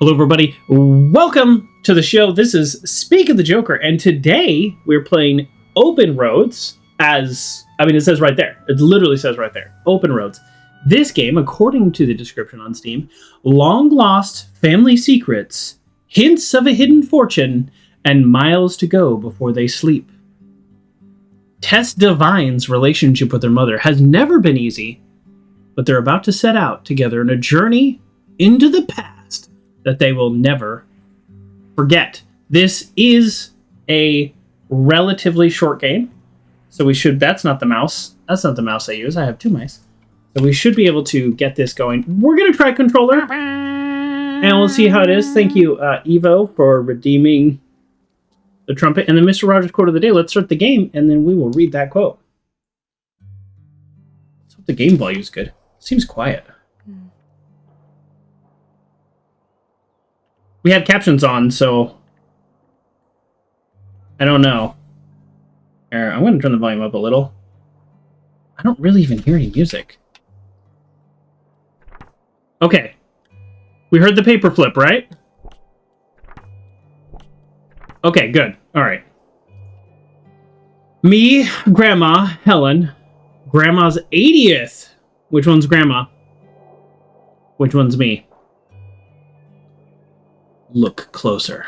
Hello, everybody. Welcome to the show. This is Speak of the Joker, and today we're playing Open Roads. It says right there. It literally says right there. Open Roads. This game, according to the description on Steam, long lost family secrets, hints of a hidden fortune, and miles to go before they sleep. Tess Devine's relationship with her mother has never been easy, but they're about to set out together on a journey into the past that they will never forget. This is a relatively short game, so that's not the mouse. That's not the mouse I use. I have two mice. So we should be able to get this going. We're going to try controller, and we'll see how it is. Thank you, Evo, for redeeming the trumpet. And then Mr. Rogers' quote of the day. Let's start the game, and then we will read that quote. Let's hope the game volume is good. Seems quiet. We have captions on, so I don't know. Here, I'm going to turn the volume up a little. I don't really even hear any music. Okay. We heard the paper flip, right? Okay, good. All right. Me, Grandma, Helen. Grandma's 80th. Which one's Grandma? Which one's me? Look closer.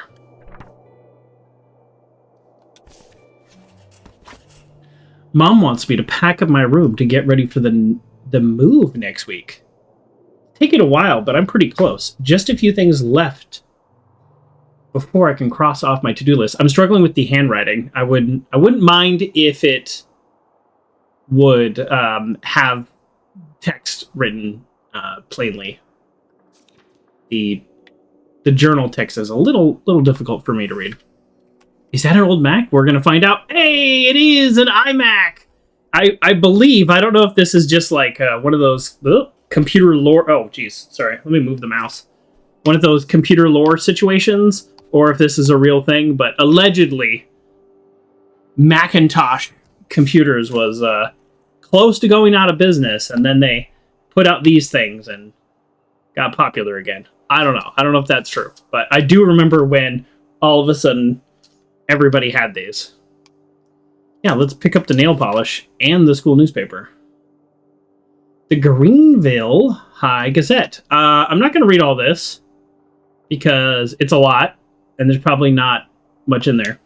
Mom wants me to pack up my room to get ready for the move next week. Taking a while, but I'm pretty close. Just a few things left before I can cross off my to-do list. I'm struggling with the handwriting. I wouldn't mind if it would have text written plainly. The journal text is a little difficult for me to read. Is that an old Mac? We're going to find out. Hey, it is an iMac. I believe. I don't know if this is just like one of those computer lore. Oh, geez. Sorry. Let me move the mouse. One of those computer lore situations, or if this is a real thing. But allegedly, Macintosh computers was close to going out of business, and then they put out these things and got popular again. I don't know. I don't know if that's true. But I do remember when all of a sudden everybody had these. Yeah, let's pick up the nail polish and the school newspaper. The Greenville High Gazette. I'm not going to read all this because it's a lot and there's probably not much in there.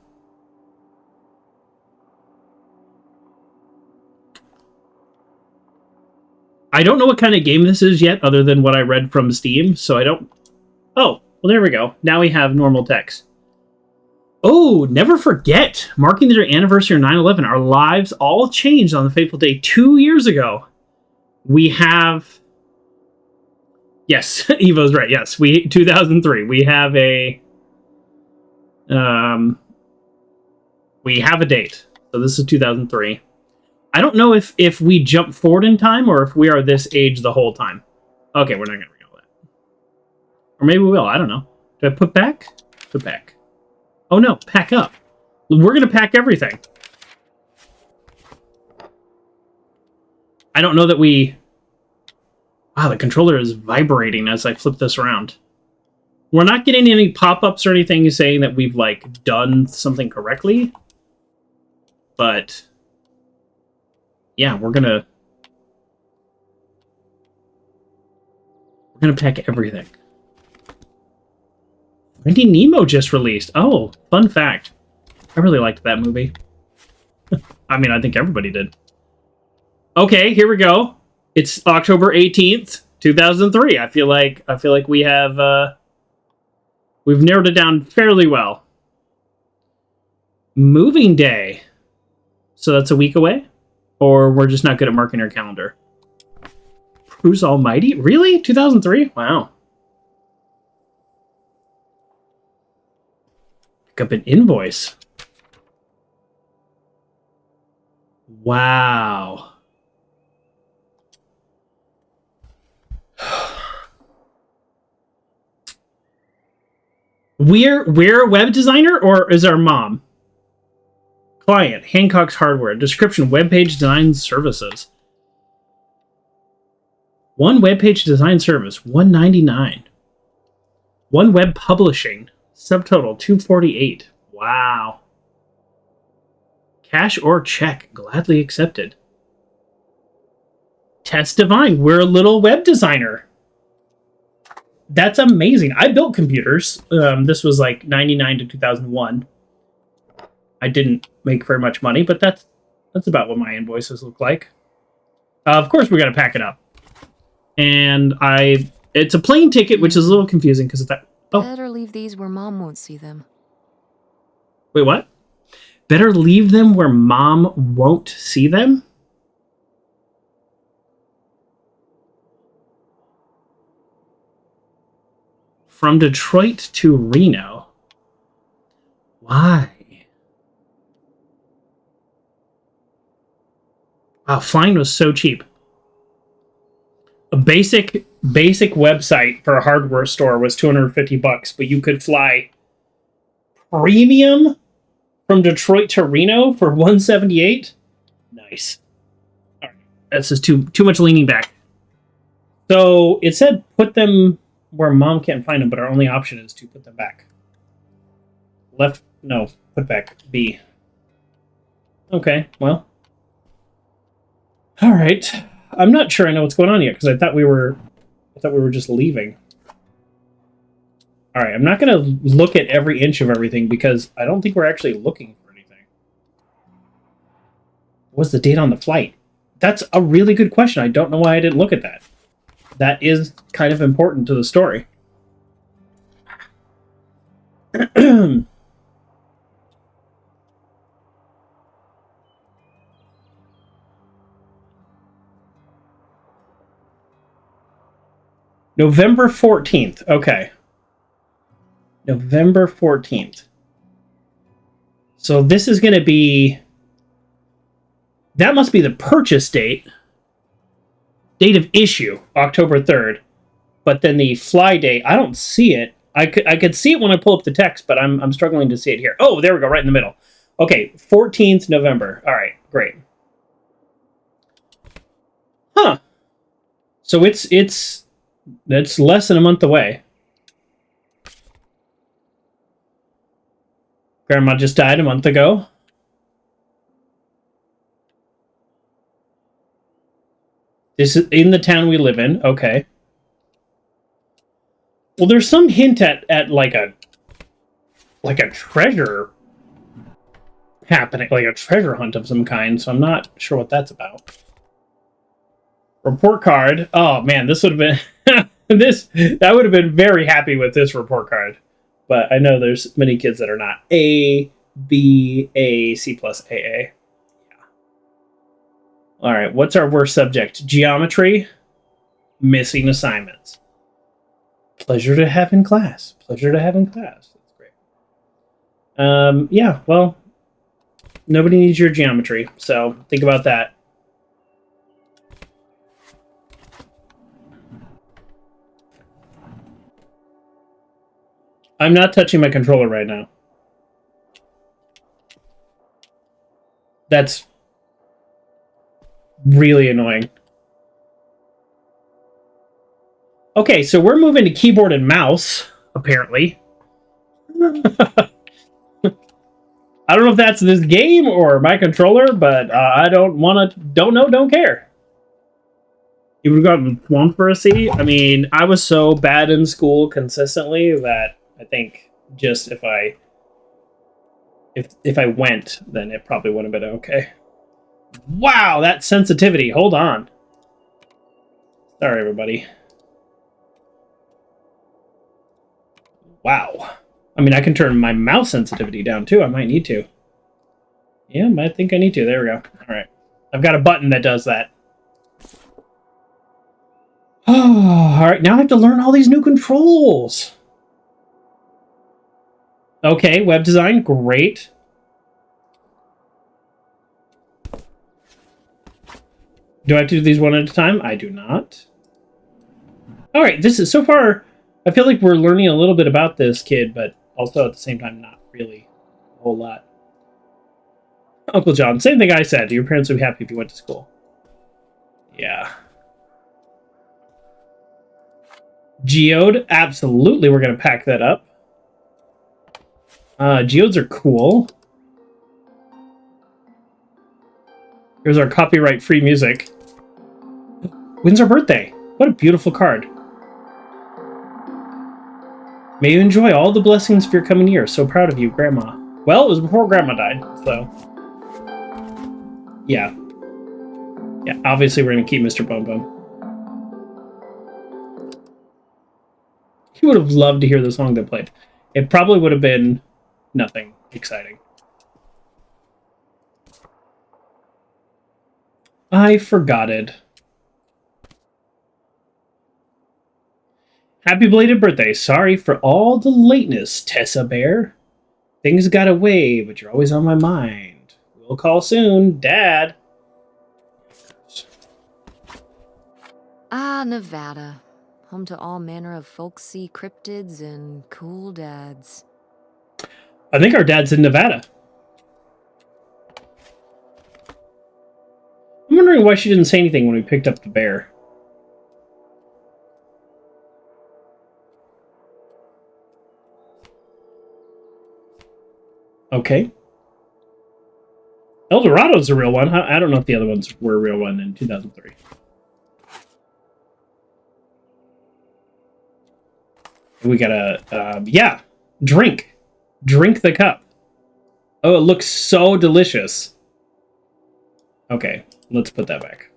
I don't know what kind of game this is yet, other than what I read from Steam, so I don't... Oh, well, there we go. Now we have normal text. Oh, never forget! Marking the anniversary of 9/11, our lives all changed on the fateful day 2 years ago. We have... Yes, Evo's right, yes. 2003. We have a... We have a date. So this is 2003. I don't know if we jump forward in time or if we are this age the whole time. Okay, we're not going to read all that. Or maybe we will. I don't know. Do I put back? Put back. Oh, no. Pack up. We're going to pack everything. I don't know that we... Wow, the controller is vibrating as I flip this around. We're not getting any pop-ups or anything saying that we've, like, done something correctly. But... yeah, we're gonna pack everything. Finding Nemo just released. Oh, fun fact. I really liked that movie. I mean, I think everybody did. Okay, here we go. It's October 18th, 2003. I feel like we have we've narrowed it down fairly well. Moving day. So that's a week away? Or we're just not good at marking our calendar. Bruce Almighty? Really? 2003? Wow. Pick up an invoice. Wow. We're a web designer, or is our mom? Client, Hancock's Hardware. Description, web page design services. One web page design service, $199. One Web Publishing. Subtotal 248. Wow. Cash or check. Gladly accepted. Tess Devine. We're a little web designer. That's amazing. I built computers. This was like 99 to 2001. I didn't make very much money, but that's about what my invoices look like. Of course, we got to pack it up. And it's a plane ticket, which is a little confusing because of that. Oh. Better leave these where Mom won't see them. Wait, what? Better leave them where Mom won't see them? From Detroit to Reno. Why? Wow, flying was so cheap. A basic website for a hardware store was $250, but you could fly premium from Detroit to Reno for $178. Nice. All right, that's just too much leaning back. So it said put them where Mom can't find them, but our only option is to put them back. Left, no, put back B. Okay, well. All right. I'm not sure I know what's going on yet because I thought we were just leaving. All right, I'm not going to look at every inch of everything because I don't think we're actually looking for anything. What's the date on the flight? That's a really good question. I don't know why I didn't look at that. That is kind of important to the story. November 14th. Okay. November 14th. So this is going to be... That must be the purchase date. Date of issue, October 3rd. But then the fly date, I don't see it. I could see it when I pull up the text, but I'm struggling to see it here. Oh, there we go, right in the middle. Okay, 14th November. All right, great. Huh. So it's less than a month away. Grandma just died a month ago. This is in the town we live in. Okay. Well, there's some hint at like a treasure happening, like a treasure hunt of some kind. So I'm not sure what that's about. Report card. Oh man, this would have been I would have been very happy with this report card. But I know there's many kids that are not. A, B, A, C plus AA. Yeah. All right, what's our worst subject? Geometry. Missing assignments. Pleasure to have in class. Pleasure to have in class. That's great. Yeah, well, nobody needs your geometry, so think about that. I'm not touching my controller right now. That's really annoying. Okay, so we're moving to keyboard and mouse, apparently. I don't know if that's this game or my controller, but I don't know, don't care. You would have gotten swamped for a C? I mean, I was so bad in school consistently that I think just if I went, then it probably would have been okay. Wow, that sensitivity. Hold on. Sorry, everybody. Wow. I mean, I can turn my mouse sensitivity down, too. I might need to. Yeah, I think I need to. There we go. All right. I've got a button that does that. Oh, all right. Now I have to learn all these new controls. Okay, web design. Great. Do I have to do these one at a time? I do not. All right. This is so far... I feel like we're learning a little bit about this kid, but also at the same time, not really a whole lot. Uncle John, same thing I said. Your parents would be happy if you went to school. Yeah. Geode, absolutely, we're going to pack that up. Geodes are cool. Here's our copyright-free music. When's our birthday? What a beautiful card. May you enjoy all the blessings of your coming year. So proud of you, Grandma. Well, it was before Grandma died, so... Yeah. Yeah, obviously we're going to keep Mr. Bum Bum. He would have loved to hear the song they played. It probably would have been nothing exciting. I forgot it. Happy belated birthday. Sorry for all the lateness, Tessa Bear. Things got away, but you're always on my mind. We'll call soon, Dad. Ah, Nevada. Home to all manner of folksy cryptids and cool dads. I think our dad's in Nevada. I'm wondering why she didn't say anything when we picked up the bear. Okay. El Dorado's a real one. I don't know if the other ones were a real one in 2003. We gotta, yeah, drink. Drink the cup. Oh, it looks so delicious. Okay, let's put that back.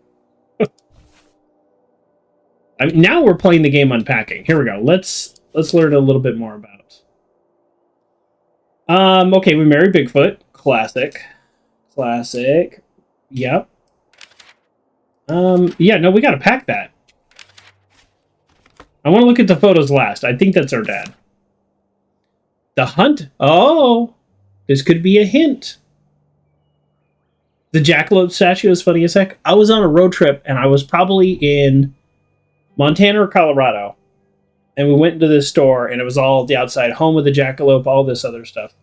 I mean, now we're playing the game unpacking. Here we go. Let's learn a little bit more about. Okay, we married Bigfoot. Classic. Classic. Yep. Yeah, no, we gotta pack that. I want to look at the photos last. I think that's our dad. The hunt? Oh, this could be a hint. The jackalope statue is funny as heck. I was on a road trip, and I was probably in Montana or Colorado. And we went into this store, and it was all the outside home of the jackalope, all this other stuff.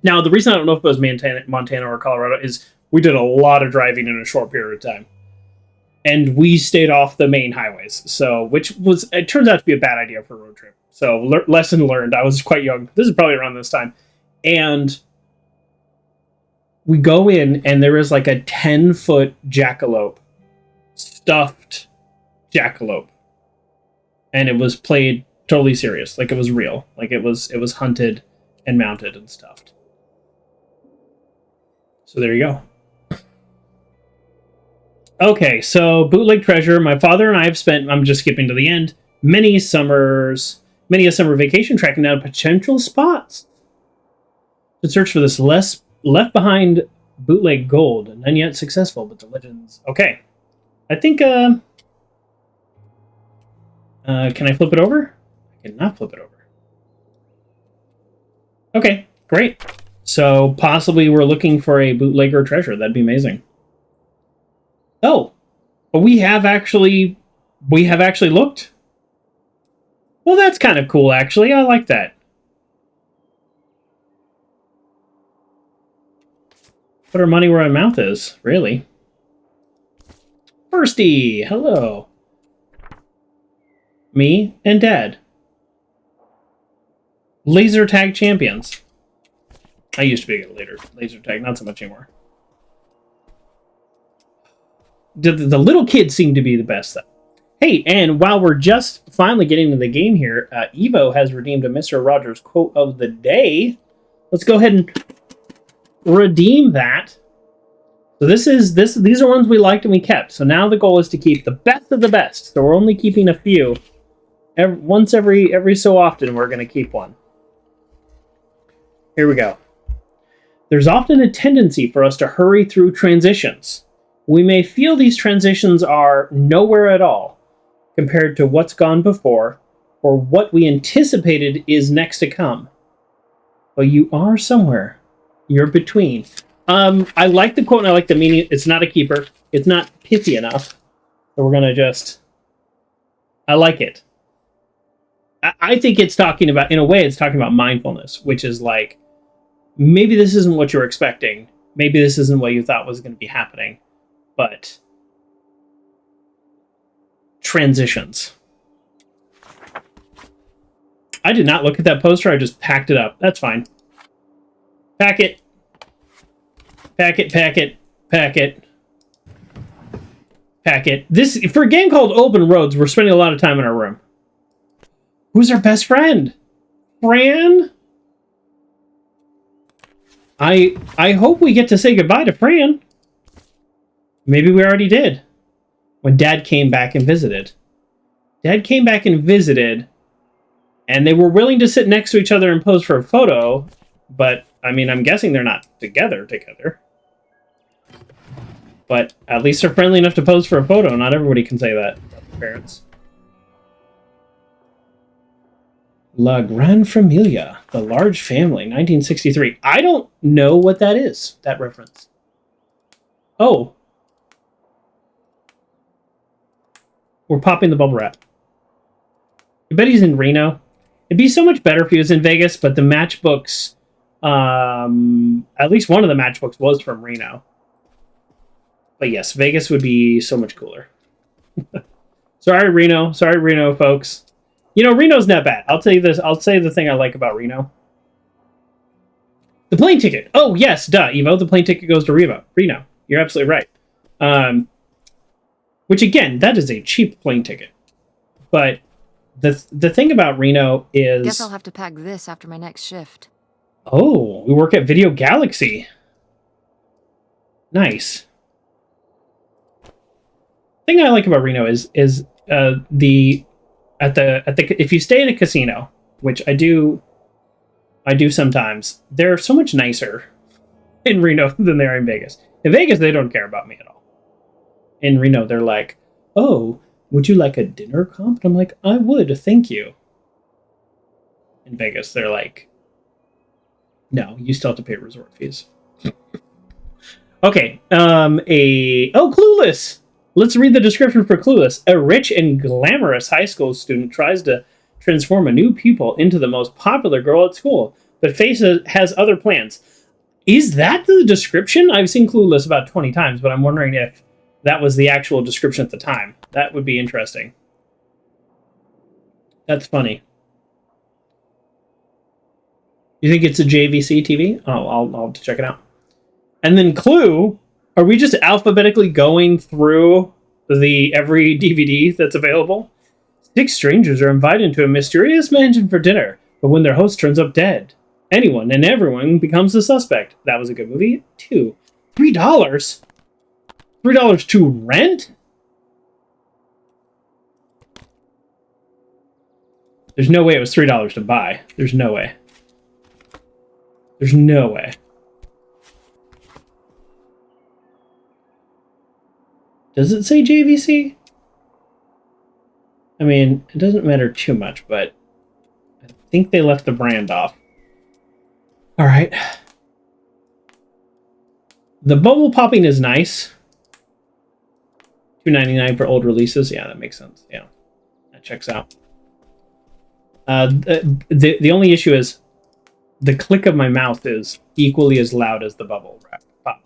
Now, the reason I don't know if it was Montana or Colorado is we did a lot of driving in a short period of time. And we stayed off the main highways, so it turns out to be a bad idea for a road trip. So lesson learned. I was quite young. This is probably around this time, and we go in, and there is like a 10-foot jackalope, stuffed jackalope, and it was played totally serious, like it was real, like it was hunted and mounted and stuffed. So there you go. Okay, so bootleg treasure. My father and I have spent, I'm just skipping to the end, many a summer vacation tracking down potential spots to search for this left behind bootleg gold. None yet successful, but the legends. Okay, I think, can I flip it over? I cannot flip it over. Okay, great. So possibly we're looking for a bootlegger treasure. That'd be amazing. Oh, we have actually looked. Well, that's kind of cool, actually. I like that. Put our money where our mouth is, really. Firsty, hello. Me and Dad. Laser tag champions. I used to be a laser tag, not so much anymore. The little kids seem to be the best, though. Hey, and while we're just finally getting into the game here, Evo has redeemed a Mr. Rogers quote of the day. Let's go ahead and redeem that. So these are ones we liked and we kept. So now the goal is to keep the best of the best. So we're only keeping a few. Once every so often, we're going to keep one. Here we go. There's often a tendency for us to hurry through transitions. We may feel these transitions are nowhere at all compared to what's gone before or what we anticipated is next to come. But you are somewhere. You're between. I like the quote and I like the meaning. It's not a keeper. It's not pithy enough. So we're going to just... I like it. I think it's talking about, in a way, it's talking about mindfulness, which is like, maybe this isn't what you're expecting. Maybe this isn't what you thought was going to be happening. But transitions. I did not look at that poster. I just packed it up. That's fine. Pack it. Pack it, pack it, pack it. Pack it. This, for a game called Open Roads, we're spending a lot of time in our room. Who's our best friend? Fran? I hope we get to say goodbye to Fran. Maybe we already did. When Dad came back and visited. Dad came back and visited, and they were willing to sit next to each other and pose for a photo, but, I mean, I'm guessing they're not together. But at least they're friendly enough to pose for a photo. Not everybody can say that about their parents. La Gran Familia, The Large Family, 1963. I don't know what that is, that reference. Oh. We're popping the bubble wrap. I bet he's in Reno. It'd be so much better if he was in Vegas, but the matchbooks, at least one of the matchbooks was from Reno. But yes, Vegas would be so much cooler. Sorry, Reno. Sorry, Reno, folks. You know, Reno's not bad. I'll tell you this. I'll say the thing I like about Reno. The plane ticket. Oh, yes, duh, Evo. The plane ticket goes to Reno. You're absolutely right. Which, again, that is a cheap plane ticket. But the thing about Reno is... Guess I'll have to pack this after my next shift. Oh, we work at Video Galaxy. Nice. The thing I like about Reno is if you stay in a casino, which I do sometimes, they're so much nicer in Reno than they are in Vegas. In Vegas, they don't care about me at all. In Reno, they're like, "Oh, would you like a dinner comp?" And I'm like, "I would, thank you." In Vegas, they're like, "No, you still have to pay resort fees." Okay, Clueless. Let's read the description for Clueless. A rich and glamorous high school student tries to transform a new pupil into the most popular girl at school, but has other plans. Is that the description? I've seen Clueless about 20 times, but I'm wondering if that was the actual description at the time. That would be interesting. That's funny. You think it's a JVC TV? Oh, I'll have to check it out. And then Clue, are we just alphabetically going through every DVD that's available? 6 strangers are invited into a mysterious mansion for dinner, but when their host turns up dead, anyone and everyone becomes a suspect. That was a good movie. 2. $3? $3 to rent? There's no way it was $3 to buy. There's no way. There's no way. Does it say JVC? I mean, it doesn't matter too much, but I think they left the brand off. All right. The bubble popping is nice. $2.99 for old releases. Yeah, that makes sense. Yeah, that checks out. The only issue is the click of my mouth is equally as loud as the bubble wrap pop.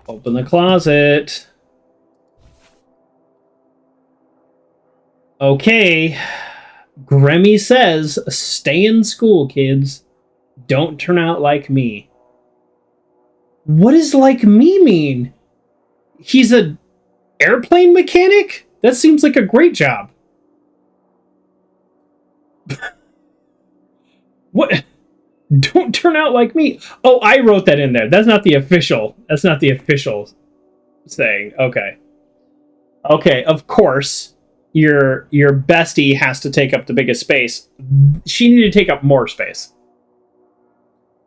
Open the closet. Okay. Grammy says, stay in school, kids. Don't turn out like me. What does like me mean? He's an airplane mechanic? That seems like a great job. What? Don't turn out like me. Oh, I wrote that in there. That's not the official saying. Okay. Okay, of course. Your bestie has to take up the biggest space. She needed to take up more space.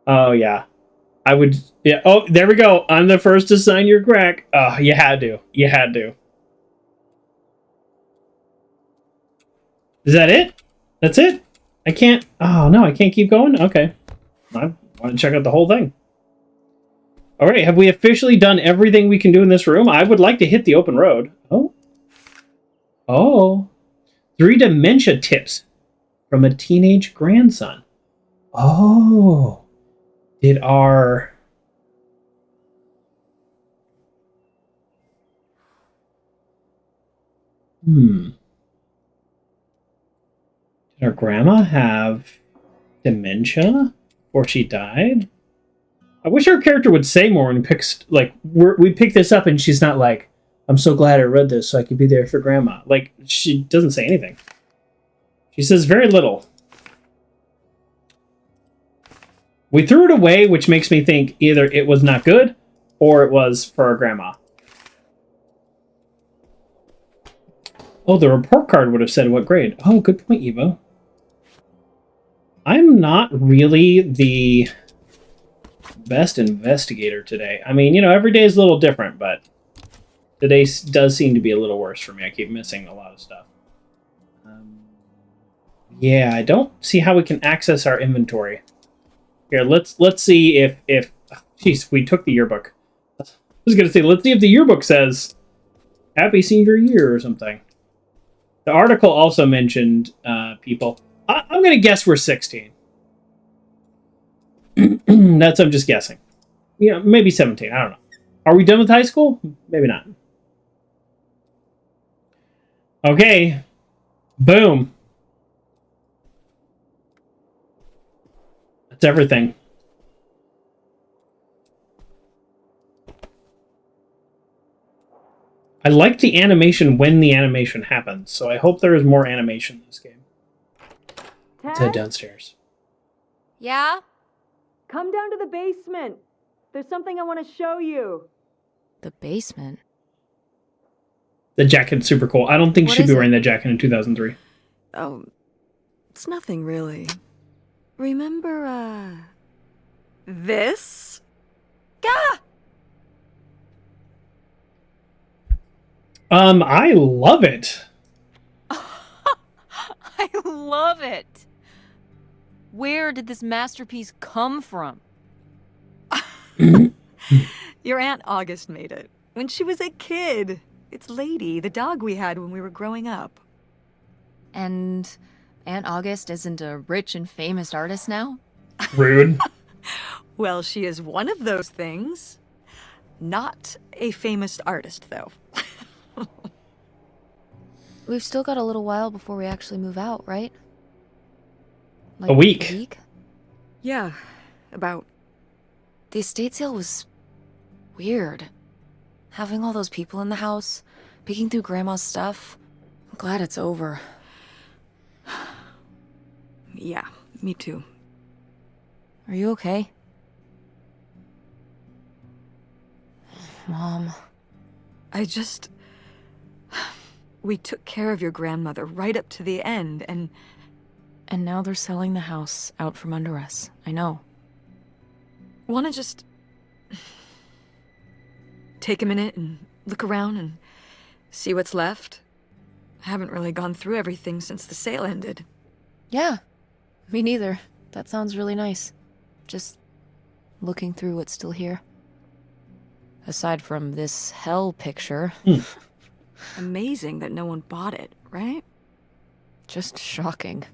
Oh yeah. I would, yeah. Oh, there we go. I'm the first to sign your crack. Oh, you had to. You had to. Is that it? That's it? I can't. Oh no, I can't keep going. Okay. I want to check out the whole thing. All right, have we officially done everything we can do in this room? I would like to hit the open road. Oh. Oh. 3 dementia tips from a teenage grandson. Oh. Did our... Did Did her grandma have dementia before she died? I wish our character would say more when we we pick this up and she's not like, I'm so glad I read this so I could be there for grandma. Like, she doesn't say anything. She says very little. We threw it away, which makes me think either it was not good or it was for our grandma. Oh, the report card would have said what grade. Oh, good point, Evo. I'm not really the best investigator today. I mean, every day is a little different, but today does seem to be a little worse for me. I keep missing a lot of stuff. Yeah, I don't see how we can access our inventory. Here, let's see if jeez, we took the yearbook. I was gonna say, let's see if the yearbook says Happy Senior Year or something. The article also mentioned people. I'm gonna guess we're 16. I'm just guessing. Maybe 17. I don't know. Are we done with high school? Maybe not. Okay. Boom. That's everything. I like the animation when the animation happens, so I hope there is more animation in this game. Let's head downstairs. Yeah? Come down to the basement. There's something I want to show you. The basement? The jacket's super cool. I don't think What she'd be is wearing that jacket in 2003. Oh, it's nothing really. Remember, this? Gah! I love it. I love it. Where did this masterpiece come from? Your Aunt August made it. When she was a kid. It's Lady, the dog we had when we were growing up. And Aunt August isn't a rich and famous artist now? Rude. Well, she is one of those things. Not a famous artist, though. We've still got a little while before we actually move out, right? A week. A week? Yeah, about. The estate sale was weird. Having all those people in the house, peeking through Grandma's stuff. I'm glad it's over. Yeah, me too. Are you okay? Mom. We took care of your grandmother right up to the end, and now they're selling the house out from under us. I know. wanna just take a minute and look around and see what's left? I haven't really gone through everything since the sale ended. Yeah, me neither. That sounds really nice. Just looking through what's still here. Aside from this hell picture. Amazing that no one bought it, right? Just shocking.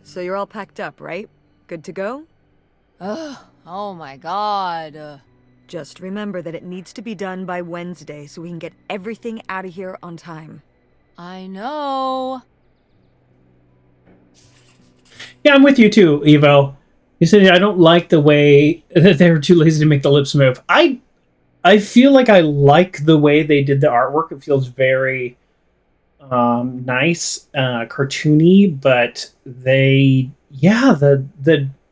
So you're all packed up, right? Good to go? Oh my god. Just remember that it needs to be done by Wednesday so we can get everything out of here on time. I know. Yeah, I'm with you too, Evo. You said I don't like the way that they were too lazy to make the lips move. I feel like I like the way they did the artwork. It feels very nice, cartoony, but the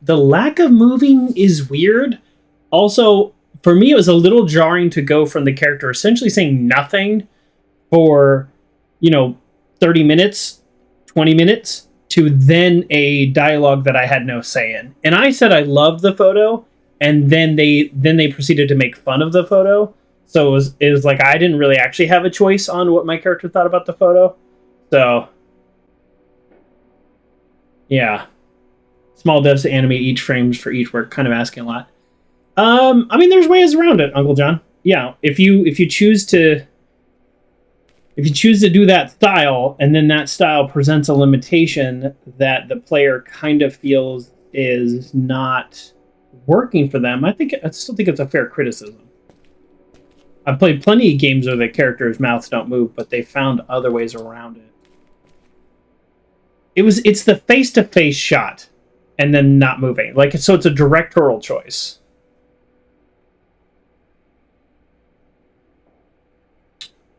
lack of moving is weird. Also, for me, it was a little jarring to go from the character essentially saying nothing for 30 minutes, 20 minutes, to then a dialogue that I had no say in. And I said I loved the photo, and then they proceeded to make fun of the photo. So it was like I didn't really actually have a choice on what my character thought about the photo. So yeah. Small devs to animate each frames for each work, kind of asking a lot. I mean, there's ways around it, Uncle John. Yeah, if you choose to do that style, and then that style presents a limitation that the player kind of feels is not working for them, I still think it's a fair criticism. I've played plenty of games where the characters' mouths don't move, but they found other ways around it. It's the face-to-face shot and then not moving. Like, so it's a directorial choice.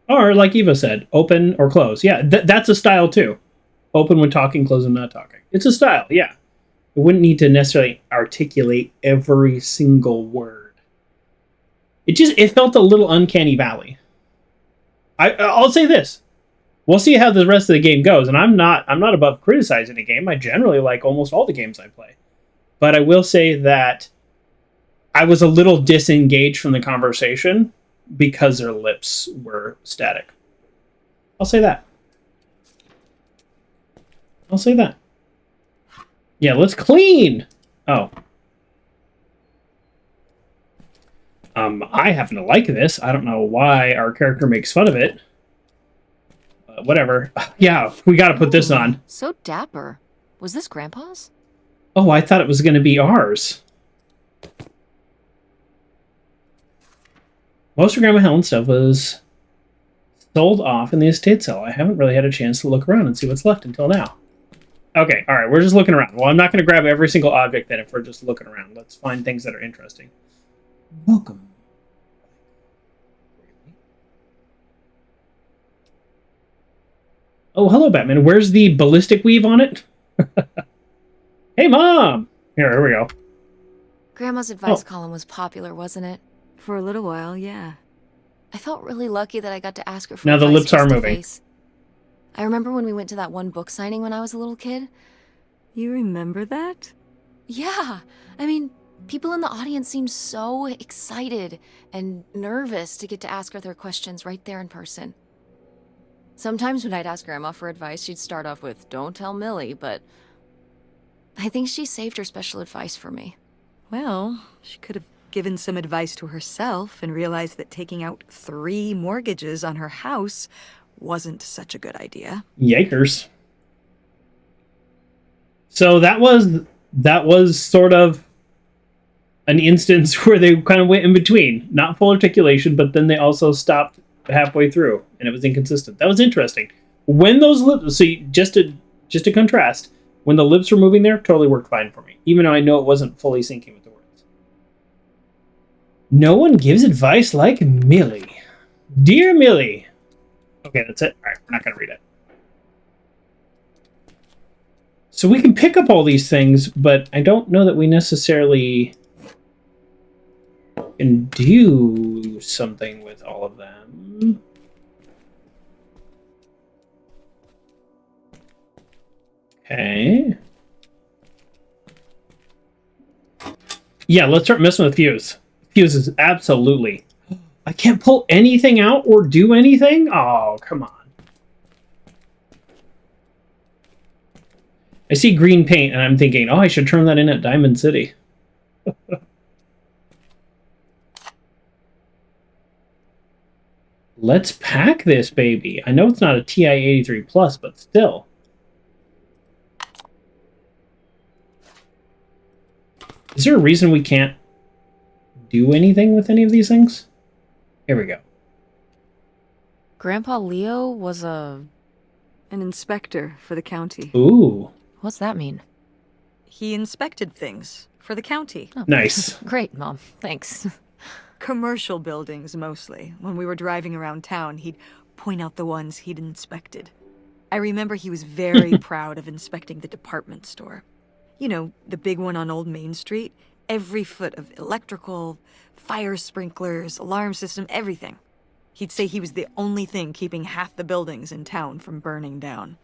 Or, like Eva said, open or close. Yeah, that's a style too. Open when talking, close when not talking. It's a style, yeah. It wouldn't need to necessarily articulate every single word. It felt a little uncanny valley. I'll say this. We'll see how the rest of the game goes, and I'm not above criticizing a game. I generally like almost all the games I play. But I will say that I was a little disengaged from the conversation because their lips were static. I'll say that. Yeah, let's clean! Oh. I happen to like this. I don't know why our character makes fun of it. Whatever. Yeah, we gotta put this on. So dapper. Was this Grandpa's? Oh, I thought it was gonna be ours. Most of Grandma Helen's stuff was sold off in the estate sale. I haven't really had a chance to look around and see what's left until now. Okay, alright, we're just looking around. Well, I'm not going to grab every single object then if we're just looking around. Let's find things that are interesting. Welcome. Oh, hello, Batman. Where's the ballistic weave on it? Hey, Mom! Here we go. Grandma's advice column was popular, wasn't it? For a little while, yeah. I felt really lucky that I got to ask her for now the advice lips are moving. face. I remember when we went to that one book signing when I was a little kid. You remember that? Yeah. I mean, people in the audience seemed so excited and nervous to get to ask her their questions right there in person. Sometimes when I'd ask Grandma for advice, she'd start off with, "Don't tell Millie," but I think she saved her special advice for me. Well, she could have given some advice to herself and realized that taking out 3 mortgages on her house wasn't such a good idea. Yikers. So that was sort of an instance where they kind of went in between. Not full articulation, but then they also stopped halfway through, and it was inconsistent. That was interesting. When those lips... So just to contrast, when the lips were moving there, totally worked fine for me. Even though I know it wasn't fully syncing with the words. No one gives advice like Millie. Dear Millie... Okay, that's it. All right, we're not going to read it. So we can pick up all these things, but I don't know that we necessarily can do something with all of them. Okay. Yeah, let's start messing with Fuse. Fuse is absolutely... I can't pull anything out or do anything? Oh, come on. I see green paint and I'm thinking, oh, I should turn that in at Diamond City. Let's pack this baby. I know it's not a TI-83 Plus, but still. Is there a reason we can't do anything with any of these things? Here we go. Grandpa Leo was an inspector for the county. Ooh. What's that mean? He inspected things for the county. Oh. Nice. Great, Mom. Thanks. Commercial buildings, mostly. When we were driving around town, he'd point out the ones he'd inspected. I remember he was very proud of inspecting the department store. You know, the big one on Old Main Street. Every foot of electrical, fire sprinklers, alarm system, everything. He'd say he was the only thing keeping half the buildings in town from burning down.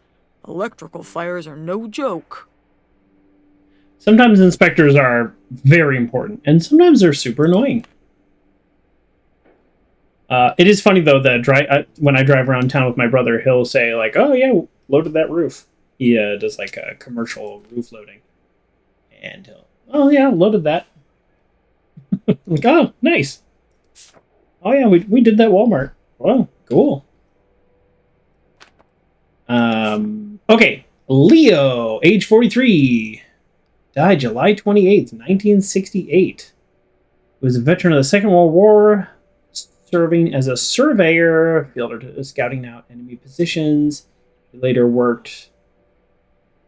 Electrical fires are no joke. Sometimes inspectors are very important, and sometimes they're super annoying. It is funny, though, that when I drive around town with my brother, he'll say, like, oh, yeah, loaded that roof. He does, like, a commercial roof loading. And he'll, oh, yeah, loaded that. Like, oh, nice. Oh, yeah, we did that Walmart. Well, cool. Okay, Leo, age 43. Died July 28th, 1968. He was a veteran of the Second World War. serving as a surveyor, fielder scouting out enemy positions. He later worked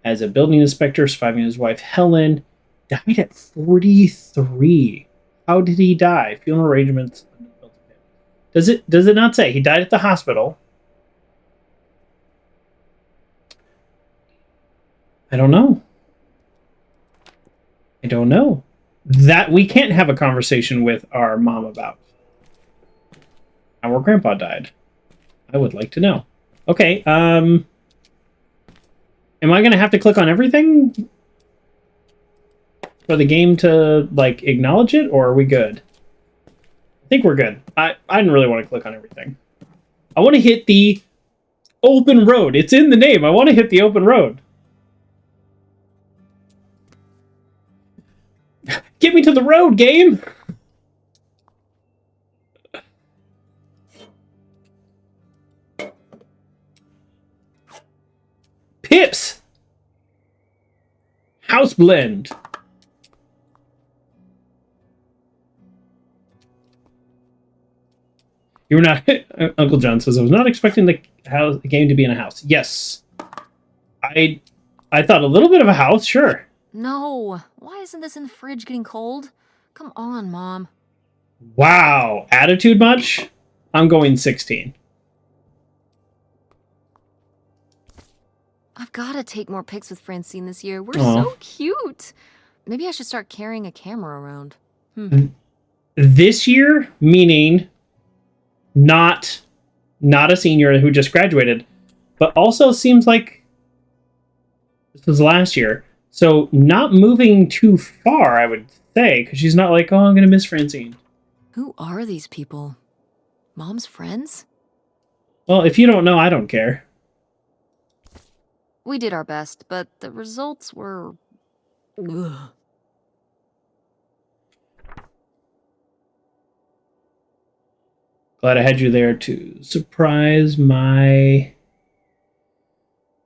as a building inspector, surviving his wife Helen. Died at 43. How did he die? Funeral arrangements. Does it not say he died at the hospital? I don't know. I don't know. That we can't have a conversation with our mom about. Our grandpa died. I would like to know. Okay, am I gonna have to click on everything for the game to, like, acknowledge it, or are we good? I think we're good. I didn't really want to click on everything. I want to hit the open road. It's in the name. I want to hit the open road. Get me to the road, game! Pips! House blend. You were not... Uncle John says, I was not expecting the game to be in a house. Yes. I thought a little bit of a house, sure. No. Why isn't this in the fridge getting cold? Come on, Mom. Wow. Attitude much? I'm going 16. I've got to take more pics with Francine this year. We're Aw. so cute. Maybe I should start carrying a camera around. This year, meaning not a senior who just graduated, but also seems like this was last year. So not moving too far, I would say, because she's not like, oh, I'm going to miss Francine. Who are these people? Mom's friends? Well, if you don't know, I don't care. We did our best, but the results were... Ugh. Glad I had you there to surprise my...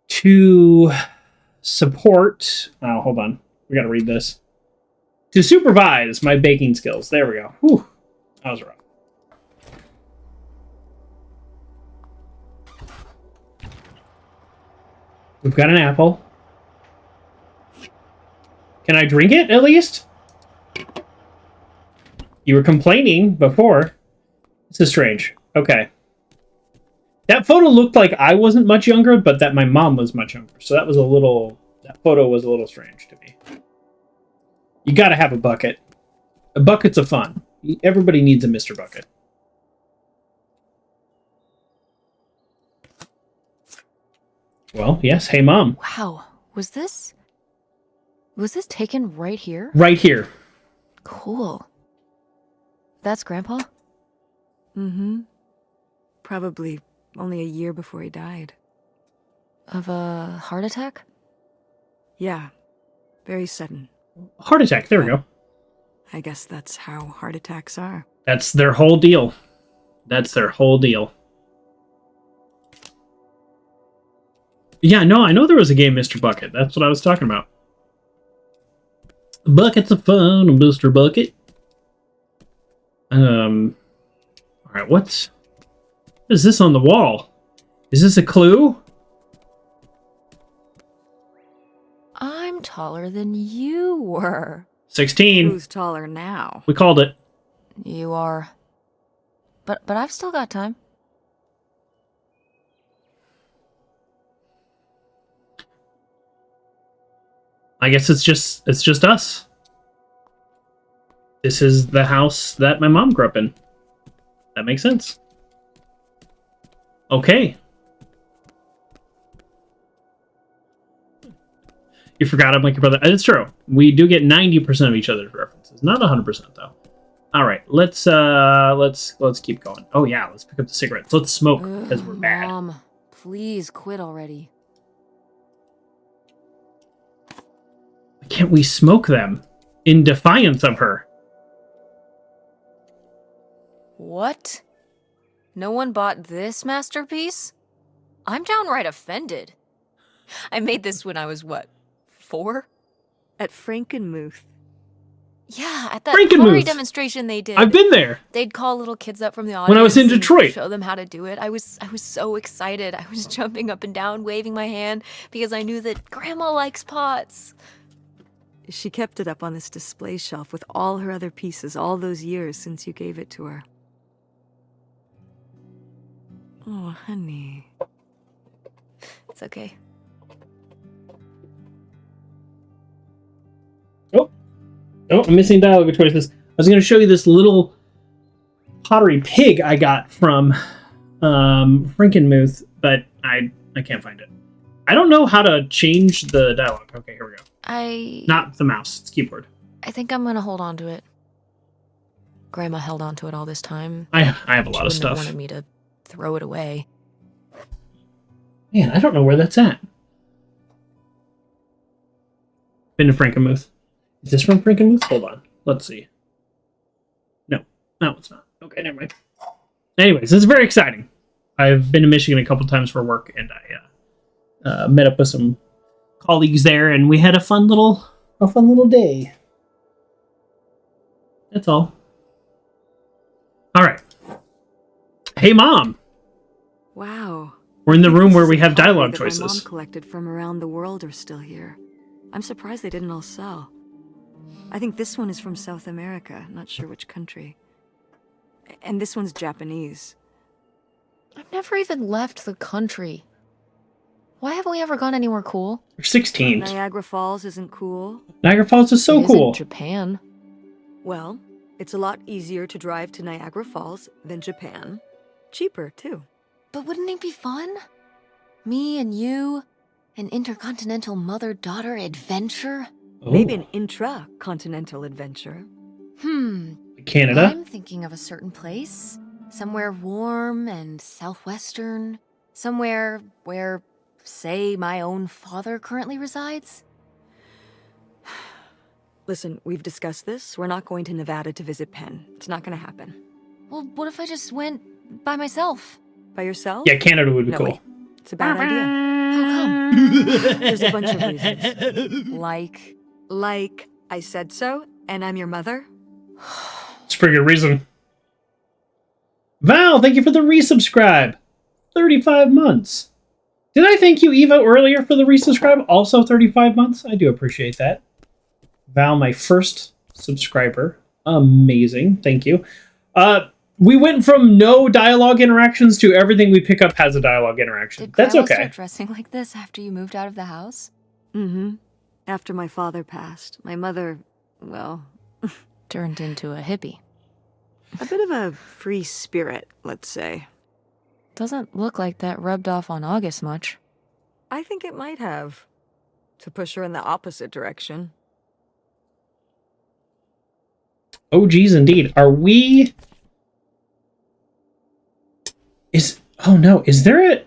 To support... Oh, hold on. We gotta read this. To supervise my baking skills. There we go. Whew. That was rough. We've got an apple. Can I drink it, at least? You were complaining before. This is strange. Okay. That photo looked like I wasn't much younger, but that my mom was much younger. So that was a little... That photo was a little strange to me. You gotta have a bucket. A bucket's of fun. Everybody needs a Mr. Bucket. Well, yes. Hey, Mom. Wow. Was this taken right here? Right here. Cool. That's Grandpa? Mm-hmm. Probably only a year before he died. Of a heart attack? Yeah. Very sudden. Heart attack. There we go. I guess that's how heart attacks are. That's their whole deal. That's their whole deal. Yeah, no, I know there was a game, Mr. Bucket. That's what I was talking about. Buckets of fun, Mr. Bucket. Alright, what is this on the wall? Is this a clue? I'm taller than you were. 16. Who's taller now? We called it. You are. But I've still got time. I guess it's just us. This is the house that my mom grew up in. That makes sense. Okay. You forgot I'm like your brother. It's true. We do get 90% of each other's references. Not 100% though. All right, let's keep going. Oh yeah, let's pick up the cigarettes. Let's smoke because we're bad. Mom, please quit already. Why can't we smoke them in defiance of her? What? No one bought this masterpiece? I'm downright offended. I made this when I was, what, 4? At Frankenmuth. Yeah, at that Frankenmuth. pottery demonstration they did. I've been there. They'd call little kids up from the audience When I was in and Detroit. show them how to do it. I was so excited. I was jumping up and down, waving my hand because I knew that Grandma likes pots. She kept it up on this display shelf with all her other pieces all those years since you gave it to her. Oh, honey. It's okay. Oh, I'm missing dialogue choices. I was going to show you this little pottery pig I got from Frankenmuth, but I can't find it. I don't know how to change the dialogue. Okay, here we go. Not the mouse, it's keyboard. I think I'm gonna hold on to it. Grandma held on to it all this time. I have a lot of She stuff. wouldn't have wanted me to throw it away. Man, I don't know where that's at. Been to Frankenmuth. Is this from Frankenmuth? Hold on. Let's see. No, it's not. Okay, never mind. Anyways, it's very exciting. I've been to Michigan a couple times for work, and I met up with some colleagues there, and we had a fun little day. That's all. All right. Hey, Mom. Wow. We're in the room where we Pieces of have pottery dialogue that my mom choices. collected from around the world are still here. I'm surprised they didn't all sell. I think this one is from South America, not sure which country. And this one's Japanese. I've never even left the country. Why haven't we ever gone anywhere cool? We're 16. Niagara Falls isn't cool. Niagara Falls is so It isn't cool. Japan. Well, it's a lot easier to drive to Niagara Falls than Japan. Cheaper, too. But wouldn't it be fun? Me and you, an intercontinental mother-daughter adventure? Oh. Maybe an intra-continental adventure. Canada? I'm thinking of a certain place. Somewhere warm and southwestern. Somewhere where, say, my own father currently resides. Listen, we've discussed this. We're not going to Nevada to visit Penn. It's not going to happen. Well, what if I just went by myself? By yourself? Yeah, Canada would be No cool. way. It's a bad idea. How come? There's a bunch of reasons. Like, I said so, and I'm your mother. It's a pretty good reason. Val, thank you for the resubscribe. 35 months. Did I thank you, Evo, earlier for the resubscribe? Also 35 months? I do appreciate that. Val, my first subscriber. Amazing. Thank you. We went from no dialogue interactions to everything we pick up has a dialogue interaction. did That's Grandma okay. start dressing like this after you moved out of the house? Mm-hmm. After my father passed, my mother, well, Turned into a hippie. a bit of a free spirit, let's say. Doesn't look like that rubbed off on August much. I think it might have. To push her in the opposite direction. Oh, geez, indeed. Are we... Oh, no. Is there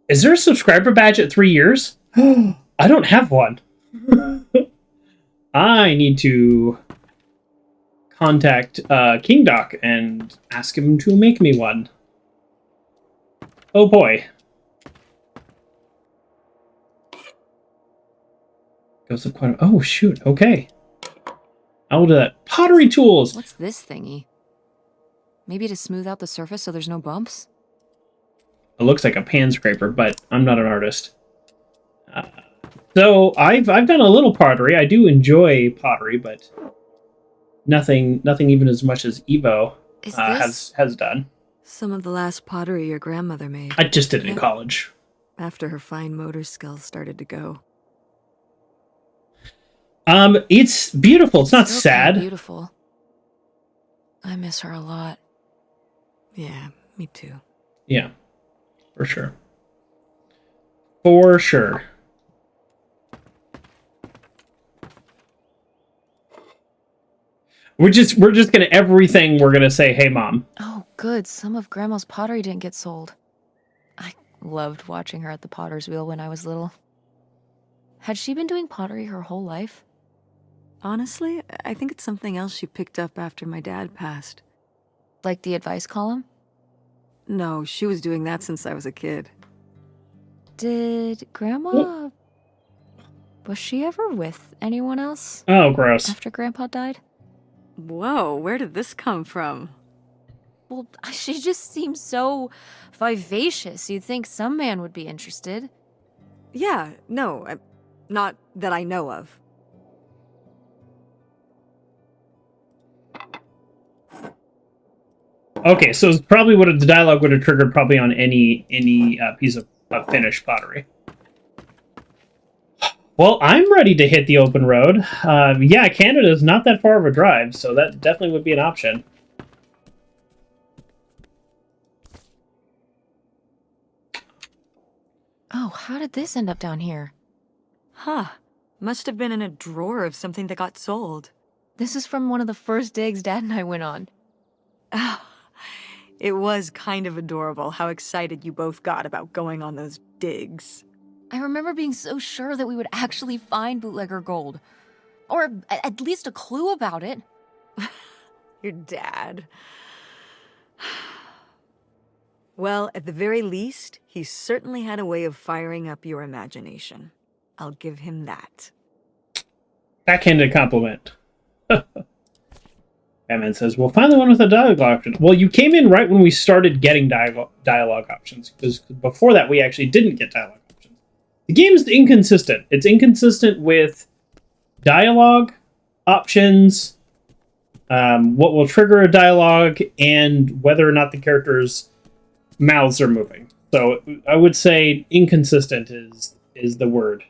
a subscriber badge at 3 years? I don't have one. I need to contact King Doc and ask him to make me one. Oh, boy. Goes up quite... Oh, shoot. Okay. I will do that. Pottery tools. What's this thingy? Maybe to smooth out the surface so there's no bumps? It looks like a pan scraper, but I'm not an artist. So I've done a little pottery. I do enjoy pottery, but nothing even as much as Evo Is this... has done. Some of the last pottery your grandmother made. I just did it in college. After her fine motor skills started to go. It's beautiful. It's not Still kinda sad. beautiful. I miss her a lot. Yeah, me too. Yeah, for sure. For sure. We're just gonna everything we're gonna say, hey mom. Oh, good. Some of Grandma's pottery didn't get sold. I loved watching her at the potter's wheel when I was little. Had she been doing pottery her whole life? Honestly, I think it's something else she picked up after my dad passed. Like the advice column? No, she was doing that since I was a kid. Did Grandma Was she ever with anyone else Oh, gross. after Grandpa died? Whoa, where did this come from? Well, she just seems so vivacious. You'd think some man would be interested. Yeah, no, not that I know of. Okay, so it's probably what the dialogue would have triggered probably on any piece of finished pottery. Well, I'm ready to hit the open road. Yeah, Canada's not that far of a drive, so that definitely would be an option. Oh, how did this end up down here? Huh. Must have been in a drawer of something that got sold. This is from one of the first digs Dad and I went on. It was kind of adorable how excited you both got about going on those digs. I remember being so sure that we would actually find bootlegger gold. Or at least a clue about it. Your dad. Well, at the very least, he certainly had a way of firing up your imagination. I'll give him that. Backhanded compliment. Batman says, "We'll find the one with the dialogue option." Well, you came in right when we started getting dialogue options, because before that we actually didn't get dialogue options. The game is inconsistent. It's inconsistent with dialogue options, what will trigger a dialogue, and whether or not the characters' mouths are moving. So I would say inconsistent is the word.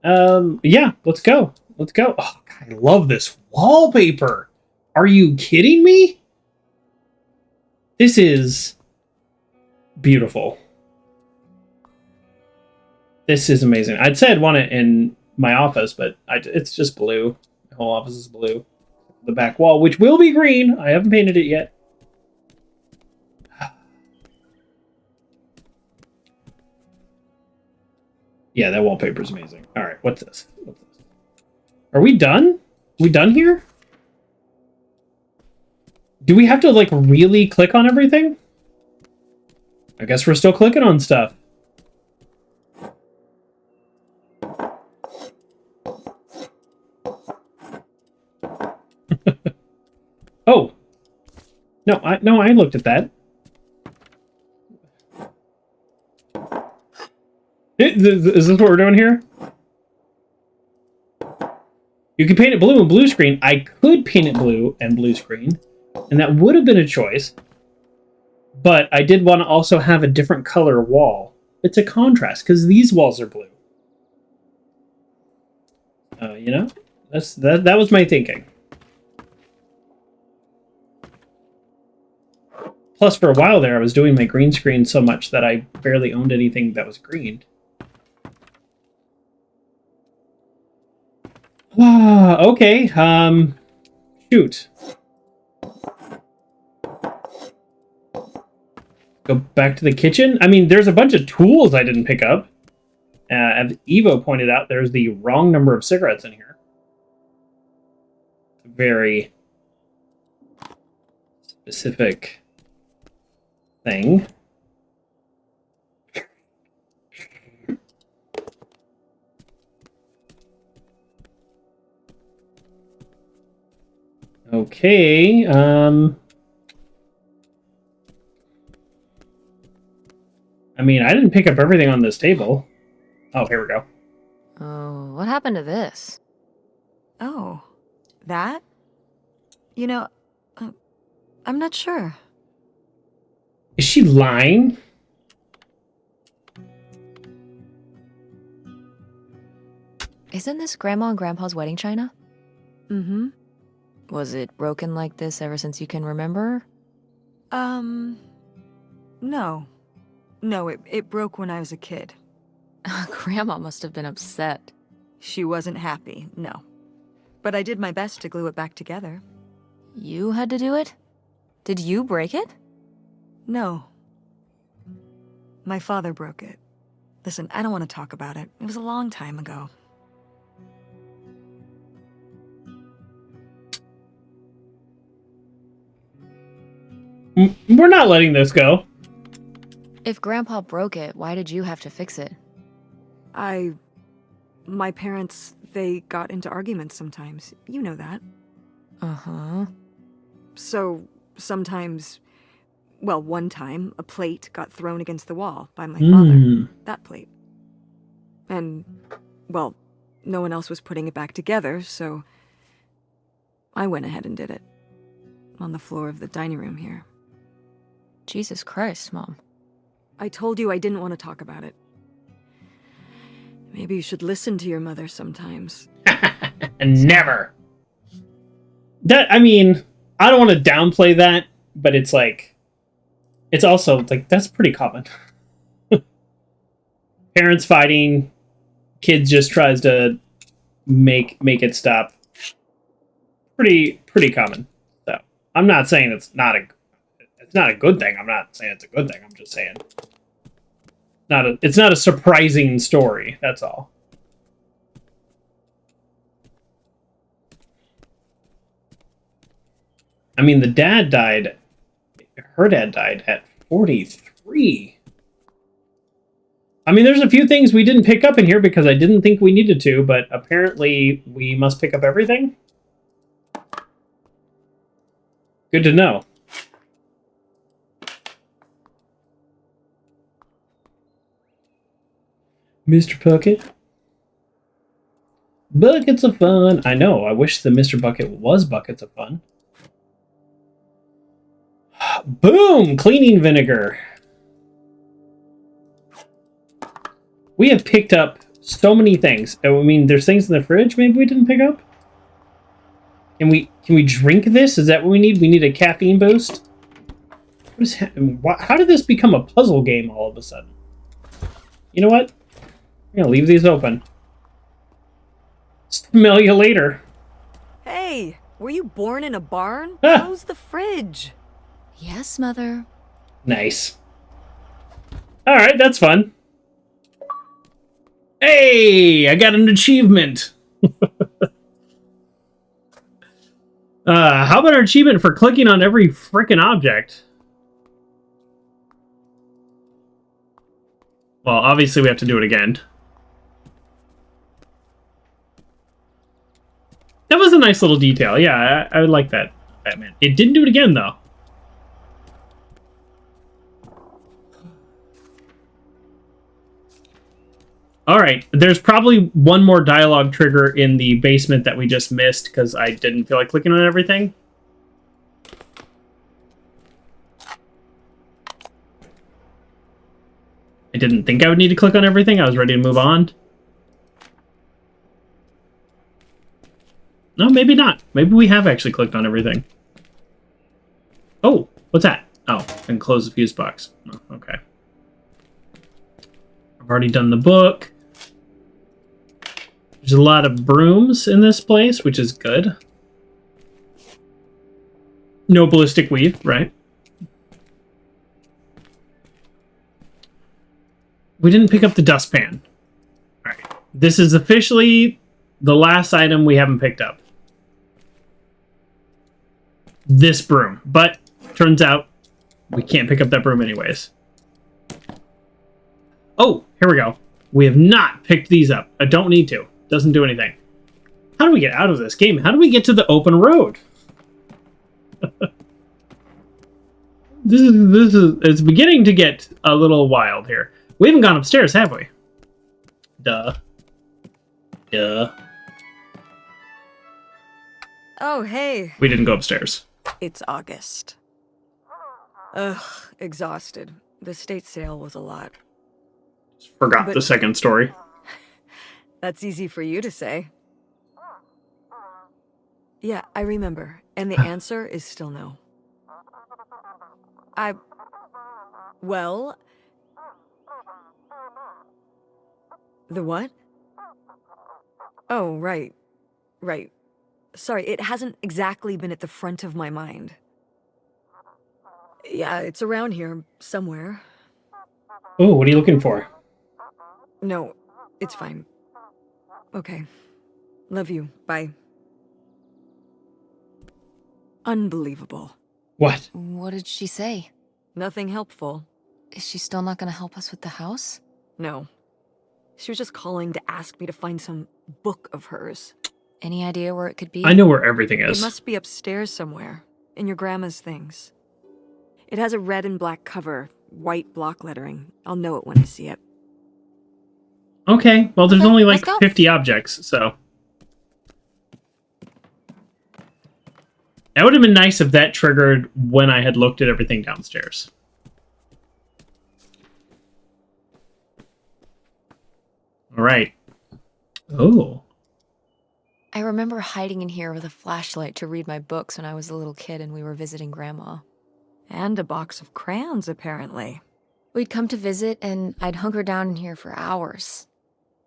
Yeah, let's go. Let's go. Oh, God, I love this wallpaper. Are you kidding me? This is beautiful. This is amazing. I'd say I'd want it in my office, but it's just blue. My whole office is blue. The back wall, which will be green. I haven't painted it yet. Yeah, that wallpaper is amazing. All right, what's this? Are we done? We done here? Do we have to, like, really click on everything? I guess we're still clicking on stuff. Oh. No, I looked at that. Is this what we're doing here? You can paint it blue and blue screen. I could paint it blue and blue screen, and that would have been a choice. But I did want to also have a different color wall. It's a contrast, because these walls are blue. You know? That was my thinking. Plus, for a while there, I was doing my green screen so much that I barely owned anything that was green. Okay, shoot. Go back to the kitchen? I mean, there's a bunch of tools I didn't pick up. As Evo pointed out, there's the wrong number of cigarettes in here. Very specific thing. Okay, I mean, I didn't pick up everything on this table. Oh, here we go. Oh, what happened to this? Oh, that? You know, I'm not sure. Is she lying? Isn't this Grandma and Grandpa's wedding china? Mm-hmm. Was it broken like this ever since you can remember? No. No, it broke when I was a kid. Grandma must have been upset. She wasn't happy, no. But I did my best to glue it back together. You had to do it? Did you break it? No. My father broke it. Listen, I don't want to talk about it. It was a long time ago. We're not letting this go. If Grandpa broke it, why did you have to fix it? I My parents, they got into arguments sometimes. You know that. Uh-huh. So, sometimes... Well, one time, a plate got thrown against the wall by my father. That plate. And, well, no one else was putting it back together, so... I went ahead and did it. On the floor of the dining room here. Jesus Christ, Mom. I told you I didn't want to talk about it. Maybe you should listen to your mother sometimes. Never. That, I mean, I don't want to downplay that, but it's like, it's also like, that's pretty common. Parents fighting, kids just tries to make it stop. Pretty common. So I'm not saying it's not a good thing. I'm not saying it's a good thing. I'm just saying it's not a surprising story. That's all. I mean, her dad died at 43. I mean, there's a few things we didn't pick up in here because I didn't think we needed to, but apparently we must pick up everything. Good to know. Mr. Bucket. Buckets of fun. I know. I wish the Mr. Bucket was buckets of fun. Boom! Cleaning vinegar. We have picked up so many things. I mean, there's things in the fridge maybe we didn't pick up? Can we drink this? Is that what we need? We need a caffeine boost? How did this become a puzzle game all of a sudden? You know what? I'm gonna leave these open. Smell you later. Hey, were you born in a barn? Ah. Close the fridge. Yes, Mother. Nice. Alright, that's fun. Hey, I got an achievement. How about our achievement for clicking on every frickin' object? Well, obviously we have to do it again. That was a nice little detail. Yeah, I would like that, Batman. It didn't do it again, though. Alright, there's probably one more dialogue trigger in the basement that we just missed because I didn't feel like clicking on everything. I didn't think I would need to click on everything. I was ready to move on. No, maybe not. Maybe we have actually clicked on everything. Oh, what's that? Oh, I can close the fuse box. Oh, okay. I've already done the book. There's a lot of brooms in this place, which is good. No ballistic weave, right? We didn't pick up the dustpan. All right. This is officially the last item we haven't picked up. This broom. But turns out we can't pick up that broom anyways. Oh, here we go. We have not picked these up. I don't need to. Doesn't do anything. How do we get out of this game? How do we get to the open road? This is it's beginning to get a little wild here. We haven't gone upstairs, have we? Duh. Oh, hey. We didn't go upstairs. It's August. Ugh, exhausted. The estate sale was a lot. Forgot the second story. That's easy for you to say. Yeah, I remember. And the answer is still no. Well... The what? Oh, right. Right. Sorry, it hasn't exactly been at the front of my mind. Yeah, it's around here, somewhere. Oh, what are you looking for? No, it's fine. Okay. Love you. Bye. Unbelievable. What? What did she say? Nothing helpful. Is she still not gonna help us with the house? No. She was just calling to ask me to find some book of hers. Any idea where it could be? I know where everything It is. must be upstairs somewhere, in your grandma's things. It has a red and black cover, white block lettering. I'll know it when I see it. Okay, well, there's Okay, only let's like go. 50 objects, so. That would have been nice if that triggered when I had looked at everything downstairs. All right. Oh. I remember hiding in here with a flashlight to read my books when I was a little kid and we were visiting Grandma. And a box of crayons, apparently. We'd come to visit and I'd hunker down in here for hours.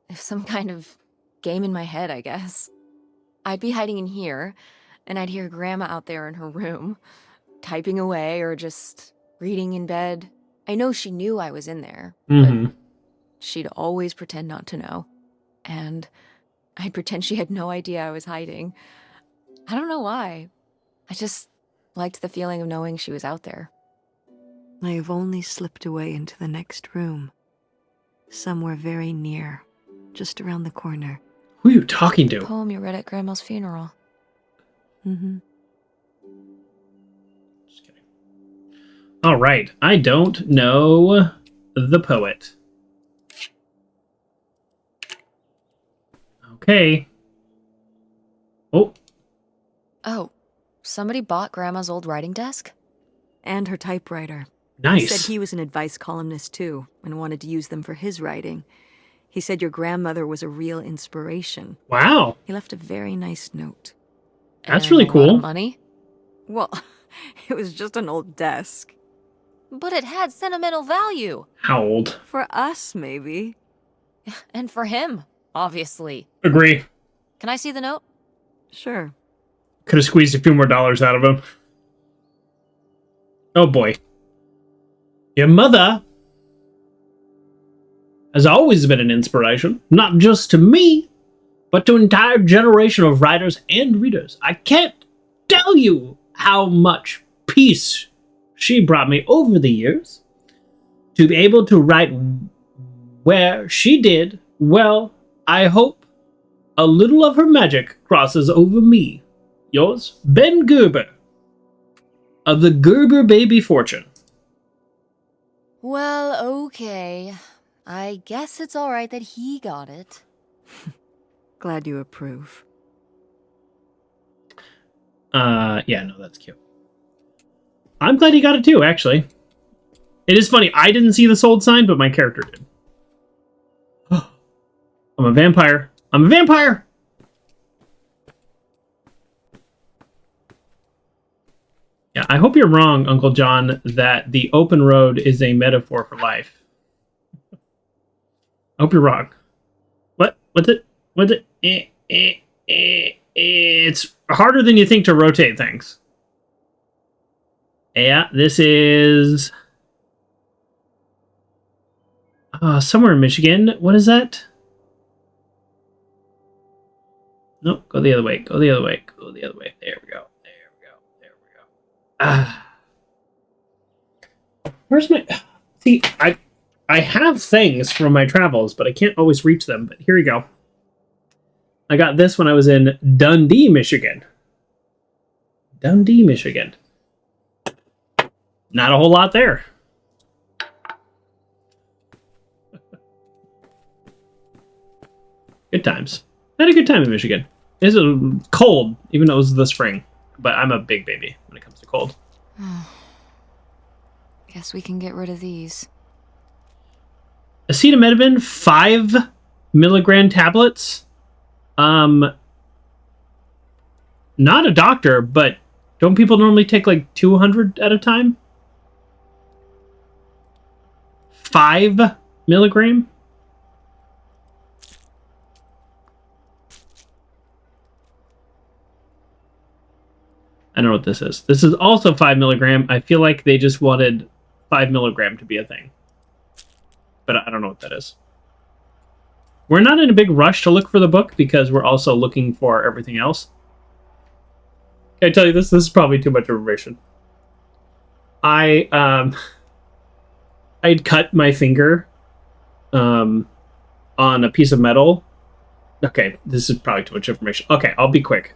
If some kind of game in my head, I guess. I'd be hiding in here, and I'd hear Grandma out there in her room, typing away or just reading in bed. I know she knew I was in there, Mm-hmm. but she'd always pretend not to know. And I'd pretend she had no idea I was hiding. I don't know why. I just liked the feeling of knowing she was out there. I have only slipped away into the next room. Somewhere very near, just around the corner. Who are you talking to? Poem you read at Grandma's funeral. Mm-hmm. Just kidding. All right. I don't know the poet. Okay. Oh, Oh, somebody bought Grandma's old writing desk? And her typewriter. He nice. said he was an advice columnist too, and wanted to use them for his writing. He said your grandmother was a real inspiration. Wow. He left a very nice note. That's And really a lot cool. of money? Well, it was just an old desk. But it had sentimental value. How old? For us, maybe. And for him, obviously. Agree. Can I see the note? Sure. Could have squeezed a few more dollars out of him. Oh boy. Your mother has always been an inspiration, not just to me, but to an entire generation of writers and readers. I can't tell you how much peace she brought me over the years. To be able to write where she did, well, I hope a little of her magic crosses over me. Yours, Ben Gerber, of the Gerber Baby Fortune. Well, okay. I guess it's all right that he got it. Glad you approve. Yeah, no, that's cute. I'm glad he got it too, actually. It is funny, I didn't see the sold sign, but my character did. I'm a vampire. I'm a vampire! Yeah, I hope you're wrong, Uncle John, that the open road is a metaphor for life. I hope you're wrong. What? What's it? What's it? It's harder than you think to rotate things. Yeah, this is... somewhere in Michigan. What is that? Nope, go the other way. Go the other way. Go the other way. There we go. There we go. There we go. Where's my... See, I have things from my travels, but I can't always reach them. But here we go. I got this when I was in Dundee, Michigan. Dundee, Michigan. Not a whole lot there. Good times. I had a good time in Michigan. It's cold, even though it was the spring. But I'm a big baby when it comes to cold. Guess we can get rid of these. Acetaminophen, 5 milligram tablets. Not a doctor, but don't people normally take like 200 at a time? 5 milligram? I don't know what this is. This is also 5 milligram. I feel like they just wanted 5 milligram to be a thing. But I don't know what that is. We're not in a big rush to look for the book because we're also looking for everything else. Can I tell you this? This is probably too much information. I'd cut my finger on a piece of metal. Okay, this is probably too much information. Okay, I'll be quick.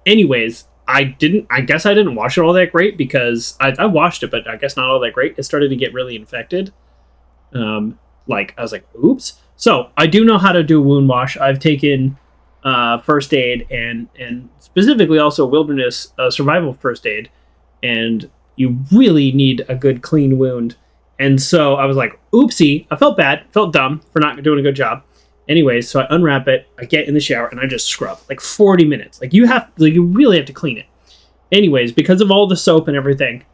Anyways, I guess I didn't wash it all that great because I washed it, but I guess not all that great. It started to get really infected. Like I was like, oops. So I do know how to do wound wash. I've taken first aid and specifically also wilderness survival first aid, and you really need a good clean wound. And so I was like, oopsie. I felt bad, felt dumb for not doing a good job. Anyways, so I unwrap it, I get in the shower, and I just scrub like 40 minutes. Like you really have to clean it. Anyways, because of all the soap and everything,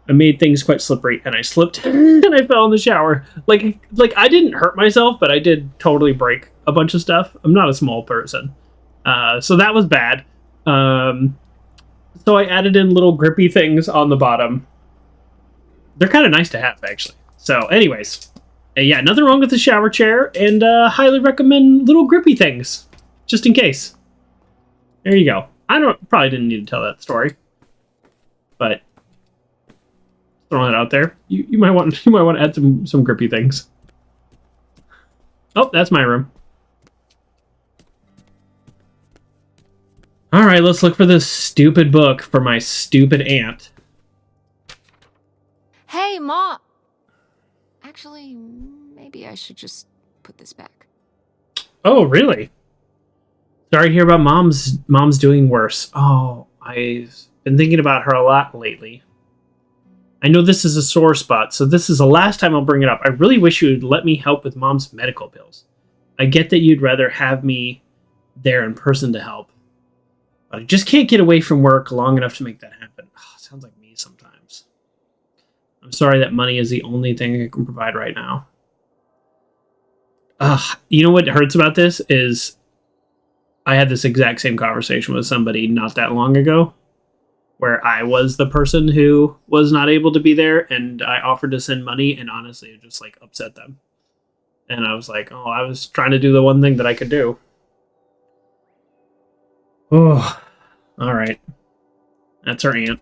I made things quite slippery, and I slipped and I fell in the shower. Like I didn't hurt myself, but I did totally break a bunch of stuff. I'm not a small person, so that was bad. So I added in little grippy things on the bottom. They're kind of nice to have, actually. So, anyways. Yeah, nothing wrong with the shower chair, and highly recommend little grippy things, just in case. There you go. Probably didn't need to tell that story, but throwing it out there. You might want to add some grippy things. Oh, that's my room. All right, let's look for this stupid book for my stupid aunt. Hey, Ma! Actually, maybe I should just put this back. Oh, really? Sorry to hear about mom's doing worse. Oh, I've been thinking about her a lot lately. I know this is a sore spot, so this is the last time I'll bring it up. I really wish you'd let me help with mom's medical bills. I get that you'd rather have me there in person to help, but I just can't get away from work long enough to make that happen. Oh, sounds like me sometimes. I'm sorry that money is the only thing I can provide right now. You know what hurts about this is I had this exact same conversation with somebody not that long ago where I was the person who was not able to be there, and I offered to send money, and honestly, it just like upset them. And I was like, oh, I was trying to do the one thing that I could do. Oh, all right. That's our aunt.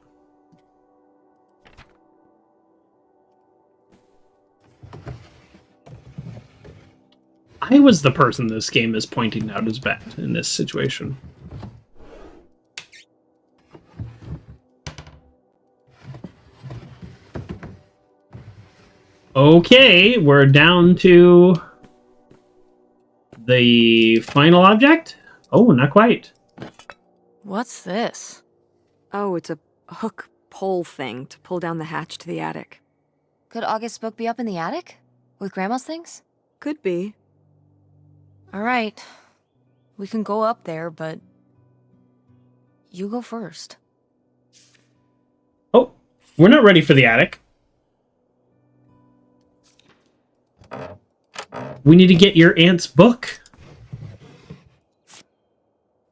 I was the person this game is pointing out as bad in this situation. Okay, we're down to the final object. Oh, not quite. What's this? Oh, it's a hook pole thing to pull down the hatch to the attic. Could August's book be up in the attic? With Grandma's things? Could be. All right. We can go up there, but you go first. Oh, we're not ready for the attic. We need to get your aunt's book.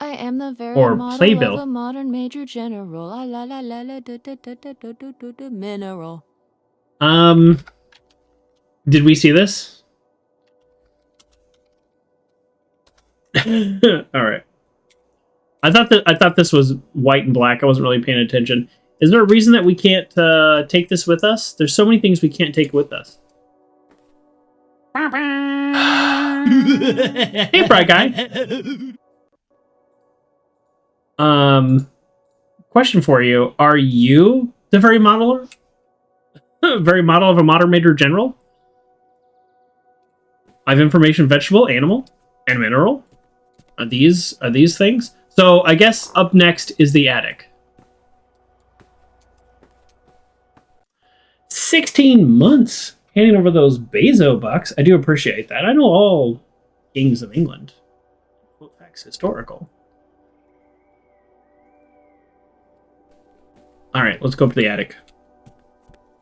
I am the very Or model playbill. of a modern major general. La la la la la mineral. Did we see this? All right. I thought this was white and black. I wasn't really paying attention. Is there a reason that we can't take this with us? There's so many things we can't take with us. Hey, Fry Guy. Question for you: are you the very model of a modern major general? I have information: vegetable, animal, and mineral. Are these things? So I guess up next is the attic. 16 months handing over those Bezo bucks. I do appreciate that. I know all kings of England. That's historical. All right, let's go up to the attic.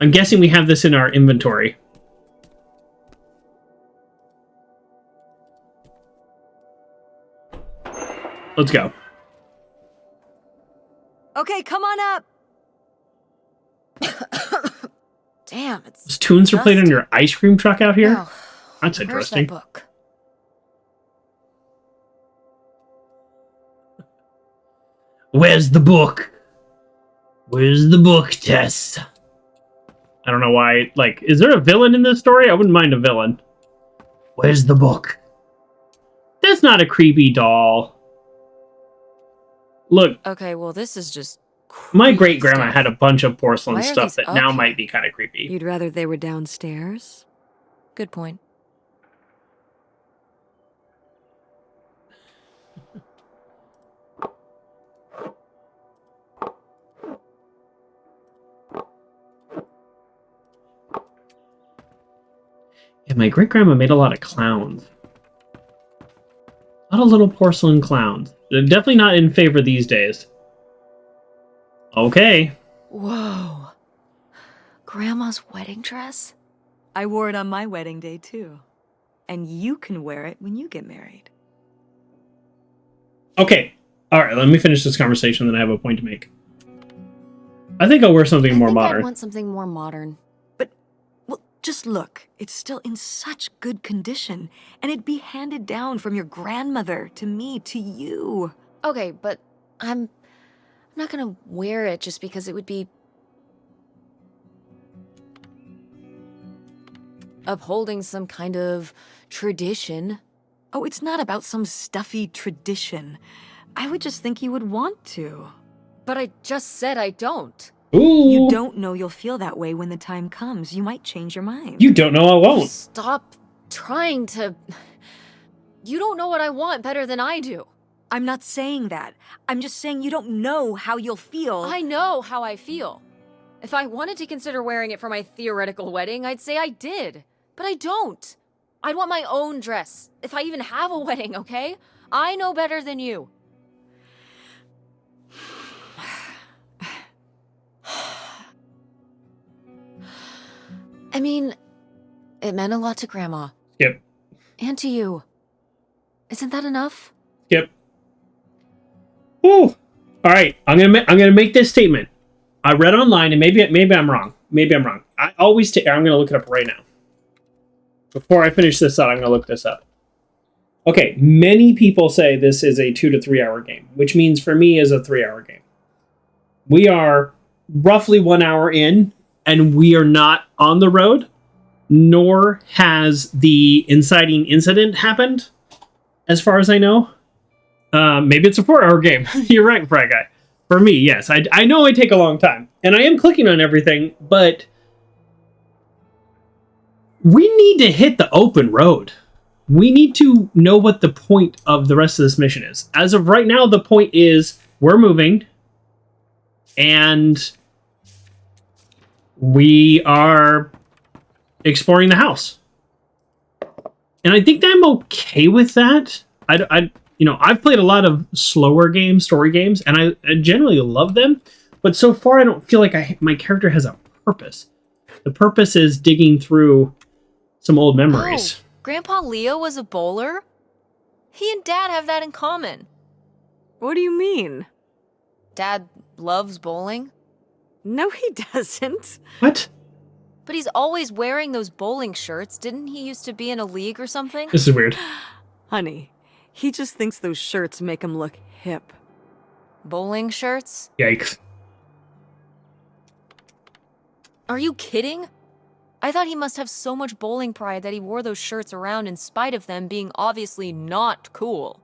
I'm guessing we have this in our inventory. Let's go. Okay, come on up. Damn, it's Those tunes are played on your ice cream truck out here? Oh, That's where's interesting. that book? Where's the book? Where's the book, Tess? I don't know why. Like, is there a villain in this story? I wouldn't mind a villain. Where's the book? That's not a creepy doll. Look, Okay, well, this is just my creepy great-grandma stuff. had a bunch of porcelain Why are stuff these that up now here? might be kind of creepy. You'd rather they were downstairs? Good point. Yeah, my great-grandma made a lot of clowns. A lot of little porcelain clowns. They're definitely not in favor these days. Okay. Whoa. Grandma's wedding dress? I wore it on my wedding day, too. And you can wear it when you get married. Okay. Alright, let me finish this conversation, then I have a point to make. I think I'll wear something more I modern. want something more modern. But, well, just look. It's still in such good condition. And it'd be handed down from your grandmother to me to you. Okay, but I'm not gonna wear it just because it would be upholding some kind of tradition. Oh, it's not about some stuffy tradition. I would just think you would want to. But I just said I don't. Ooh. You don't know you'll feel that way when the time comes. You might change your mind. You don't know I won't. Stop trying to... You don't know what I want better than I do. I'm not saying that. I'm just saying you don't know how you'll feel. I know how I feel. If I wanted to consider wearing it for my theoretical wedding, I'd say I did. But I don't. I'd want my own dress, if I even have a wedding, okay? I know better than you. I mean, it meant a lot to Grandma. Yep. And to you. Isn't that enough? Yep. Ooh. All right. I'm gonna make this statement. I read online, and maybe I'm wrong. Maybe I'm wrong. I'm gonna look it up right now. Before I finish this out, I'm gonna look this up. Okay. Many people say this is a 2 to 3 hour game, which means for me is a 3-hour game. We are roughly 1 hour in, and we are not on the road, nor has the inciting incident happened, as far as I know. Maybe it's a 4-hour game. You're right, Fry Guy. For me, yes. I know I take a long time, and I am clicking on everything, but we need to hit the open road. We need to know what the point of the rest of this mission is. As of right now, the point is we're moving, and we are exploring the house. And I think I'm okay with that. I've played a lot of slower games, story games, and I generally love them. But so far, I don't feel like my character has a purpose. The purpose is digging through some old memories. Oh, Grandpa Leo was a bowler? He and Dad have that in common. What do you mean? Dad loves bowling, No, he doesn't. What? but he's always wearing those bowling shirts. Didn't he used to be in a league or something? This is weird. Honey, he just thinks those shirts make him look hip. Bowling shirts? Yikes. Are you kidding? I thought he must have so much bowling pride that he wore those shirts around in spite of them being obviously not cool.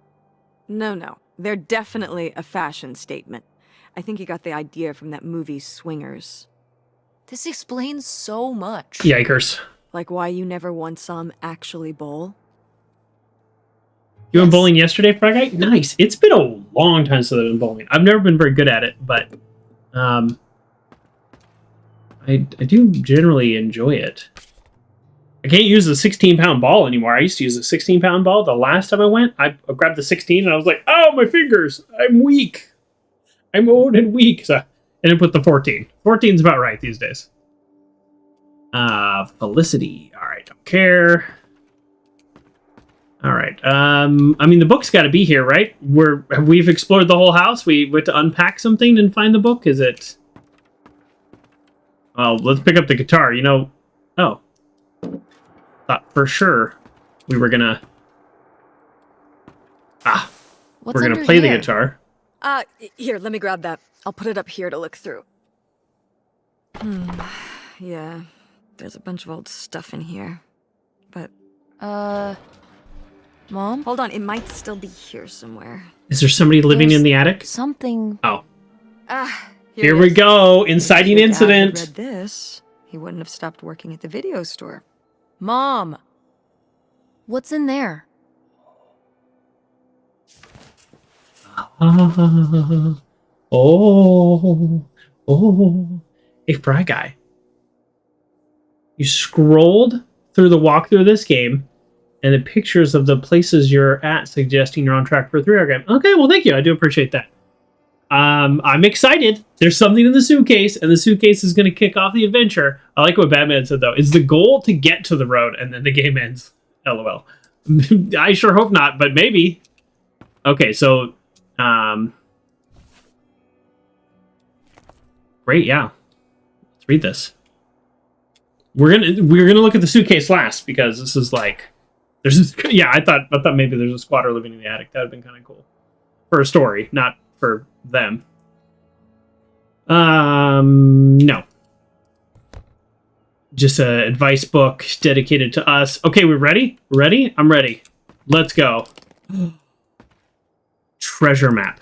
No. They're definitely a fashion statement. I think he got the idea from that movie Swingers. This explains so much. Yikers. Like why you never once saw him actually bowl? You went bowling yesterday, Fry Guy? Nice. It's been a long time since I've been bowling. I've never been very good at it, but I do generally enjoy it. I can't use the 16-pound ball anymore. I used to use a 16-pound ball. The last time I went, I grabbed the 16 and I was like, oh, my fingers. I'm weak. I'm old and weak. So I ended up with the 14. 14's about right these days. Felicity. All right, don't care. All right. I mean, the book's got to be here, right? We've explored the whole house. We went to unpack something and find the book. Is it? Well, let's pick up the guitar. Oh. Thought for sure we were gonna. What's we're gonna under play the here? guitar. Here, let me grab that. I'll put it up here to look through. Yeah, there's a bunch of old stuff in here. But Mom? Hold on, it might still be here somewhere. Is there somebody living in the attic? Something. Oh. Here Here we go. Inciting If your dad had incident. read this, he wouldn't have stopped working at the video store. Mom! What's in there? Oh. Hey, Fry Guy. You scrolled through the walkthrough of this game, and the pictures of the places you're at suggesting you're on track for a 3-hour game. Okay, well, thank you. I do appreciate that. I'm excited. There's something in the suitcase, and the suitcase is going to kick off the adventure. I like what Batman said, though. Is the goal to get to the road, and then the game ends? LOL. I sure hope not, but maybe. Okay, so... Great, yeah. Let's read this. We're gonna look at the suitcase last, because this is like... Yeah, I thought maybe there's a squatter living in the attic. That would have been kind of cool. For a story, not for them. No. Just an advice book dedicated to us. Okay, we're ready? Ready? I'm ready. Let's go. Treasure map.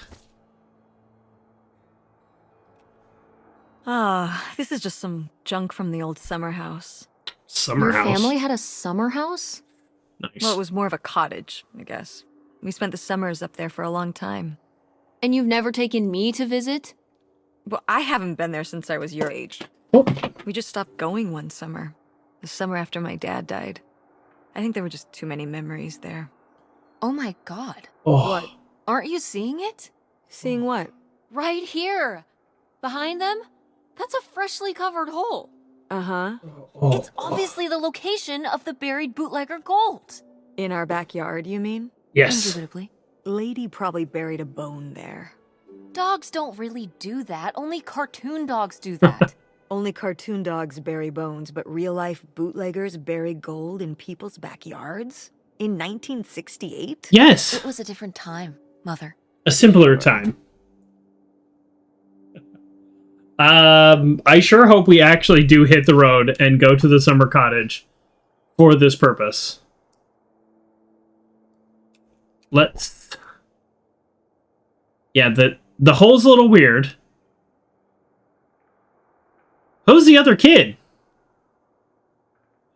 This is just some junk from the old summer house. Summer Your house. family had a summer house? Nice. Well, it was more of a cottage, I guess. We spent the summers up there for a long time. And you've never taken me to visit? Well, I haven't been there since I was your age. Oh. We just stopped going one summer. The summer after my dad died. I think there were just too many memories there. Oh my god. Oh. What? Aren't you seeing it? Seeing what? Right here! Behind them? That's a freshly covered hole. Uh-huh. Oh. It's obviously the location of the buried bootlegger gold. In our backyard, you mean? Yes. Indubitably. Lady probably buried a bone there. Dogs don't really do that. Only cartoon dogs do that. Only cartoon dogs bury bones, but real-life bootleggers bury gold in people's backyards? In 1968? Yes. It was a different time, Mother. A simpler time. I sure hope we actually do hit the road and go to the summer cottage for this purpose. Let's... Yeah, the hole's a little weird. Who's the other kid?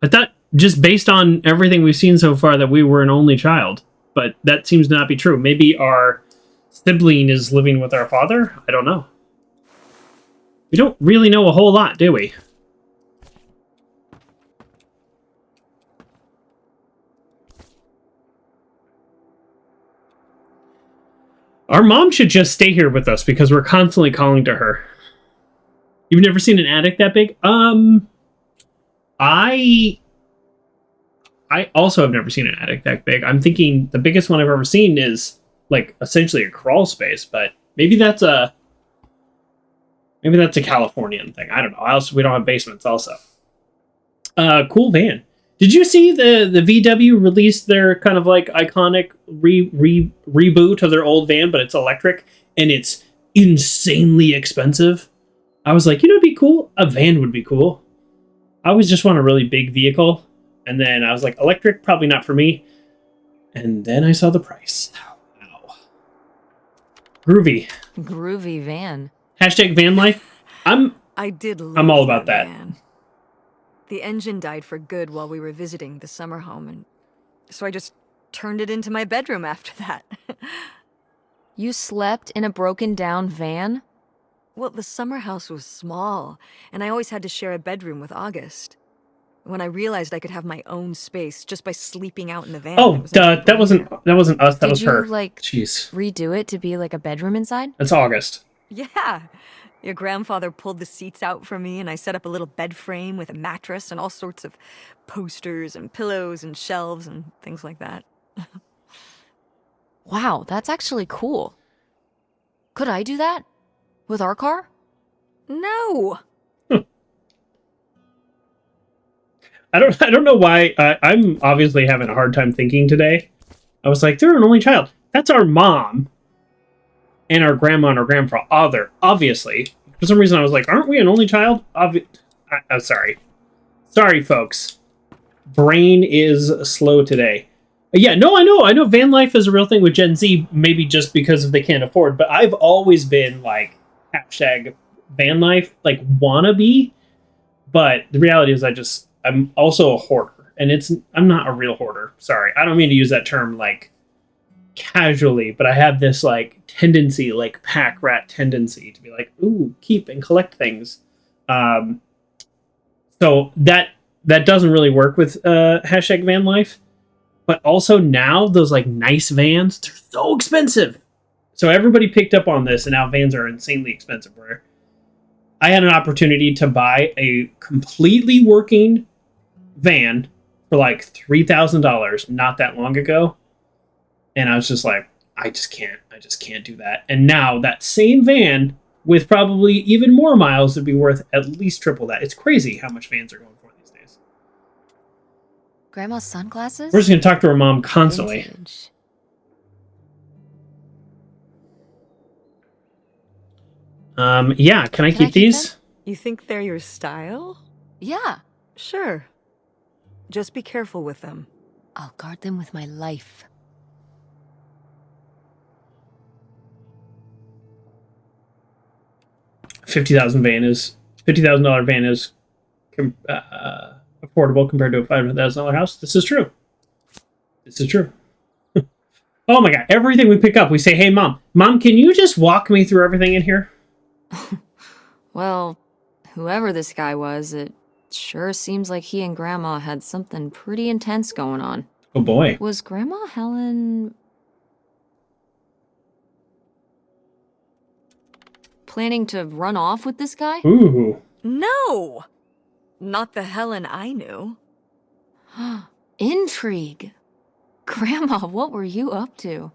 I thought, just based on everything we've seen so far, that we were an only child. But that seems to not be true. Maybe our sibling is living with our father? I don't know. We don't really know a whole lot, do we? Our mom should just stay here with us because we're constantly calling to her. You've never seen an attic that big? I also have never seen an attic that big. I'm thinking the biggest one I've ever seen is like essentially a crawl space, but maybe that's a Californian thing. I don't know. We don't have basements also. Cool van. Did you see the VW released their kind of like iconic reboot of their old van, but it's electric and it's insanely expensive? I was like, it'd be cool. A van would be cool. I always just want a really big vehicle. And then I was like, electric, probably not for me. And then I saw the price. Wow. Groovy. Groovy van. Hashtag van life. I'm all about that. Van. The engine died for good while we were visiting the summer home, and so I just turned it into my bedroom after that. You slept in a broken down van? Well, the summer house was small, and I always had to share a bedroom with August. When I realized I could have my own space just by sleeping out in the van. Oh, that wasn't us. That was her. Did you, like, jeez, redo it to be like a bedroom inside? That's August. Yeah. Your grandfather pulled the seats out for me, and I set up a little bed frame with a mattress and all sorts of posters and pillows and shelves and things like that. Wow, that's actually cool. Could I do that? With our car? No. I don't know why. I'm obviously having a hard time thinking today. I was like, they're an only child. That's our mom. And our grandma and our grandfather, obviously. For some reason, I was like, aren't we an only child? I'm sorry. Sorry, folks. Brain is slow today. Yeah, no, I know van life is a real thing with Gen Z, maybe just because they can't afford, but I've always been like hashtag van life, like wannabe. But the reality is I'm also a hoarder, and I'm not a real hoarder. Sorry. I don't mean to use that term like casually, but I have this like tendency, like pack rat tendency to be like, ooh, keep and collect things. So that doesn't really work with hashtag van life. But also now those like nice vans, they're so expensive. So everybody picked up on this, and now vans are insanely expensive. Where I had an opportunity to buy a completely working van for like $3,000 not that long ago, and I was just like, I just can't do that. And now that same van with probably even more miles would be worth at least triple that. It's crazy how much vans are going for these days. Grandma's sunglasses? We're just gonna talk to her mom constantly. Vintage. Yeah, can I keep these? them? You think they're your style? Yeah. Sure. Just be careful with them. I'll guard them with my life. $50,000 van is affordable compared to a $500,000 house. This is true. Oh my god! Everything we pick up, we say, "Hey, mom, can you just walk me through everything in here?" Well, whoever this guy was, it sure seems like he and Grandma had something pretty intense going on. Oh boy! Was Grandma Helen planning to run off with this guy? Ooh. No! Not the Helen I knew. Intrigue. Grandma, what were you up to?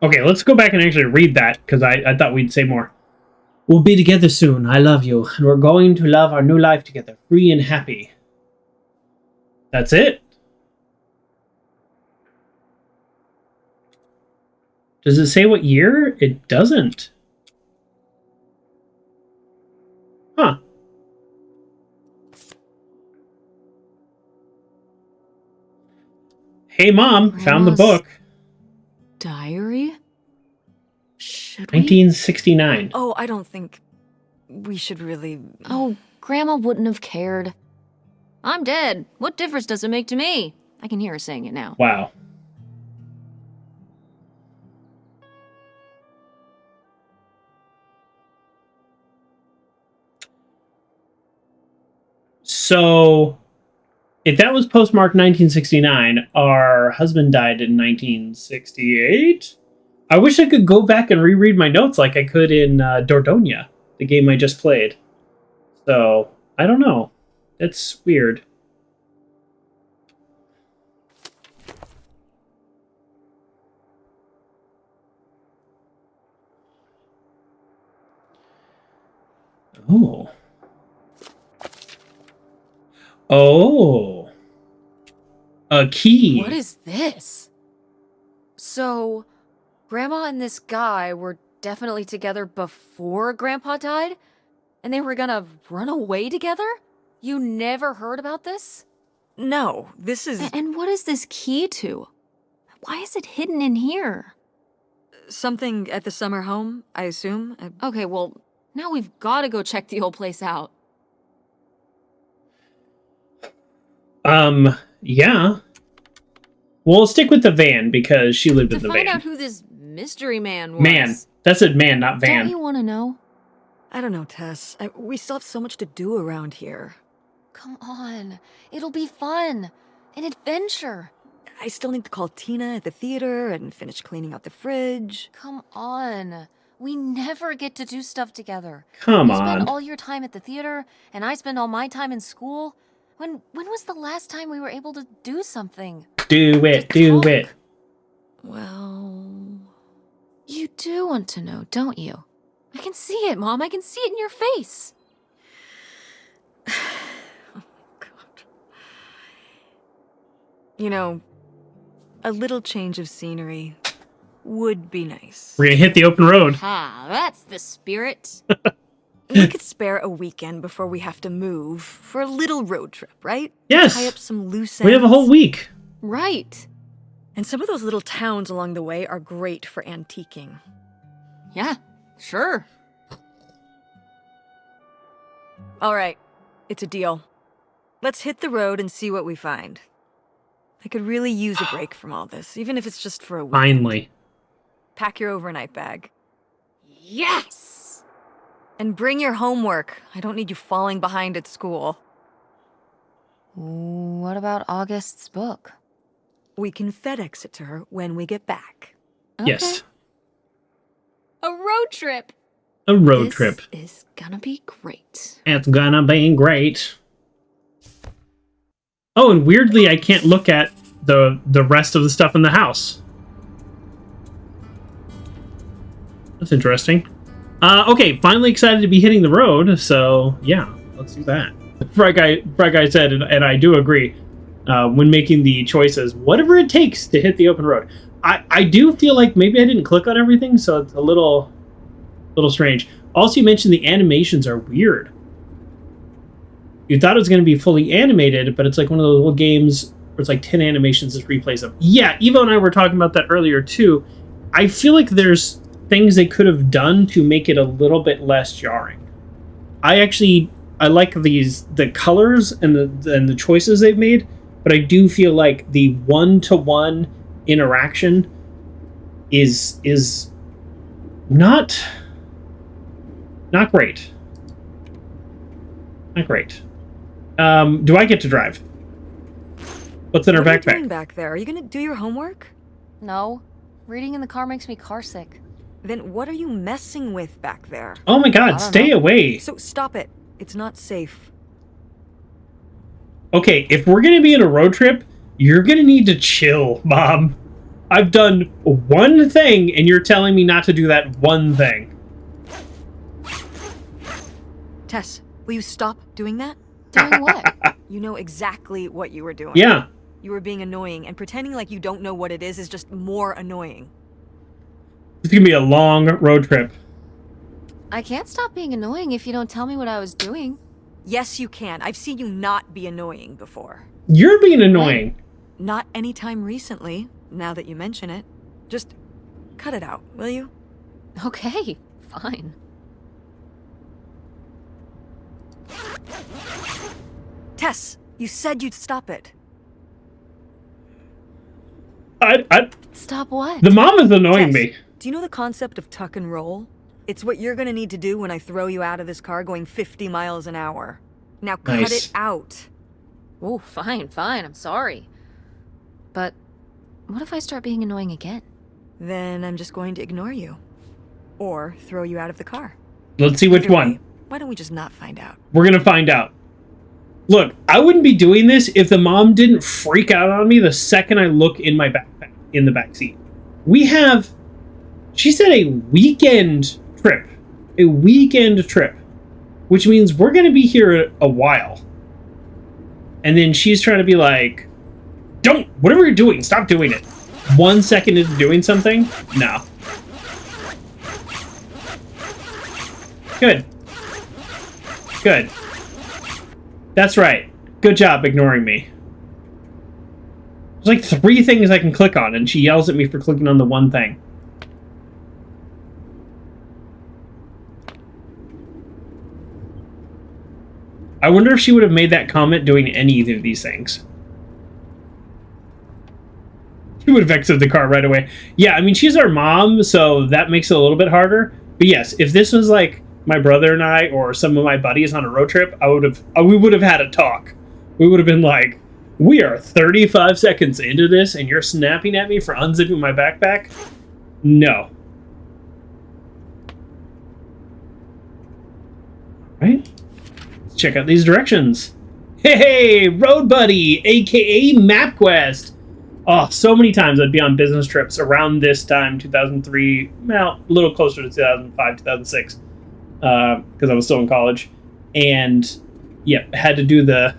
Okay, let's go back and actually read that, because I thought we'd say more. We'll be together soon. I love you, and we're going to love our new life together, free and happy. That's it? Does it say what year? It doesn't. Huh. Hey, Mom, found the book. Diary? Should we? 1969. Oh, I don't think we should really... Oh, Grandma wouldn't have cared. I'm dead. What difference does it make to me? I can hear her saying it now. Wow. So, if that was postmarked 1969, our husband died in 1968. I wish I could go back and reread my notes like I could in Dordogne, the game I just played. So, I don't know. It's weird. Oh. Oh. A key. What is this? So, Grandma and this guy were definitely together before Grandpa died? And they were gonna run away together? You never heard about this? No, this is... And what is this key to? Why is it hidden in here? something at the summer home, I assume? Okay, well, now we've got to go check the old place out. Yeah. We'll stick with the van because she lived in the van. To find out who this mystery man was. Man. That's a man, not van. Don't you want to know? I don't know, Tess. We still have so much to do around here. Come on. It'll be fun. An adventure. I still need to call Tina at the theater and finish cleaning out the fridge. Come on. We never get to do stuff together. Come You on. spend all your time at the theater, and I spend all my time in school. When was the last time we were able to do something? Do it, do it. Well... You do want to know, don't you? I can see it, Mom. I can see it in your face. Oh, God. You know, a little change of scenery would be nice. We're gonna hit the open road. Ah, that's the spirit. We could spare a weekend before we have to move for a little road trip, right? Yes. Tie up some loose ends. We have a whole week. Right. And some of those little towns along the way are great for antiquing. Yeah, sure. All right, it's a deal. Let's hit the road and see what we find. I could really use a break from all this, even if it's just for a week. Finally. Pack your overnight bag. Yes! And bring your homework. I don't need you falling behind at school. What about August's book? We can FedEx it to her when we get back. Yes. A road trip! A road trip. This is gonna be great. It's gonna be great. Oh, and weirdly, I can't look at the rest of the stuff in the house. That's interesting. Okay, finally excited to be hitting the road, so yeah, let's do that. Bright Guy said, and I do agree, when making the choices, whatever it takes to hit the open road. I do feel like maybe I didn't click on everything, so it's a little strange. Also, you mentioned the animations are weird. You thought it was going to be fully animated, but it's like one of those little games where it's like 10 animations that replays them. Yeah, Evo and I were talking about that earlier too. I feel like there's things they could have done to make it a little bit less jarring. I like the colors and the choices they've made, but I do feel like the one-to-one interaction is not great. Not great. Do I get to drive? What's in our What are you backpack? doing back there? Are you gonna do your homework? No. Reading in the car makes me carsick. Then what are you messing with back there? Oh my I god, don't stay know. away. So stop it. It's not safe. Okay, if we're gonna be in a road trip, you're gonna need to chill, Mom. I've done one thing, and you're telling me not to do that one thing. Tess, will you stop doing that? Doing what? You know exactly what you were doing. Yeah. You were being annoying, and pretending like you don't know what it is just more annoying. It's gonna be a long road trip. I can't stop being annoying if you don't tell me what I was doing. Yes, you can. I've seen you not be annoying before. You're being annoying. Not anytime recently, now that you mention it. Just cut it out, will you? Okay, fine. Tess, you said you'd stop it. Stop what? The mom is annoying Tess, me. do you know the concept of tuck and roll? It's what you're gonna need to do when I throw you out of this car going 50 miles an hour. Now cut Nice. it out. Oh, fine, I'm sorry. But what if I start being annoying again? Then I'm just going to ignore you. Or throw you out of the car. Let's see which Either one. way, why don't we just not find out? We're gonna find out. Look, I wouldn't be doing this if the mom didn't freak out on me the second I look in my backpack, in the back seat. We have, she said, a weekend trip. A weekend trip. Which means we're gonna be here a while. And then she's trying to be like, whatever you're doing, stop doing it. 1 second into doing something? No. Good. Good. That's right. Good job ignoring me. There's like 3 things I can click on, and she yells at me for clicking on the one thing. I wonder if she would have made that comment doing any of these things. She would have exited the car right away. Yeah, I mean, she's our mom, so that makes it a little bit harder. But yes, if this was like my brother and I or some of my buddies on a road trip, we would have had a talk. We would have been like, we are 35 seconds into this and you're snapping at me for unzipping my backpack? No. Right? Let's check out these directions. Hey, Road Buddy, aka MapQuest. Oh, so many times I'd be on business trips around this time, 2003, well, a little closer to 2005, 2006. Because I was still in college, and yeah, had to do the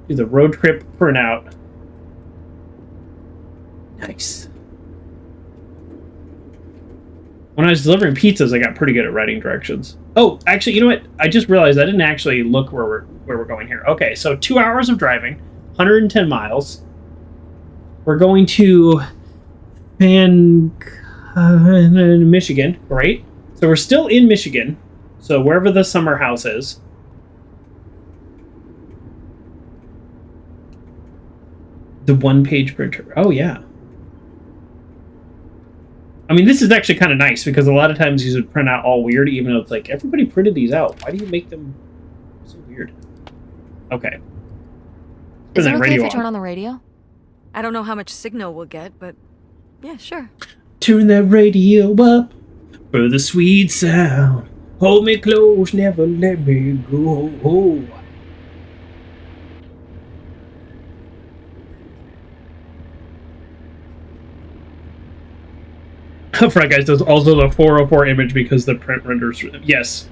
road trip printout. Nice. When I was delivering pizzas, I got pretty good at writing directions. Oh, actually, you know what? I just realized I didn't actually look where we're going here. Okay, so 2 hours of driving, 110 miles. We're going to Michigan. Great. So we're still in Michigan. So wherever the summer house is. The one-page printer. Oh, yeah. I mean, this is actually kind of nice because a lot of times these would print out all weird, even though it's like, everybody printed these out. Why do you make them so weird? Okay. Is it okay if I turn on the radio? I don't know how much signal we'll get, but yeah, sure. Turn that radio up for the sweet sound. Hold me close, never let me go. Right, guys, there's also the 404 image because the print renders. Yes.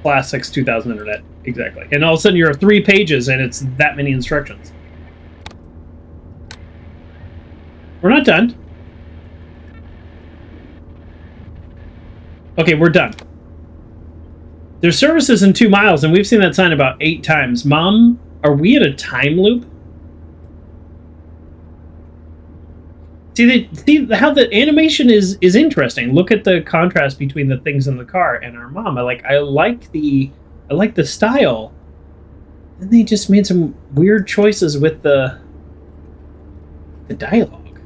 Classics 2000 internet. Exactly. And all of a sudden you're 3 pages and it's that many instructions. We're not done. Okay, we're done. There's services in 2 miles, and we've seen that sign about 8 times. Mom, are we in a time loop? See how the animation is interesting. Look at the contrast between the things in the car and our mom. I like the style. And they just made some weird choices with the dialogue.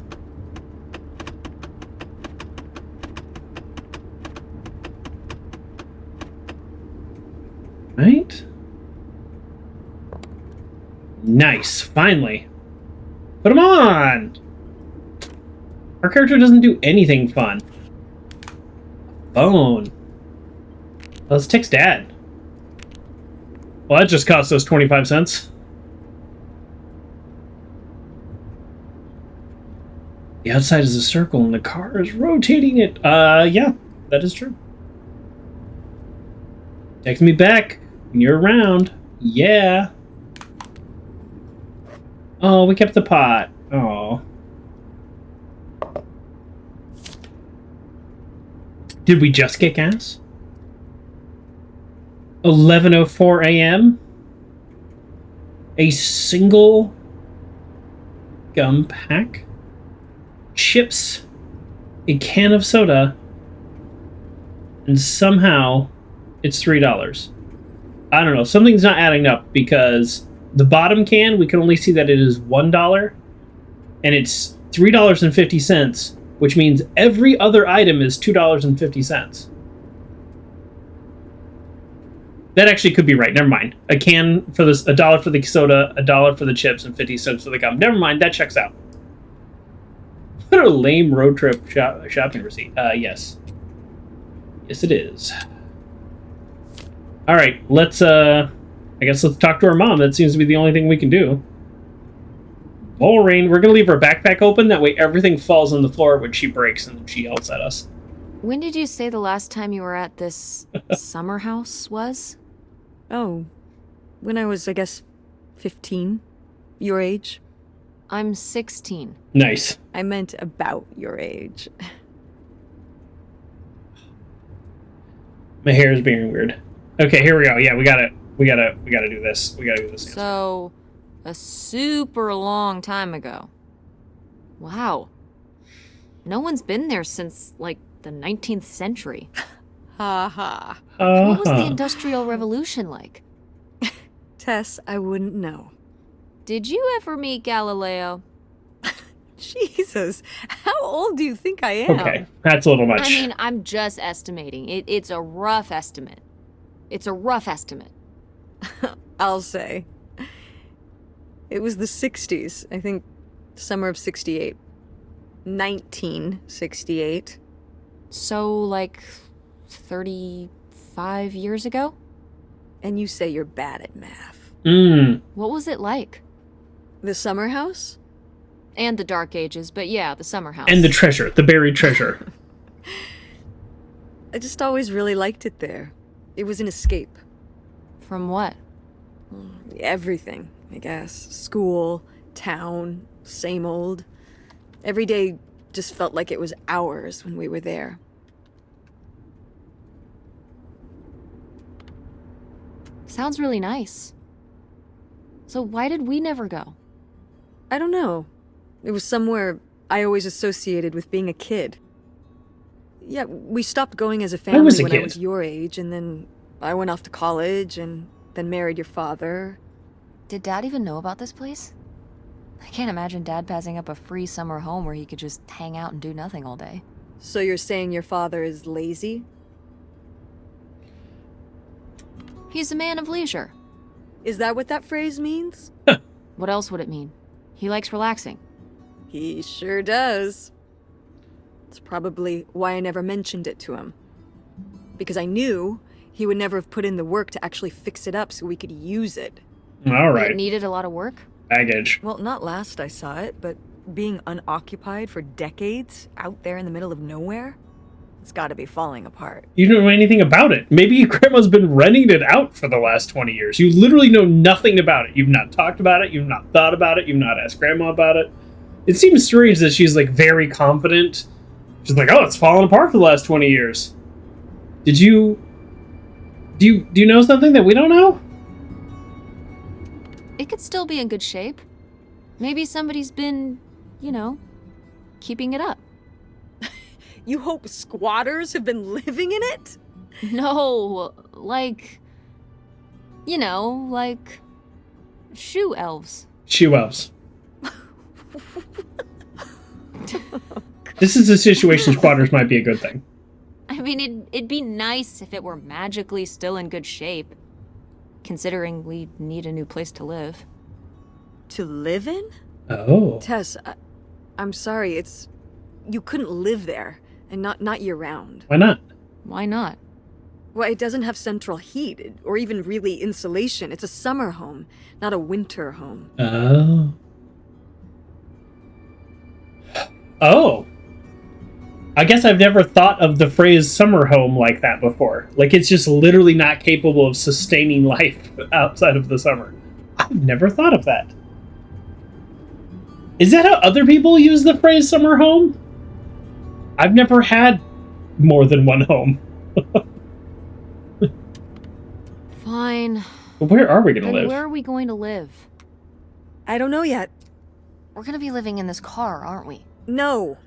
Right? Nice, finally. Put him on! Our character doesn't do anything fun. Phone. Let's text Dad. Well, that just cost us 25 cents. The outside is a circle and the car is rotating it. Yeah, that is true. Text me back when you're around. Yeah. Oh, we kept the pot. Oh. Did we just get gas? 11:04 a.m. A single gum pack, chips, a can of soda, and somehow it's $3. I don't know. Something's not adding up because the bottom can, we can only see that it is $1, and it's $3.50. Which means every other item is $2.50. That actually could be right. Never mind. A can for this, $1 for the soda, $1 for the chips, and 50 cents for the gum. Never mind. That checks out. What a lame road trip shopping receipt. Yes. Yes, it is. All right. Let's. I guess let's talk to our mom. That seems to be the only thing we can do. Boring. We're gonna leave her backpack open. That way everything falls on the floor when she breaks and she yells at us. When did you say the last time you were at this summer house was? Oh, when I was, I guess, 15. Your age? I'm 16. Nice. I meant about your age. My hair is being weird. Okay, here we go. Yeah, we gotta do this. We gotta do this. So, a super long time ago. Wow. No one's been there since, like, the 19th century. Ha ha. What was the Industrial Revolution like? Tess, I wouldn't know. Did you ever meet Galileo? Jesus, how old do you think I am? Okay, that's a little much. I mean, I'm just estimating. It's a rough estimate. It's a rough estimate. I'll say. It was the 60s, I think, summer of 68. 1968. So, like, 35 years ago? And you say you're bad at math. What was it like? The summer house? And the Dark Ages, but yeah, the summer house. And the treasure, the buried treasure. I just always really liked it there. It was an escape. From what? Everything, I guess. School, town, same old. Every day just felt like it was hours when we were there. Sounds really nice. So why did we never go? I don't know. It was somewhere I always associated with being a kid. Yeah, we stopped going as a family when I was your age, and then I went off to college, and then married your father. Did Dad even know about this place? I can't imagine Dad passing up a free summer home where he could just hang out and do nothing all day. So you're saying your father is lazy? He's a man of leisure. Is that what that phrase means? What else would it mean? He likes relaxing. He sure does. It's probably why I never mentioned it to him. Because I knew he would never have put in the work to actually fix it up so we could use it. All right. It needed a lot of work? Baggage. Well, not last I saw it, but being unoccupied for decades out there in the middle of nowhere, it's got to be falling apart. You don't know anything about it. Maybe your grandma's been renting it out for the last 20 years. You literally know nothing about it. You've not talked about it. You've not thought about it. You've not asked grandma about it. It seems strange that she's like very confident. She's like, oh, it's fallen apart for the last 20 years. Do you know something that we don't know? It could still be in good shape. Maybe somebody's been, keeping it up. You hope squatters have been living in it? No, like shoe elves. Shoe elves. This is a situation squatters might be a good thing. I mean, it'd be nice if it were magically still in good shape, considering we need a new place to live. To live in? Oh. Tess, I'm sorry, you couldn't live there, and not year-round. Why not? Why not? Well, it doesn't have central heat, or even really insulation. It's a summer home, not a winter home. Oh. Oh. I guess I've never thought of the phrase summer home like that before. Like, it's just literally not capable of sustaining life outside of the summer. I've never thought of that. Is that how other people use the phrase summer home? I've never had more than one home. Fine. But where are we going to live? Where are we going to live? I don't know yet. We're going to be living in this car, aren't we? No.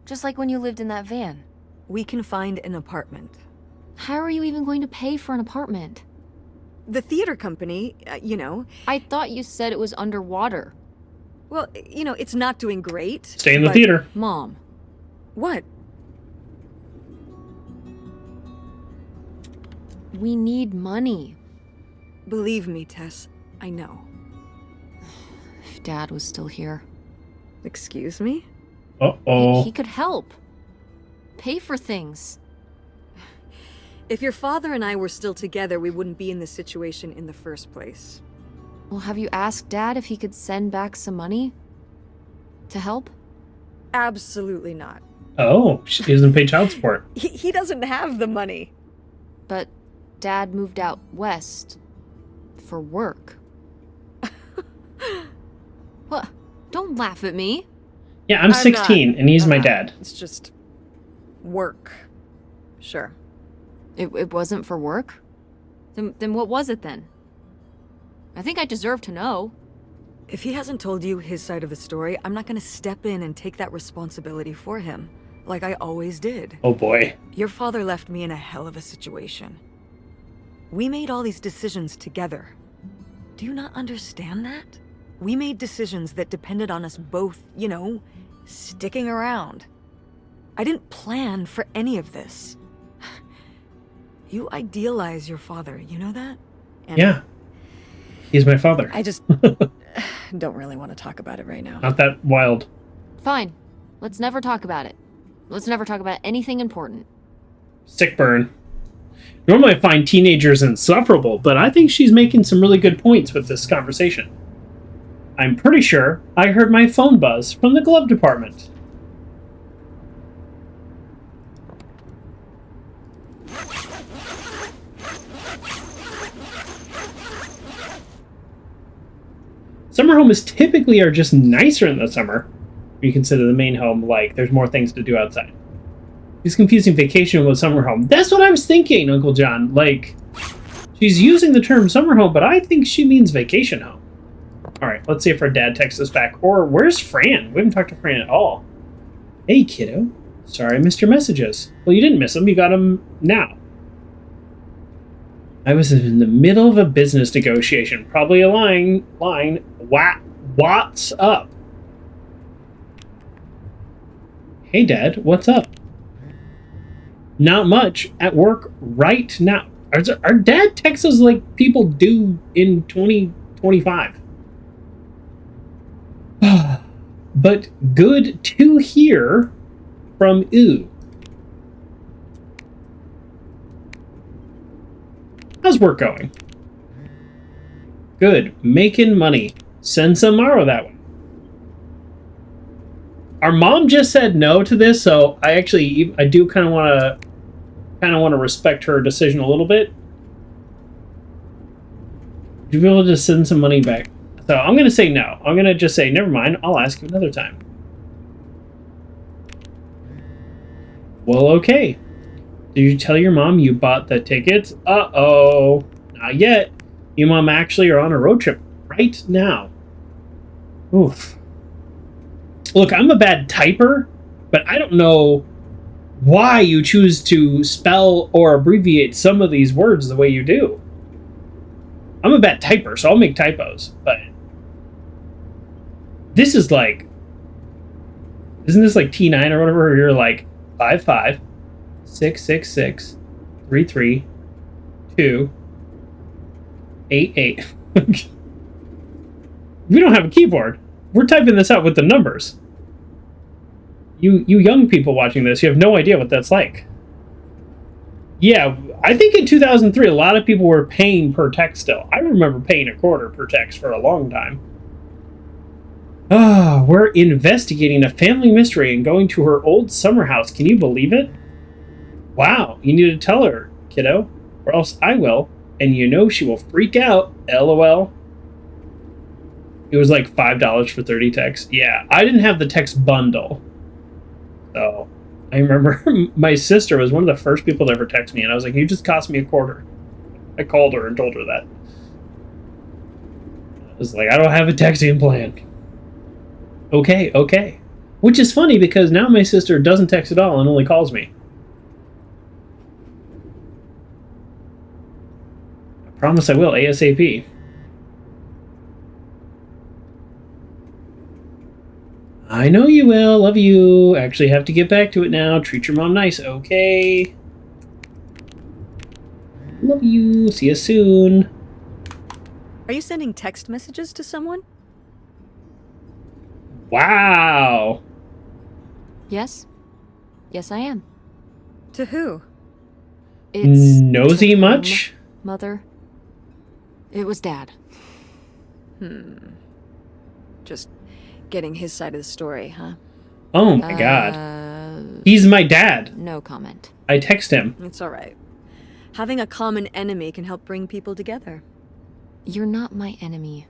Just like when you lived in that van. We can find an apartment. How are you even going to pay for an apartment? The theater company, I thought you said it was underwater. Well, it's not doing great. Stay in the theater. Mom. What? We need money. Believe me, Tess, I know. If Dad was still here. Excuse me? Uh-oh. He could help. Pay for things. If your father and I were still together, we wouldn't be in this situation in the first place. Well, have you asked Dad if he could send back some money? To help? Absolutely not. Oh, she doesn't pay child support. He doesn't have the money. But Dad moved out west for work. What? Don't laugh at me. Yeah, I'm 16, and he's my dad. It's just work. Sure. It wasn't for work? Then what was it then? I think I deserve to know. If he hasn't told you his side of the story, I'm not going to step in and take that responsibility for him, like I always did. Oh boy. Your father left me in a hell of a situation. We made all these decisions together. Do you not understand that? We made decisions that depended on us both, sticking around. I didn't plan for any of this. You idealize your father, you know that? And yeah. He's my father. I just don't really want to talk about it right now. Not that wild. Fine. Let's never talk about it. Let's never talk about anything important. Sick burn. Normally I find teenagers insufferable, but I think she's making some really good points with this conversation. I'm pretty sure I heard my phone buzz from the glove department. Summer homes typically are just nicer in the summer. If you consider the main home, like, there's more things to do outside. He's confusing vacation with summer home. That's what I was thinking, Uncle John. Like, She's using the term summer home, but I think she means vacation home. All right, let's see if our dad texts us back. Or where's Fran? We haven't talked to Fran at all. Hey, kiddo. Sorry I missed your messages. Well, you didn't miss them. You got them now. I was in the middle of a business negotiation. Probably a line. What's up? Hey, Dad. What's up? Not much. At work right now. Our dad texts us like people do in 2025. But good to hear from you. How's work going? Good. Making money. Send some Maro that way. Our mom just said no to this, so I do kind of want to respect her decision a little bit. Would you be able to send some money back? So I'm going to say no. I'm going to just say, never mind. I'll ask you another time. Well, okay. Did you tell your mom you bought the tickets? Uh-oh. Not yet. You mom actually are on a road trip right now. Oof. Look, I'm a bad typer, but I don't know why you choose to spell or abbreviate some of these words the way you do. I'm a bad typer, so I'll make typos, but this is like, isn't this like T9 or whatever, where you're like 55 666 332 88. We don't have a keyboard. We're typing this out with the numbers. You young people watching this, you have no idea what that's like. Yeah, I think in 2003, a lot of people were paying per text still. I remember paying $0.25 per text for a long time. We're investigating a family mystery and going to her old summer house. Can you believe it? Wow, you need to tell her, kiddo, or else I will, and you know she will freak out, LOL. It was like $5 for 30 texts. Yeah, I didn't have the text bundle. So, I remember my sister was one of the first people to ever text me, and I was like, you just cost me $0.25. I called her and told her that. I was like, I don't have a texting plan. Okay. Which is funny because now my sister doesn't text at all and only calls me. I promise I will, ASAP. I know you will. Love you. Actually have to get back to it now. Treat your mom nice. Okay. Love you. See you soon. Are you sending text messages to someone? Wow. Yes? Yes, I am. To who? It's nosy to much? Mother. It was Dad. Just getting his side of the story, huh? Oh my god. He's my dad. No comment. I text him. It's all right. Having a common enemy can help bring people together. You're not my enemy.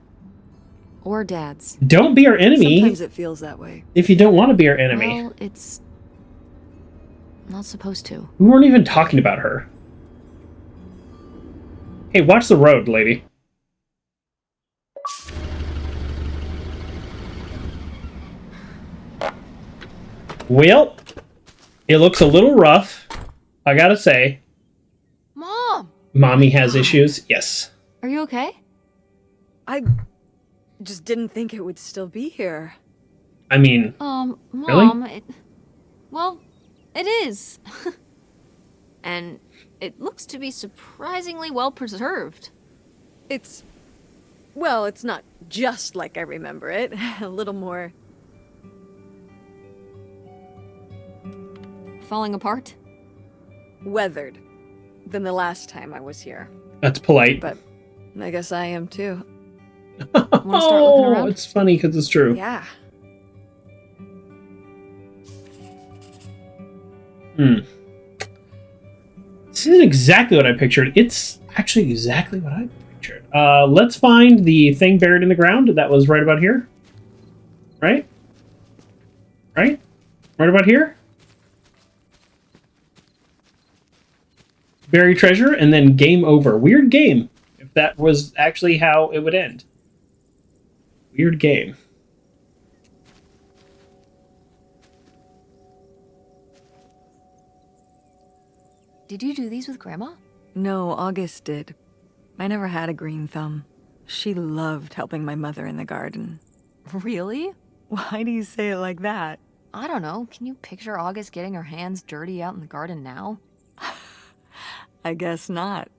Or Dad's. Don't be our enemy. Sometimes it feels that way. If you don't want to be our enemy. Well, it's not supposed to. We weren't even talking about her. Hey, watch the road, lady. Well, it looks a little rough, I gotta say. Mom! Mommy has issues, yes. Are you okay? I just didn't think it would still be here. I mean, Mom, really? Well, it is. And it looks to be surprisingly well preserved. Well, it's not just like I remember it. A little more... Falling apart? weathered than the last time I was here. That's polite. But I guess I am too. Wanna start looking around? It's funny because it's true. Yeah. This isn't exactly what I pictured. It's actually exactly what I pictured. Let's find the thing buried in the ground that was right about here. Right? Right? Right about here? Bury treasure, and then game over. Weird game. If that was actually how it would end. Weird game. Did you do these with Grandma? No, August did. I never had a green thumb. She loved helping my mother in the garden. Really? Why do you say it like that? I don't know. Can you picture August getting her hands dirty out in the garden now? I guess not.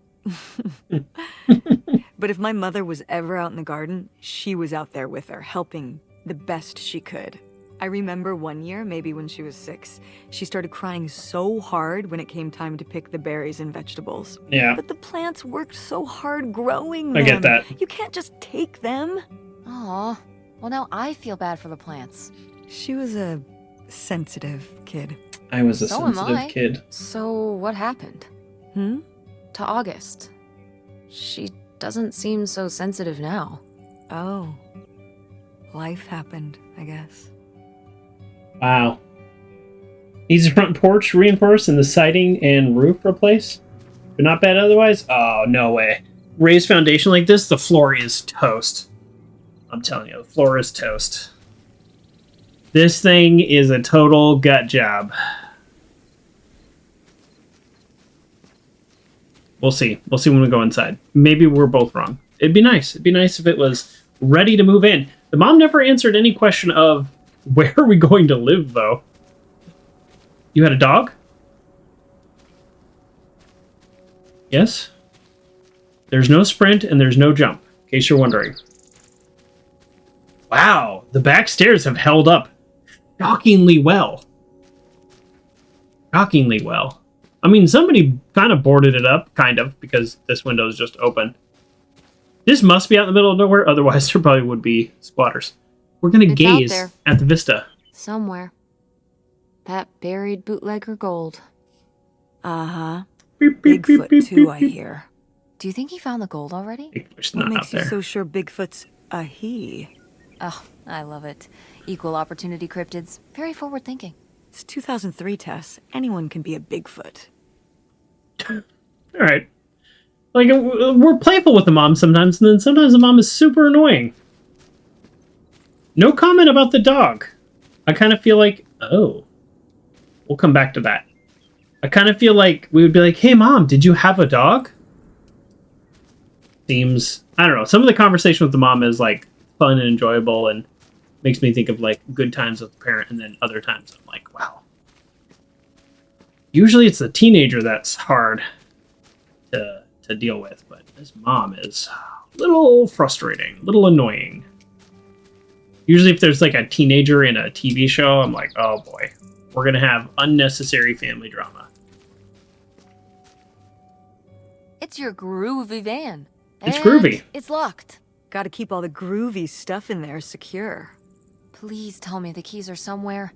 But if my mother was ever out in the garden, she was out there with her, helping the best she could. I remember one year, maybe when she was 6, she started crying so hard when it came time to pick the berries and vegetables. Yeah. But the plants worked so hard growing them. I get that. You can't just take them. Aw. Well, now I feel bad for the plants. She was a sensitive kid. I was a So am sensitive I. kid. So what happened? Hmm? To August. She doesn't seem so sensitive now. Oh. Life happened, I guess. Wow. Needs the front porch reinforced and the siding and roof replaced? But not bad otherwise? Oh, no way. Raised foundation like this, the floor is toast. I'm telling you, the floor is toast. This thing is a total gut job. We'll see. We'll see when we go inside. Maybe we're both wrong. It'd be nice. It'd be nice if it was ready to move in. The mom never answered any question of, where are we going to live, though? You had a dog? Yes? There's no sprint and there's no jump, in case you're wondering. Wow, the back stairs have held up shockingly well. Shockingly well. I mean, somebody kind of boarded it up, kind of, because this window is just open. This must be out in the middle of nowhere, otherwise there probably would be squatters. We're going to gaze at the vista. Somewhere. That buried bootlegger gold. Uh-huh. Beep, beep, Bigfoot, beep, too, beep, I beep. hear. Do you think he found the gold already? Bigfoot's What not makes out you there. so sure Bigfoot's a he? Oh, I love it. Equal opportunity cryptids. Very forward thinking. It's 2003, Tess. Anyone can be a Bigfoot. All right. Like, we're playful with the mom sometimes, and then sometimes the mom is super annoying. No comment about the dog. I kind of feel like, oh, we'll come back to that. I kind of feel like we would be like, hey, mom, did you have a dog? Seems, I don't know. Some of the conversation with the mom is like fun and enjoyable and makes me think of like good times with the parent, and then other times I'm like, wow. Usually it's the teenager that's hard to deal with, but this mom is a little frustrating, a little annoying. Usually if there's like a teenager in a TV show, I'm like, oh boy, we're going to have unnecessary family drama. It's your groovy van. It's And groovy. It's locked. Gotta keep all the groovy stuff in there secure. Please tell me the keys are somewhere.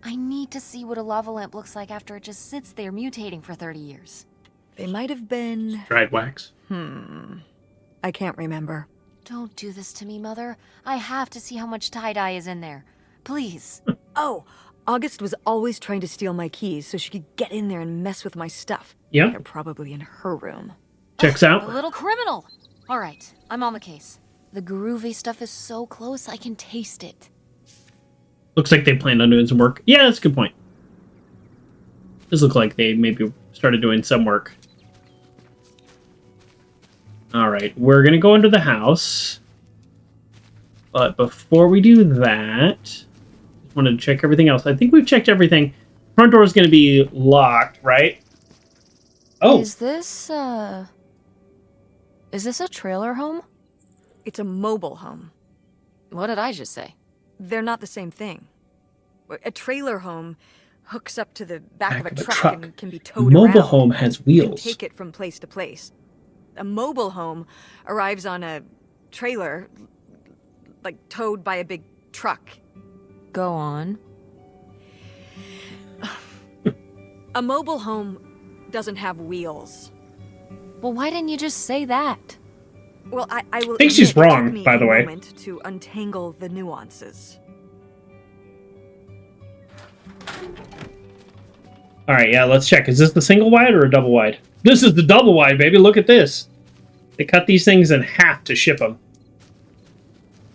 I need to see what a lava lamp looks like after it just sits there mutating for 30 years. They might have been... Dried wax. I can't remember. Don't do this to me, Mother. I have to see how much tie-dye is in there. Please. Oh, August was always trying to steal my keys so she could get in there and mess with my stuff. Yeah, They're probably in her room. checks A out. little criminal. All right, I'm on the case. The groovy stuff is so close, I can taste it. Looks like they planned on doing some work. Yeah, that's a good point. Does look like they maybe started doing some work. All right, we're going to go into the house. But before we do that, just wanted to check everything else. I think we've checked everything. Front door is going to be locked, right? Oh, Is this a trailer home? It's a mobile home. What did I just say? They're not the same thing. A trailer home hooks up to the back of a truck, truck. and can be towed Mobile around. home has You can wheels. take it from place to place. A mobile home arrives on a trailer, like towed by a big truck. Go on. A mobile home doesn't have wheels. Well, why didn't you just say that? Well, I will. think she's admit, it took wrong, me by the a way. moment to untangle the nuances. All right, yeah, let's check. Is this the single wide or a double wide? This is the double wide, baby. Look at this. They cut these things in half to ship them.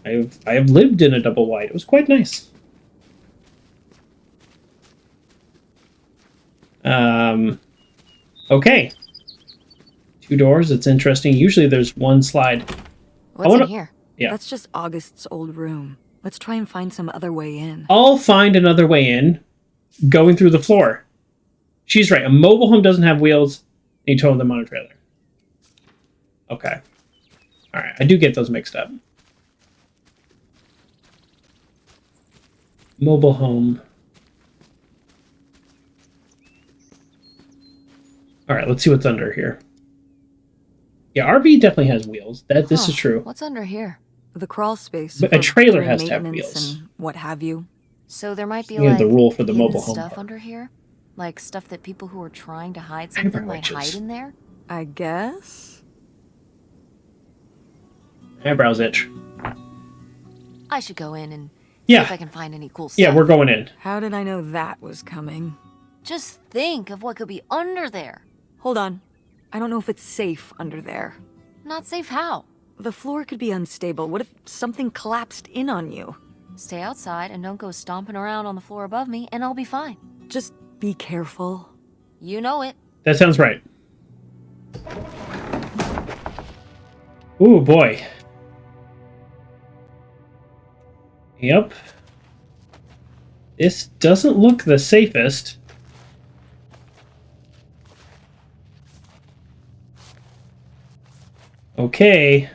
I have lived in a double wide. It was quite nice. Okay. 2 doors. It's interesting. Usually there's one slide. What's in here? Yeah. That's just August's old room. Let's try and find some other way in. I'll find another way in going through the floor. She's right. A mobile home doesn't have wheels. And you tow them on a trailer. Okay. All right. I do get those mixed up. Mobile home. All right. Let's see what's under here. Yeah, RV definitely has wheels. This is true. What's under here? The crawl space. But a trailer for has to have maintenance wheels. and what have you. So there might be You know, like the rule for the hidden mobile home stuff park. under here, like stuff that people who are trying to hide Hyper something might witches. hide in there. I guess. Eyebrows itch. I should go in and see Yeah. if I can find any cool stuff. Yeah, we're going in. How did I know that was coming? Just think of what could be under there. Hold on. I don't know if it's safe under there. Not safe how? The floor could be unstable. What if something collapsed in on you? Stay outside and don't go stomping around on the floor above me, and I'll be fine. Just be careful. You know it. That sounds right. Ooh, boy. Yep. This doesn't look the safest. Okay.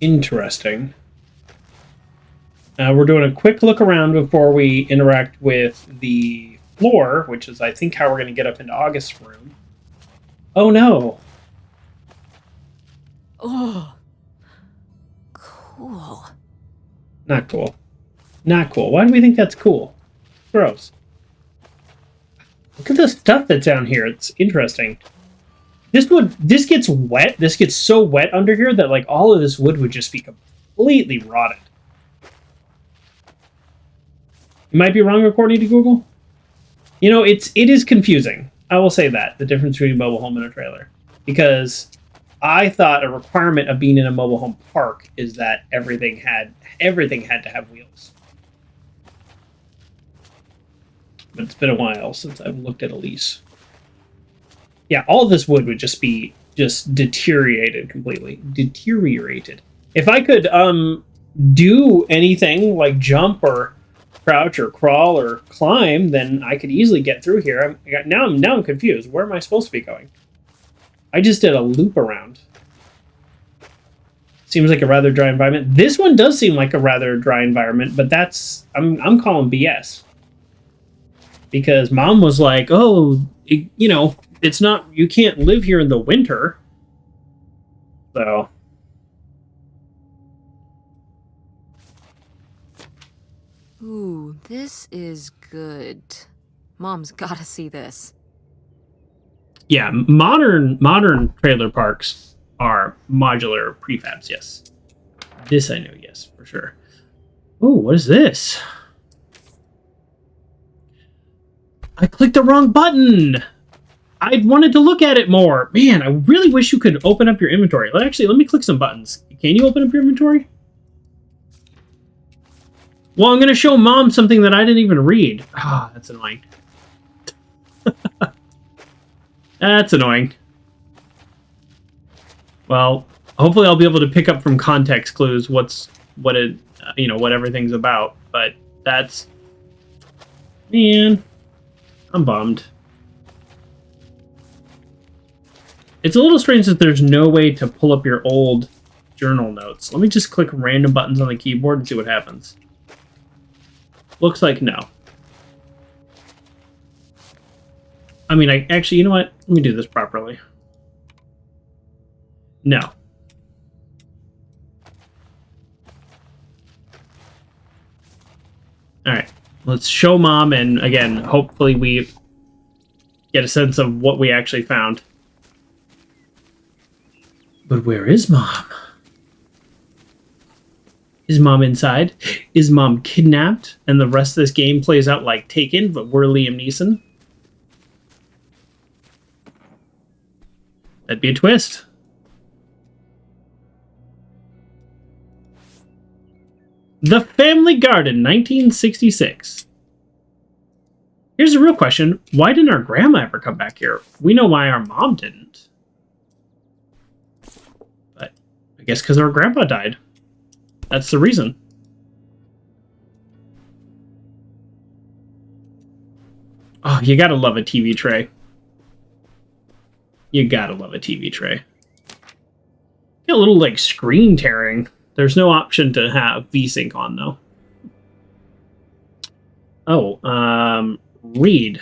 Interesting. We're doing a quick look around before we interact with the floor, which is, I think, how we're going to get up into August's room. Oh, no. Oh. Cool. Not cool. Not cool. Why do we think that's cool? Gross. Look at the stuff that's down here. It's interesting. This gets wet. This gets so wet under here that like all of this wood would just be completely rotted. You might be wrong according to Google. You know, it is confusing. I will say that, the difference between a mobile home and a trailer. Because I thought a requirement of being in a mobile home park is that everything had to have wheels. But it's been a while since I've looked at a lease. Yeah, all this wood would just be deteriorated completely. Deteriorated. If I could do anything like jump or crouch or crawl or climb, then I could easily get through here. Now I'm confused. Where am I supposed to be going? I just did a loop around. Seems like a rather dry environment. This one does seem like a rather dry environment, but I'm calling BS. Because Mom was like, "Oh, it's not. You can't live here in the winter." So. Ooh, this is good. Mom's gotta see this. Yeah, modern trailer parks are modular prefabs, yes. This I know, yes, for sure. Oh, what is this? I clicked the wrong button! I wanted to look at it more. Man, I really wish you could open up your inventory. Actually, let me click some buttons. Can you open up your inventory? Well, I'm going to show Mom something that I didn't even read. Ah, that's annoying. That's annoying. Well, hopefully I'll be able to pick up from context clues what everything's about. But that's... Man, I'm bummed. It's a little strange that there's no way to pull up your old journal notes. Let me just click random buttons on the keyboard and see what happens. Looks like no. I mean, actually, you know what? Let me do this properly. No. Alright. Let's show Mom, and again, hopefully we get a sense of what we actually found. But where is Mom? Is mom inside? Is mom kidnapped? And the rest of this game plays out like Taken, but we're Liam Neeson? That'd be a twist. The Family Garden, 1966. Here's the real question. Why didn't our grandma ever come back here? We know why our mom didn't. But I guess because our grandpa died. That's the reason. Oh, you gotta love a TV tray. You gotta love a TV tray. Get a little, like, screen tearing. There's no option to have VSync on, though. Oh, read.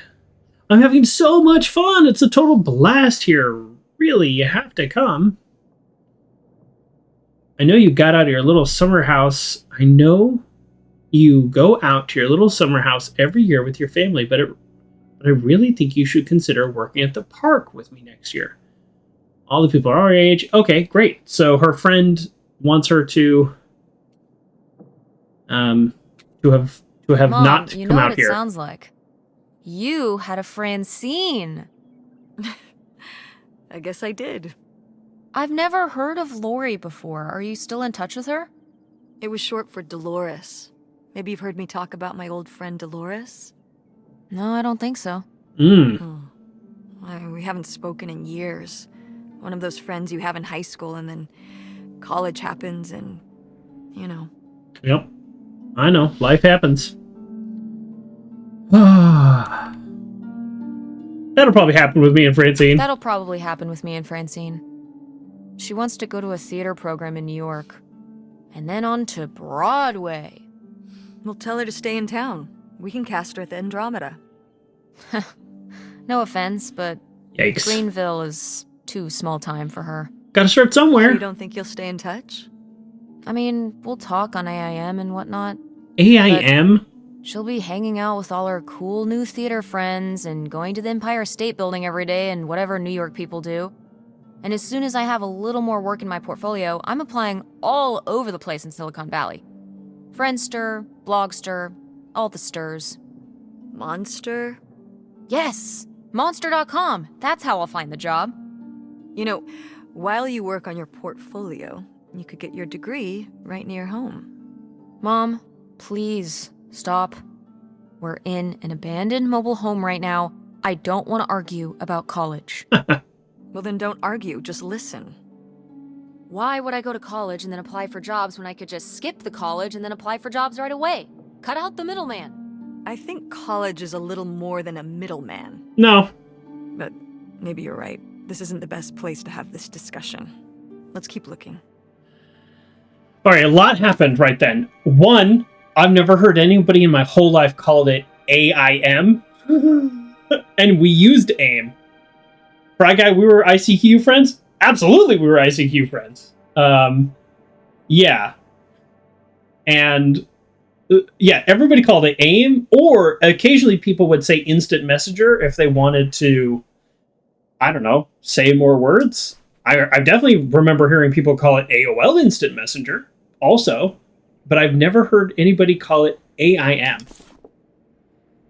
I'm having so much fun. It's a total blast here. Really, you have to come. I know you got out of your little summer house. I know you go out to your little summer house every year with your family, but I really think you should consider working at the park with me next year. All the people are our age. Okay, great. So her friend wants her to have Mom, not you come know out what here. It sounds like you had a Francine. I guess I did. I've never heard of Lori before. Are you still in touch with her? It was short for Dolores. Maybe you've heard me talk about my old friend Dolores? No, I don't think so. We haven't spoken in years. One of those friends you have in high school and then college happens and, you know. Yep. I know. Life happens. That'll probably happen with me and Francine. That'll probably happen with me and Francine. She wants to go to a theater program in New York. And then on to Broadway. We'll tell her to stay in town. We can cast her at the Andromeda. No offense, but Yikes. Greenville is too small time for her. Gotta start So somewhere. you don't think you'll stay in touch? I mean, we'll talk on AIM and whatnot. AIM? She'll be hanging out with all her cool new theater friends and going to the Empire State Building every day and whatever New York people do. And as soon as I have a little more work in my portfolio, I'm applying all over the place in Silicon Valley. Friendster, Blogster, all the stirs. Monster? Yes! Monster.com. That's how I'll find the job. You know, while you work on your portfolio, you could get your degree right near home. Mom, please, stop. We're in an abandoned mobile home right now. I don't want to argue about college. Well, then don't argue, just listen. Why would I go to college and then apply for jobs when I could just skip the college and then apply for jobs right away? Cut out the middleman. I think college is a little more than a middleman. No. But maybe you're right. This isn't the best place to have this discussion. Let's keep looking. All right, a lot happened right then. One, I've never heard anybody in my whole life call it AIM. And we used AIM. Fry Guy, we were ICQ friends? Absolutely, we were ICQ friends. Yeah. And, yeah, everybody called it AIM, or occasionally people would say Instant Messenger if they wanted to, I don't know, say more words. I definitely remember hearing people call it AOL Instant Messenger also, but I've never heard anybody call it AIM.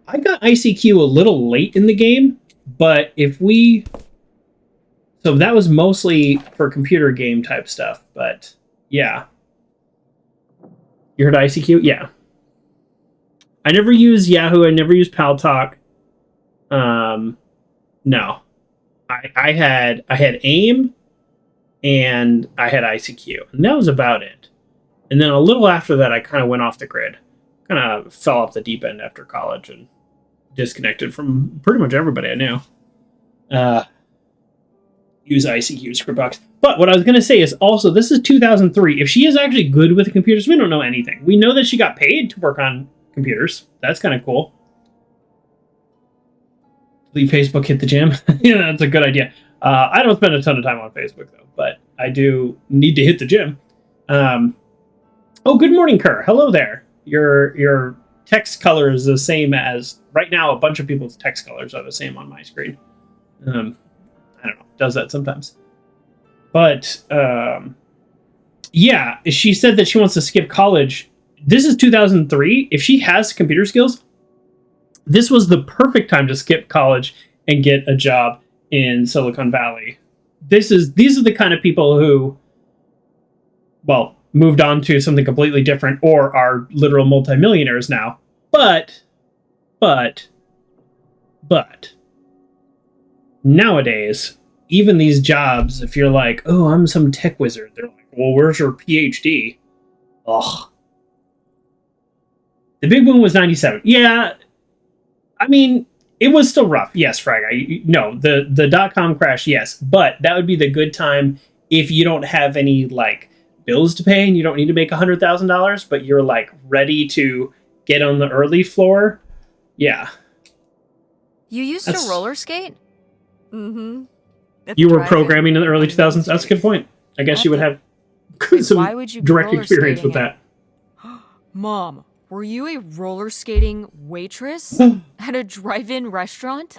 I got ICQ a little late in the game, but so that was mostly for computer game type stuff, but yeah. You heard ICQ? Yeah. I never used Yahoo. I never used PalTalk. No. I had AIM and I had ICQ, and that was about it. And then a little after that, I kind of went off the grid. Kind of fell off the deep end after college and disconnected from pretty much everybody I knew. Use ICQ, Scriptbox. But what I was going to say is also, this is 2003. If she is actually good with computers, we don't know anything. We know that she got paid to work on computers. That's kind of cool. Leave Facebook, hit the gym. Yeah, that's a good idea. I don't spend a ton of time on Facebook, though, but I do need to hit the gym. Oh, good morning, Kerr. Hello there. Your text color is the same as... Right now, a bunch of people's text colors are the same on my screen. I don't know. Does that sometimes. But, Yeah, she said that she wants to skip college. This is 2003. If she has computer skills, this was the perfect time to skip college and get a job in Silicon Valley. These are the kind of people who, well, moved on to something completely different or are literal multimillionaires now. But nowadays, even these jobs, if you're like, oh, I'm some tech wizard, they're like, well, where's your PhD? Ugh. The big boom was 97. Yeah, I mean, it was still rough. Yes, Frag. No, the dot-com crash, yes. But that would be the good time if you don't have any, like, bills to pay and you don't need to make $100,000, but you're, like, ready to get on the early floor. Yeah. You used to roller skate? Mm-hmm. You were programming in the early 2000s? That's a good point. I guess you would have some why would you direct experience with that. Mom, were you a roller skating waitress at a drive-in restaurant?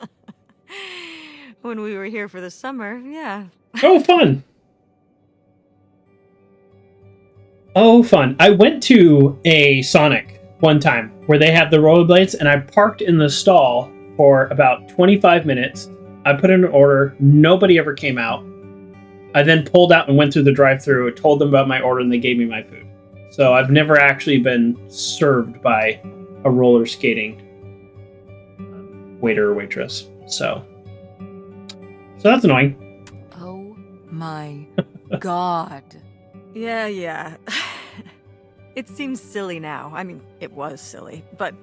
When we were here for the summer, yeah. Oh, fun. Oh, fun. I went to a Sonic one time where they have the rollerblades, and I parked in the stall for about 25 minutes. I put in an order. Nobody ever came out. I then pulled out and went through the drive-thru, told them about my order, and they gave me my food. So I've never actually been served by a roller skating waiter or waitress. So that's annoying. Oh my god. Yeah. It seems silly now. I mean, it was silly, but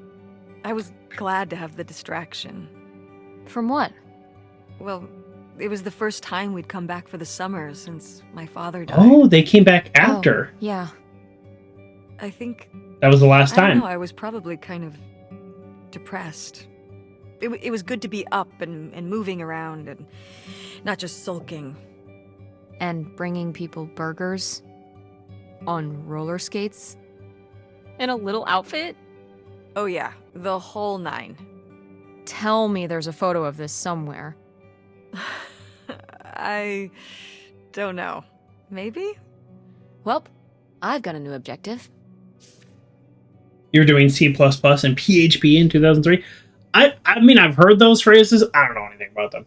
I was glad to have the distraction. From what? Well, it was the first time we'd come back for the summer since my father died. Oh, they came back after. Oh, yeah. I think... That was the last I don't time. know, I was probably kind of depressed. It was good to be up and moving around and not just sulking. And bringing people burgers? On roller skates? In a little outfit? Oh yeah, the whole 9. Tell me there's a photo of this somewhere. I don't know. Maybe? Welp, I've got a new objective. You were doing C++ and PHP in 2003. I mean, I've heard those phrases. I don't know anything about them.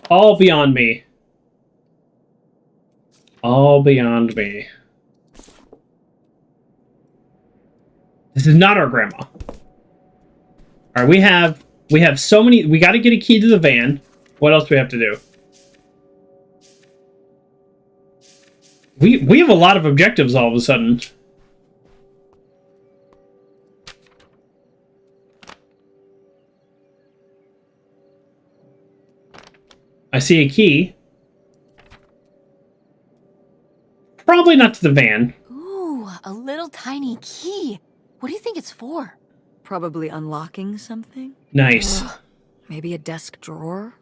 All beyond me. All beyond me. This is not our grandma. All right, we have so many. We got to get a key to the van. What else do we have to do? We have a lot of objectives all of a sudden. I see a key. Probably not to the van. Ooh, a little tiny key. What do you think it's for? Probably unlocking something? Nice. Maybe a desk drawer?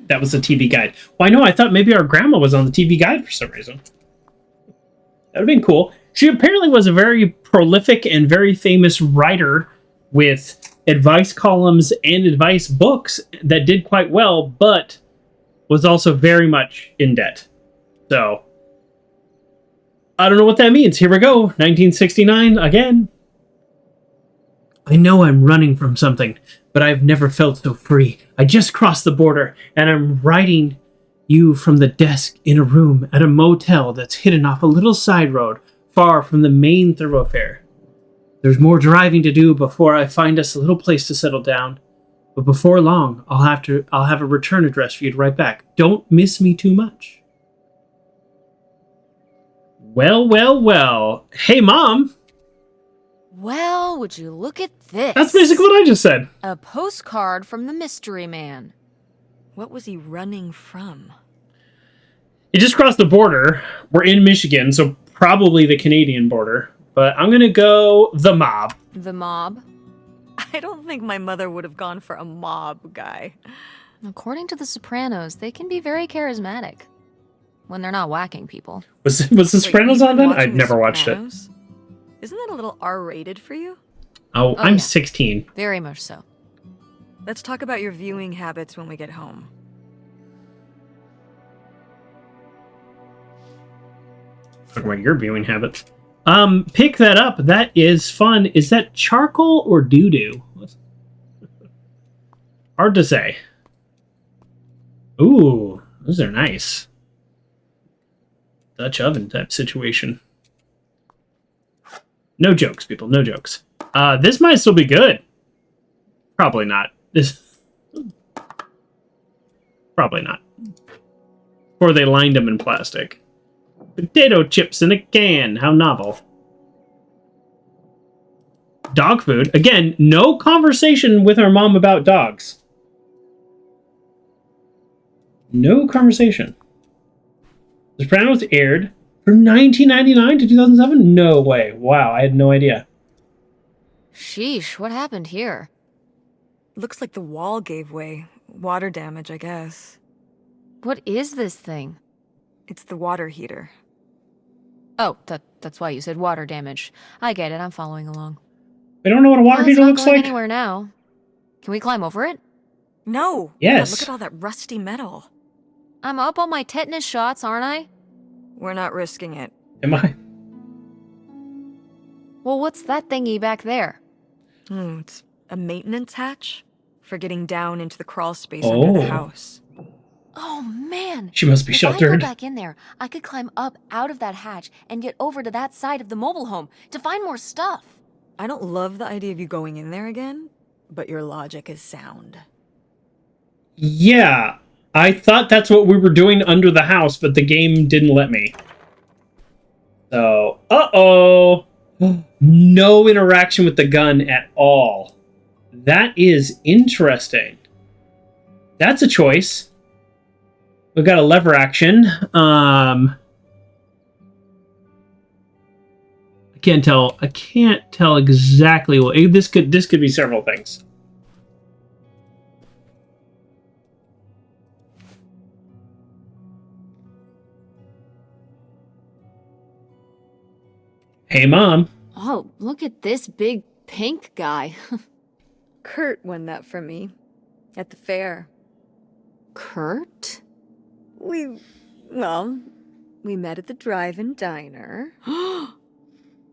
That was the TV guide. Why no, I thought maybe our grandma was on the TV guide for some reason. That would have been cool. She apparently was a very prolific and very famous writer with advice columns and advice books that did quite well, but was also very much in debt. So, I don't know what that means. Here we go. 1969 again. I know I'm running from something, but I've never felt so free. I just crossed the border, and I'm writing you from the desk in a room at a motel that's hidden off a little side road far from the main thoroughfare. There's more driving to do before I find us a little place to settle down. But before long, I'll have a return address for you to write back. Don't miss me too much. Well. Hey, Mom. Well, would you look at this? That's basically what I just said. A postcard from the mystery man. What was he running from? He just crossed the border. We're in Michigan, so probably the Canadian border. But I'm going to go the mob. The mob? I don't think my mother would have gone for a mob guy. According to The Sopranos, they can be very charismatic. When they're not whacking people. Was The Sopranos on then? I'd never watched it. Isn't that a little R-rated for you? Oh, Oh, I'm yeah. 16. Very much so. Let's talk about your viewing habits when we get home. Talk about your viewing habits. Pick that up. That is fun. Is that charcoal or doo-doo? Hard to say. Ooh, those are nice. Dutch oven type situation. No jokes, people. No jokes. This might still be good. Probably not. Probably not. Or they lined them in plastic. Potato chips in a can. How novel. Dog food. Again, no conversation with our mom about dogs. No conversation. The Sopranos aired from 1999 to 2007? No way. Wow, I had no idea. Sheesh, what happened here? Looks like the wall gave way. Water damage, I guess. What is this thing? It's the water heater. Oh, that's why you said water damage. I get it, I'm following along. I don't know what a water Well, heater it's not looks going like. anywhere now. Can we climb over it? No! Yes. God, look at all that rusty metal. I'm up on my tetanus shots, aren't I? We're not risking it. Am I? Well, what's that thingy back there? It's a maintenance hatch for getting down into the crawl space under the house. Oh, man! She must be If I sheltered. go back in there, I could climb up out of that hatch and get over to that side of the mobile home to find more stuff. I don't love the idea of you going in there again, but your logic is sound. Yeah, I thought that's what we were doing under the house, but the game didn't let me. So, uh-oh. No interaction with the gun at all. That is interesting. That's a choice. We've got a lever action. I can't tell exactly what this could be several things. Hey, Mom. Oh, look at this big pink guy. Kurt won that from me at the fair. Kurt? We met at the drive-in diner.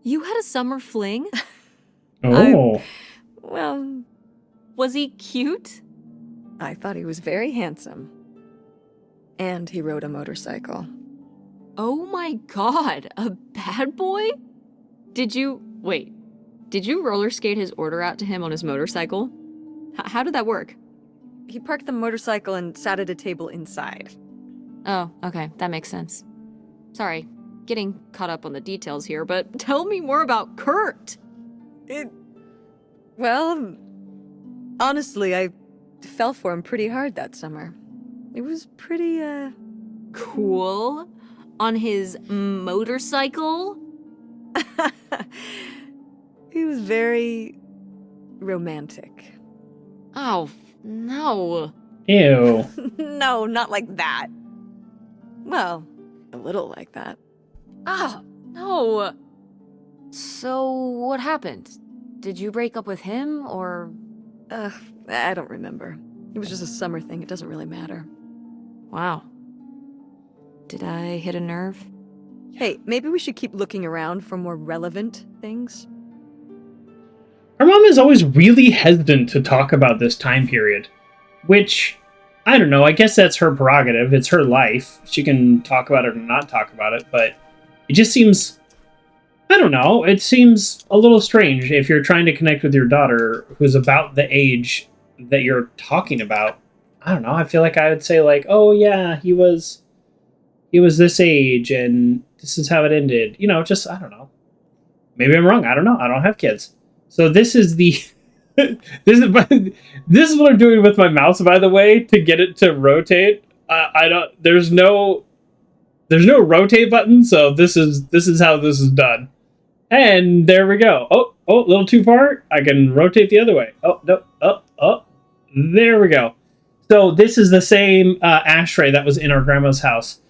You had a summer fling? Oh. Well, Was he cute? I thought he was very handsome. And he rode a motorcycle. Oh my god, a bad boy? Did you roller skate his order out to him on his motorcycle? How did that work? He parked the motorcycle and sat at a table inside. Oh, okay, that makes sense. Sorry, getting caught up on the details here, but tell me more about Kurt! Well, honestly, I fell for him pretty hard that summer. It was pretty, Cool. On his motorcycle? He was very romantic. Oh, no. Ew. No, not like that. Well, a little like that. Ah, no. So, what happened? Did you break up with him, or... I don't remember. It was just a summer thing. It doesn't really matter. Wow. Did I hit a nerve? Hey, maybe we should keep looking around for more relevant things. Our mom is always really hesitant to talk about this time period, which, I don't know, I guess that's her prerogative. It's her life. She can talk about it or not talk about it, but it just seems, I don't know, it seems a little strange if you're trying to connect with your daughter who's about the age that you're talking about. I don't know, I feel like I would say like, oh yeah, he was this age and this is how it ended. You know, just, I don't know. Maybe I'm wrong. I don't know. I don't have kids. So this is the this is what I'm doing with my mouse, by the way, to get it to rotate. There's no rotate button, so this is how this is done. And there we go. Oh, a little too far. I can rotate the other way. Oh, no. Oh. There we go. So this is the same ashtray that was in our grandma's house.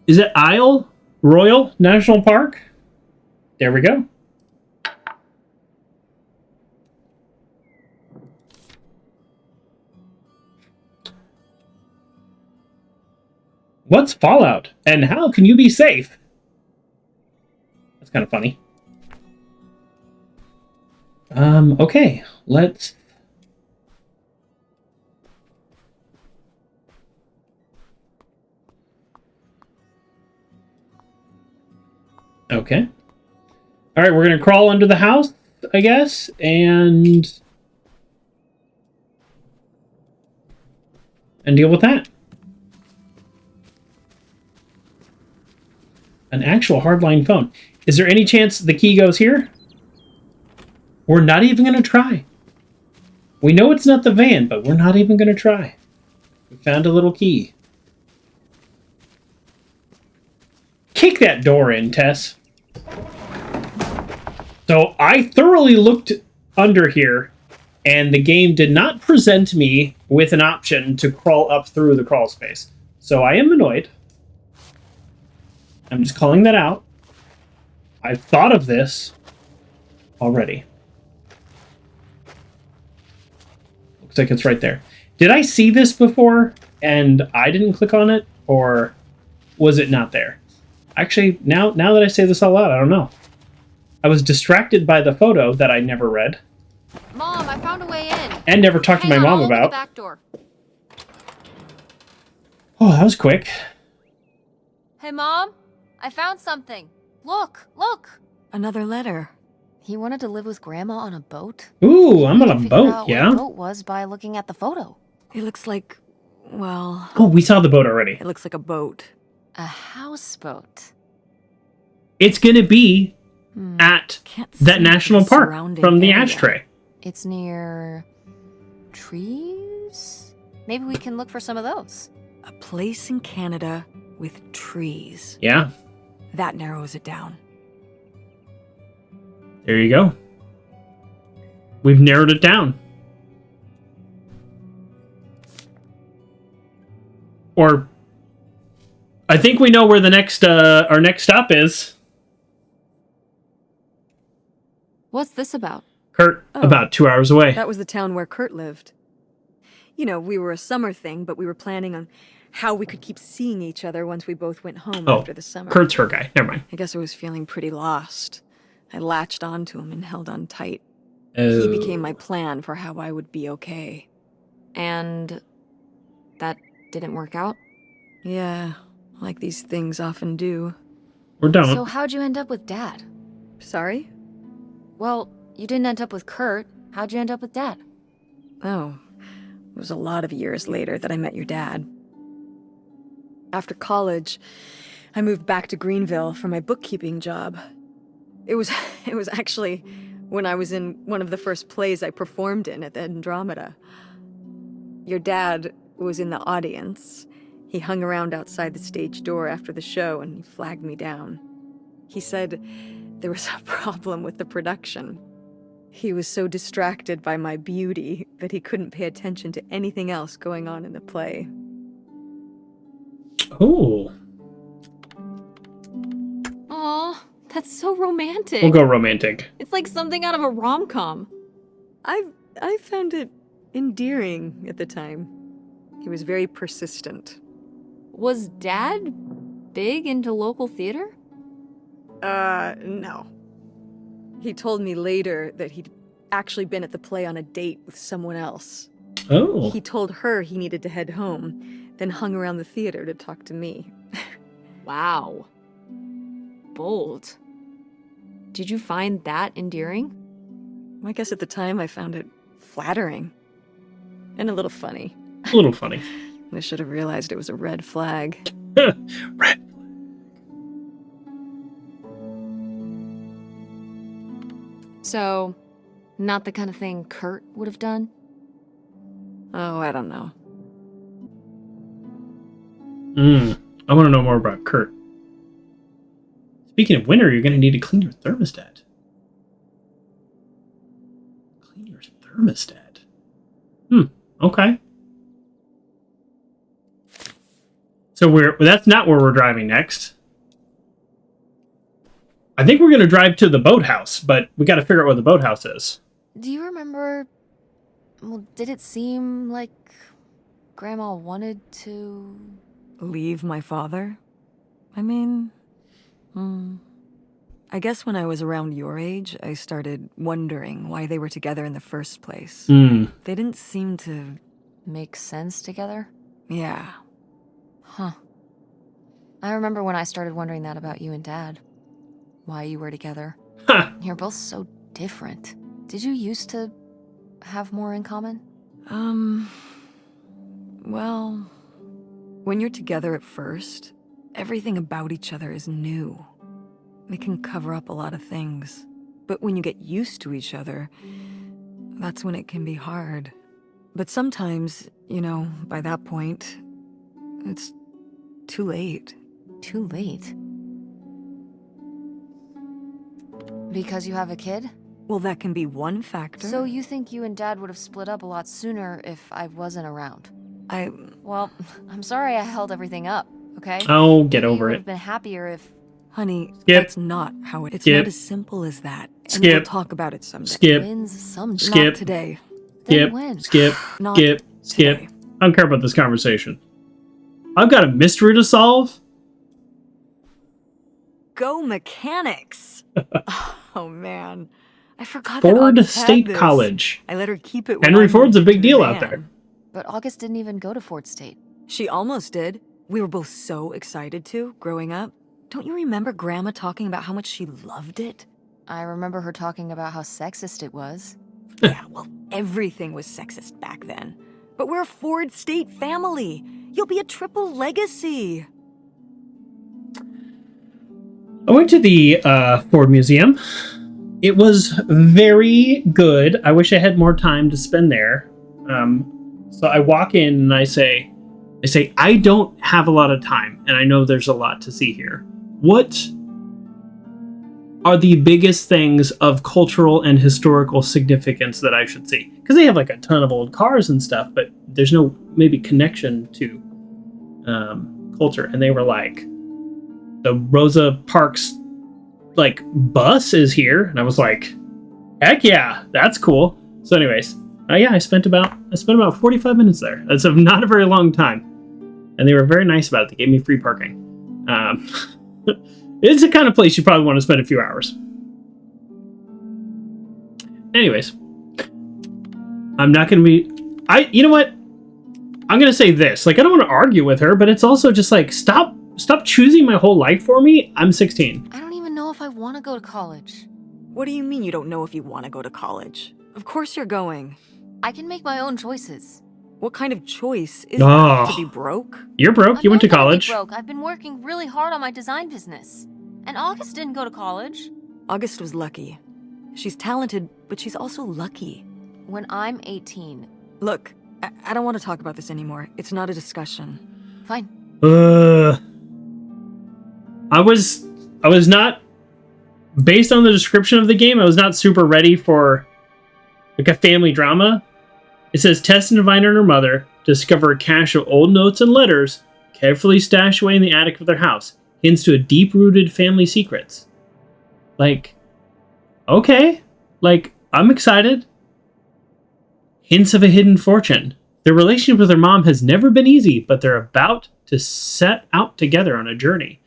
Is it Isle Royal National Park? There we go. What's Fallout? And how can you be safe? That's kind of funny. Okay, let's... Okay. Alright, we're gonna crawl under the house, I guess, and deal with that. An actual hardline phone. Is there any chance the key goes here? We're not even going to try. We know it's not the van, but we're not even going to try. We found a little key. Kick that door in, Tess. So I thoroughly looked under here, and the game did not present me with an option to crawl up through the crawl space. So I am annoyed. I'm just calling that out. I've thought of this already. Looks like it's right there. Did I see this before and I didn't click on it? Or was it not there? Actually, now that I say this out loud, I don't know. I was distracted by the photo that I never read. Mom, I found a way in. And never talked to my mom I'll open about. the back door. Oh, that was quick. Hey, Mom, I found something. Look. Another letter. He wanted to live with Grandma on a boat? Ooh, I'm on a Figure boat, out yeah? what a boat was by looking at the photo. It looks like, well, Oh, we saw the boat already. it looks like a boat. A houseboat. It's gonna be at Can't that see national the park surrounding from the area. ashtray. It's near trees? Maybe we can look for some of those. A place in Canada with trees. Yeah, That narrows it down. there you go. We've narrowed it down. Or I think we know where the next our next stop is. What's this about? Kurt, Oh. about 2 hours away. That was the town where Kurt lived. You know, we were a summer thing, but we were planning on how we could keep seeing each other once we both went home Oh, after the summer. Kurt's her guy. Never mind. I guess I was feeling pretty lost. I latched onto him and held on tight. Oh. He became my plan for how I would be okay. And that didn't work out? Yeah, like these things often do. We're done. So how'd you end up with Dad? Sorry? Well, you didn't end up with Kurt. How'd you end up with Dad? Oh, it was a lot of years later that I met your dad. After college, I moved back to Greenville for my bookkeeping job. It was actually when I was in one of the first plays I performed in at the Andromeda. Your dad was in the audience. He hung around outside the stage door after the show and he flagged me down. He said there was a problem with the production. He was so distracted by my beauty that he couldn't pay attention to anything else going on in the play. Oh, Aw, that's so romantic. we'll go romantic. It's like something out of a rom-com. I found it endearing at the time. He was very persistent. Was Dad big into local theater? No. He told me later that he'd actually been at the play on a date with someone else. Oh, He told her he needed to head home, then hung around the theater to talk to me. Wow. Bold. Did you find that endearing? I guess at the time I found it flattering. And a little funny. a little funny. I should have realized it was a red flag. Red. So, not the kind of thing Kurt would have done? Oh, I don't know. I want to know more about Kurt. Speaking of winter, you're going to need to clean your thermostat. Clean your thermostat. Okay. So that's not where we're driving next. I think we're going to drive to the boathouse, but we got to figure out where the boathouse is. Do you remember... Well, did it seem like Grandma wanted to Leave my father? I mean, I guess when I was around your age, I started wondering why they were together in the first place. Hmm. They didn't seem to... Make sense together? Yeah. Huh. I remember when I started wondering that about you and Dad. Why you were together. Huh. You're both so different. Did you used to have more in common? Well, when you're together at first, everything about each other is new. They can cover up a lot of things. But when you get used to each other, that's when it can be hard. But sometimes, you know, by that point, it's too late. Too late. Because you have a kid? Well, that can be one factor. So you think you and Dad would have split up a lot sooner if I wasn't around? Well, I'm sorry I held everything up, okay? Oh, get Maybe over you would it. have been happier if... Honey, Skip. that's not how it's Skip. not as simple as that. And Skip. we'll talk about it someday. Skip. Wins some... Skip. Not today. Then Skip. when? Skip. Not Skip. Skip. today. I don't care about this conversation. I've got a mystery to solve. Go mechanics! Oh man, I forgot that Ford August had State this. College. I let her keep it. When Henry I Ford's a moved big into deal the out van. there. But August didn't even go to Fort State. She almost did. We were both so excited to, growing up. Don't you remember Grandma talking about how much she loved it? I remember her talking about how sexist it was. Yeah, well, everything was sexist back then. But we're a Ford State family. You'll be a triple legacy. I went to the Ford Museum. It was very good. I wish I had more time to spend there. So I walk in and I say, I don't have a lot of time, and I know there's a lot to see here. What are the biggest things of cultural and historical significance that I should see? Because they have like a ton of old cars and stuff, but there's no maybe connection to culture. And they were like, the Rosa Parks like bus is here, and I was like, heck yeah, that's cool. So anyways, yeah, I spent about 45 minutes there. That's not a very long time, and they were very nice about it. They gave me free parking. It's the kind of place you probably want to spend a few hours. Anyways, I'm not going to be... you know what? I'm going to say this. Like, I don't want to argue with her, but it's also just like, stop choosing my whole life for me. I'm 16. I don't even know if I want to go to college. What do you mean you don't know if you want to go to college? Of course you're going. I can make my own choices. What kind of choice is that? To be broke? You're broke. You went to college. I'm not gonna be broke. I've been working really hard on my design business. And August didn't go to college. August was lucky. She's talented, but she's also lucky. When I'm 18. Look, I don't want to talk about this anymore. It's not a discussion. Fine. I was not, based on the description of the game, I was not super ready for like a family drama. It says Tess and Devine and her mother discover a cache of old notes and letters carefully stashed away in the attic of their house. Hints to a deep-rooted family secrets. Like, okay. Like, I'm excited. Hints of a hidden fortune. Their relationship with their mom has never been easy, but they're about to set out together on a journey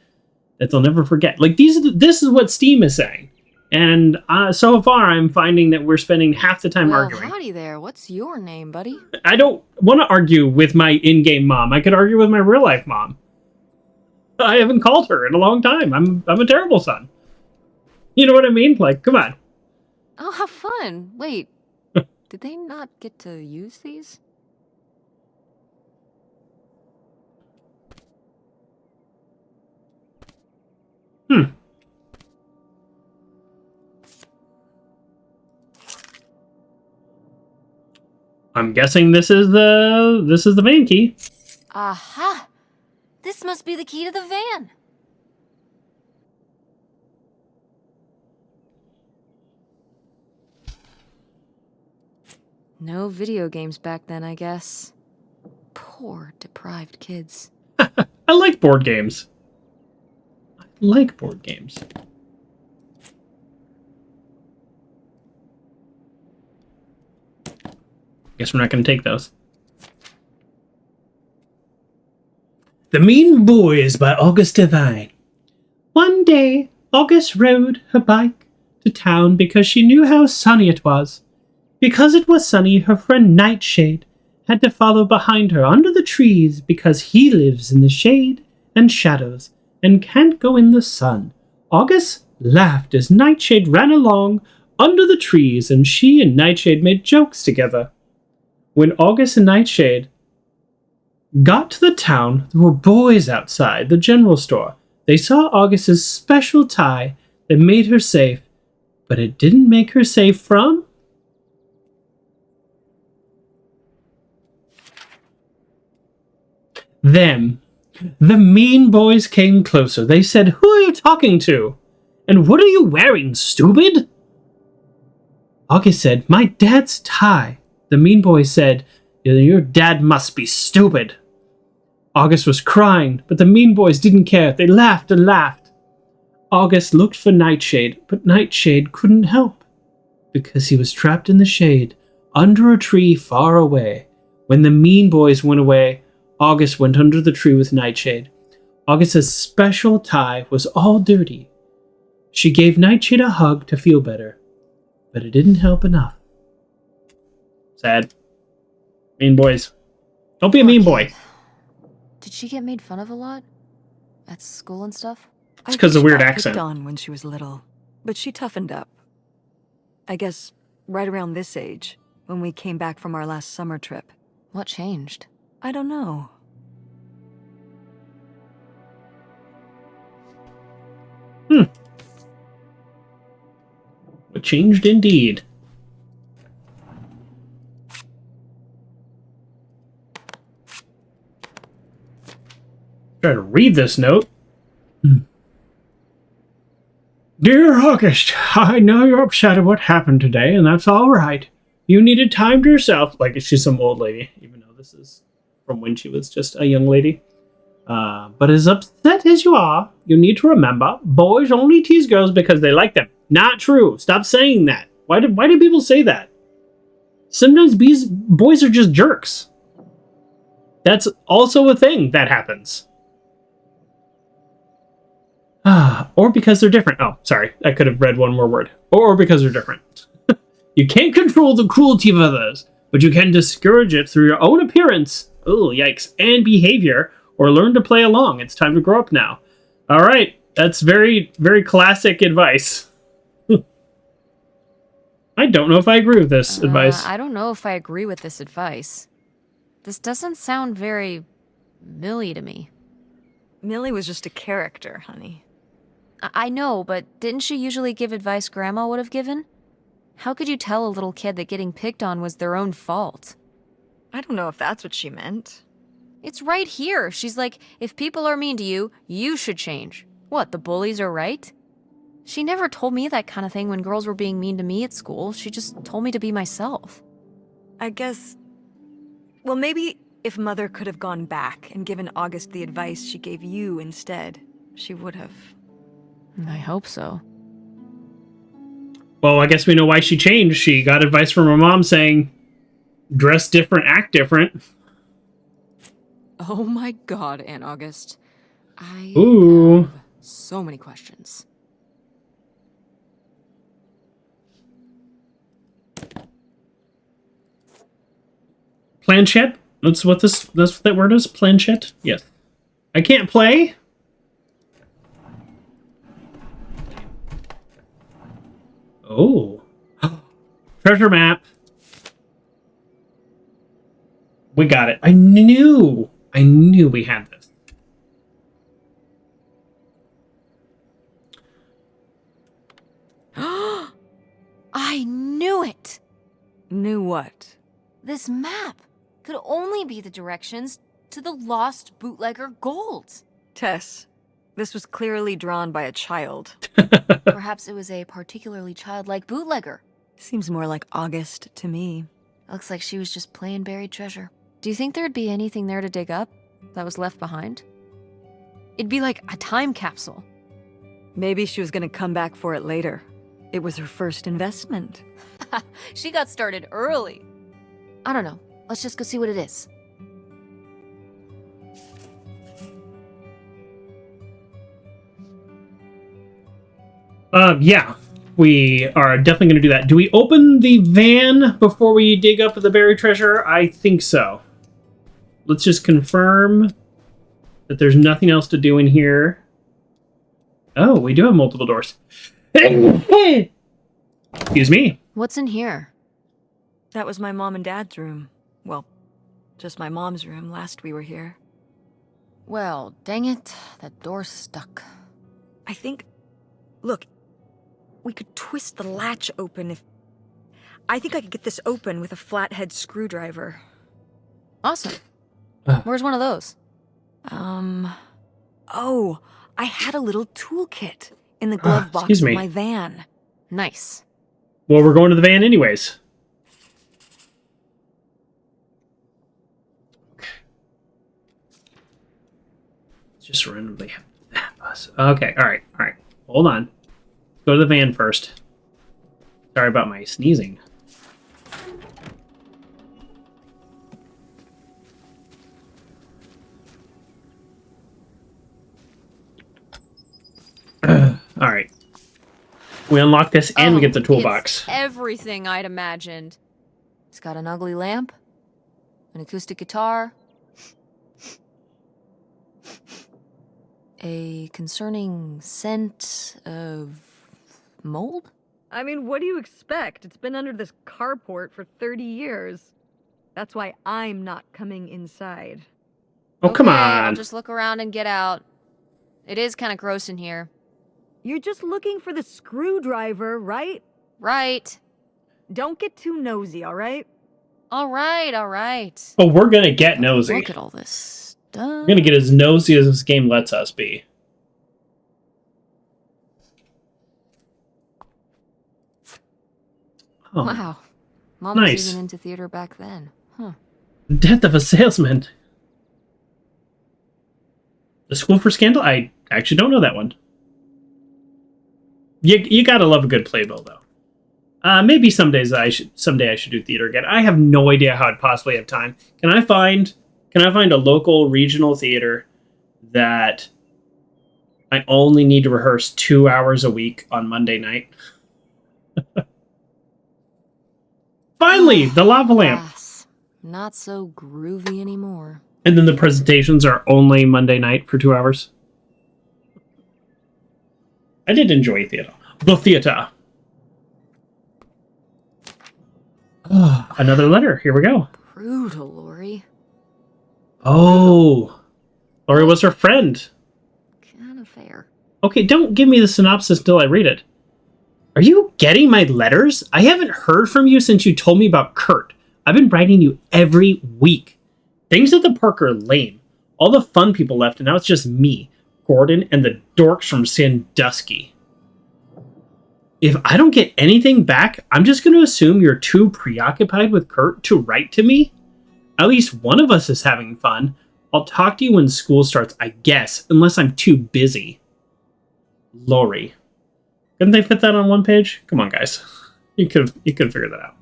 that they'll never forget. Like, this is what Steam is saying. And so far, I'm finding that we're spending half the time arguing. Howdy there. What's your name, buddy? I don't want to argue with my in-game mom. I could argue with my real-life mom. I haven't called her in a long time. I'm a terrible son. You know what I mean? Like, come on. Oh, how fun. Wait, did they not get to use these? I'm guessing this is the van key. Aha! This must be the key to the van. No video games back then, I guess. Poor, deprived kids. I like board games. I like board games. Guess we're not going to take those. The Mean Boys by August Devine. One day, August rode her bike to town because she knew how sunny it was. Because it was sunny, her friend Nightshade had to follow behind her under the trees because he lives in the shade and shadows and can't go in the sun. August laughed as Nightshade ran along under the trees, and she and Nightshade made jokes together. When August and Nightshade got to the town, there were boys outside the general store. They saw August's special tie that made her safe, but it didn't make her safe from them. The mean boys came closer. They said, "Who are you talking to? And what are you wearing, stupid?" August said, "My dad's tie." The mean boys said, "Your dad must be stupid." August was crying, but the mean boys didn't care. They laughed and laughed. August looked for Nightshade, but Nightshade couldn't help because he was trapped in the shade under a tree far away. When the mean boys went away, August went under the tree with Nightshade. August's special tie was all dirty. She gave Nightshade a hug to feel better, but it didn't help enough. Sad. Mean boys. Don't be a mean boy. Did she get made fun of a lot? At school and stuff? It's because of the weird She accent. got picked on when she was little, but she toughened up. I guess right around this age, when we came back from our last summer trip. What changed? I don't know. It changed indeed. Try to read this note. Dear August, I know you're upset at what happened today, and that's all right. You needed time to yourself. Like, she's some old lady, even though this is from when she was just a young lady. But as upset as you are, you need to remember, boys only tease girls because they like them. Not true. Stop saying that. Why do people say that? Sometimes boys are just jerks. That's also a thing that happens. Or because they're different. Oh, sorry. I could have read one more word. Or because they're different. You can't control the cruelty of others, but you can discourage it through your own appearance. Oh, yikes. And behavior, or learn to play along. It's time to grow up now. All right. That's very, very classic advice. I don't know if I agree with this advice. I don't know if I agree with this advice. This doesn't sound very Millie to me. Millie was just a character, honey. I know, but didn't she usually give advice Grandma would have given? How could you tell a little kid that getting picked on was their own fault? I don't know if that's what she meant. It's right here. She's like, if people are mean to you, you should change. What, the bullies are right? She never told me that kind of thing when girls were being mean to me at school. She just told me to be myself. I guess... Well, maybe if Mother could have gone back and given August the advice she gave you instead, she would have. I hope so. Well, I guess we know why she changed. She got advice from her mom saying, dress different, act different. Oh my god, Aunt August. I Ooh. have so many questions. Planchette? That's what that word is? Planchette? Yes. I can't play? Oh. Treasure map. We got it. I knew we had this. I knew it! Knew what? This map could only be the directions to the lost bootlegger gold. Tess, this was clearly drawn by a child. Perhaps it was a particularly childlike bootlegger. Seems more like August to me. Looks like she was just playing buried treasure. Do you think there'd be anything there to dig up that was left behind? It'd be like a time capsule. Maybe she was gonna come back for it later. It was her first investment. She got started early. I don't know. Let's just go see what it is. Yeah, we are definitely going to do that. Do we open the van before we dig up the buried treasure? I think so. Let's just confirm that there's nothing else to do in here. Oh, we do have multiple doors. Excuse me. What's in here? That was my mom and dad's room. Well, just my mom's room last we were here. Well, dang it, that door's stuck. I think... Look, we could twist the latch open if... I think I could get this open with a flathead screwdriver. Awesome. Where's one of those? Oh, I had a little toolkit in the glove box excuse of me. my van. Nice. Well, we're going to the van anyways. Okay. Just randomly have that bus. Okay, all right. Hold on. Go to the van first. Sorry about my sneezing. All right. We unlock this and we get the toolbox. It's everything I'd imagined. It's got an ugly lamp, an acoustic guitar, a concerning scent of mold? I mean, what do you expect? It's been under this carport for 30 years. That's why I'm not coming inside. Oh, come Okay, on. I'll just look around and get out. It is kind of gross in here. You're just looking for the screwdriver, right? Right. Don't get too nosy, all right? All right. Oh, we're going to get nosy. Look at all this stuff. We're going to get as nosy as this game lets us be. Oh, Wow. Mom was nice. even into theater back then. Huh. Death of a salesman. The School for Scandal? I actually don't know that one. You gotta love a good playbill, though. Maybe someday I should do theater again. I have no idea how I'd possibly have time. Can I find a local regional theater that I only need to rehearse 2 hours a week on Monday night? Finally, the lava lamp. Yes. Not so groovy anymore. And then the presentations are only Monday night for 2 hours. I did enjoy theater. The theater. Oh, another letter. Here we go. Brutal, Lori. Oh. Lori was her friend. Kind of fair. Okay, don't give me the synopsis till I read it. Are you getting my letters? I haven't heard from you since you told me about Kurt. I've been writing you every week. Things at the park are lame. All the fun people left, and now it's just me, Gordon, and the dorks from Sandusky. If I don't get anything back, I'm just going to assume you're too preoccupied with Kurt to write to me. At least one of us is having fun. I'll talk to you when school starts, I guess, unless I'm too busy. Lori. Couldn't they fit that on one page? Come on, guys. You could figure that out.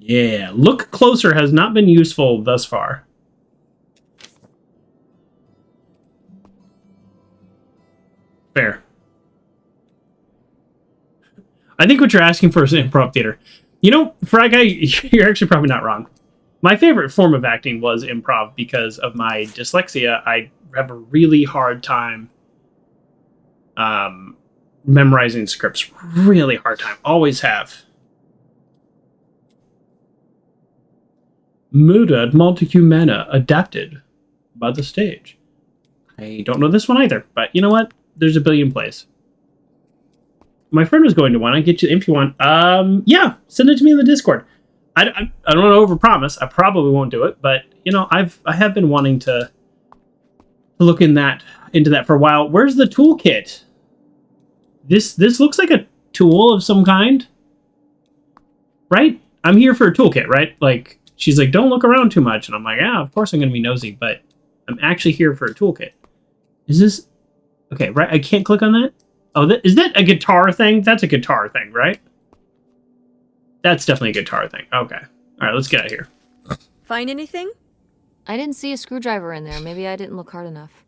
Yeah, look closer has not been useful thus far. Fair. I think what you're asking for is improv theater. You know, Frag Guy, you're actually probably not wrong. My favorite form of acting was improv because of my dyslexia. I have a really hard time memorizing scripts. Really hard time. Always have. Muda at Montague Manor, adapted by the stage. I don't know this one either, but you know what? There's a billion plays. My friend was going to one. I get you if you want. Yeah, send it to me in the Discord. I don't want to overpromise. I probably won't do it, but you know, I have been wanting to look into that for a while. Where's the toolkit? This looks like a tool of some kind, right? I'm here for a toolkit, right? Like she's like, don't look around too much, and I'm like, yeah, of course I'm gonna be nosy, but I'm actually here for a toolkit. Is this okay? Right? I can't click on that. Oh, is that a guitar thing? That's a guitar thing, right? That's definitely a guitar thing. Okay. All right, let's get out of here. Find anything? I didn't see a screwdriver in there. Maybe I didn't look hard enough.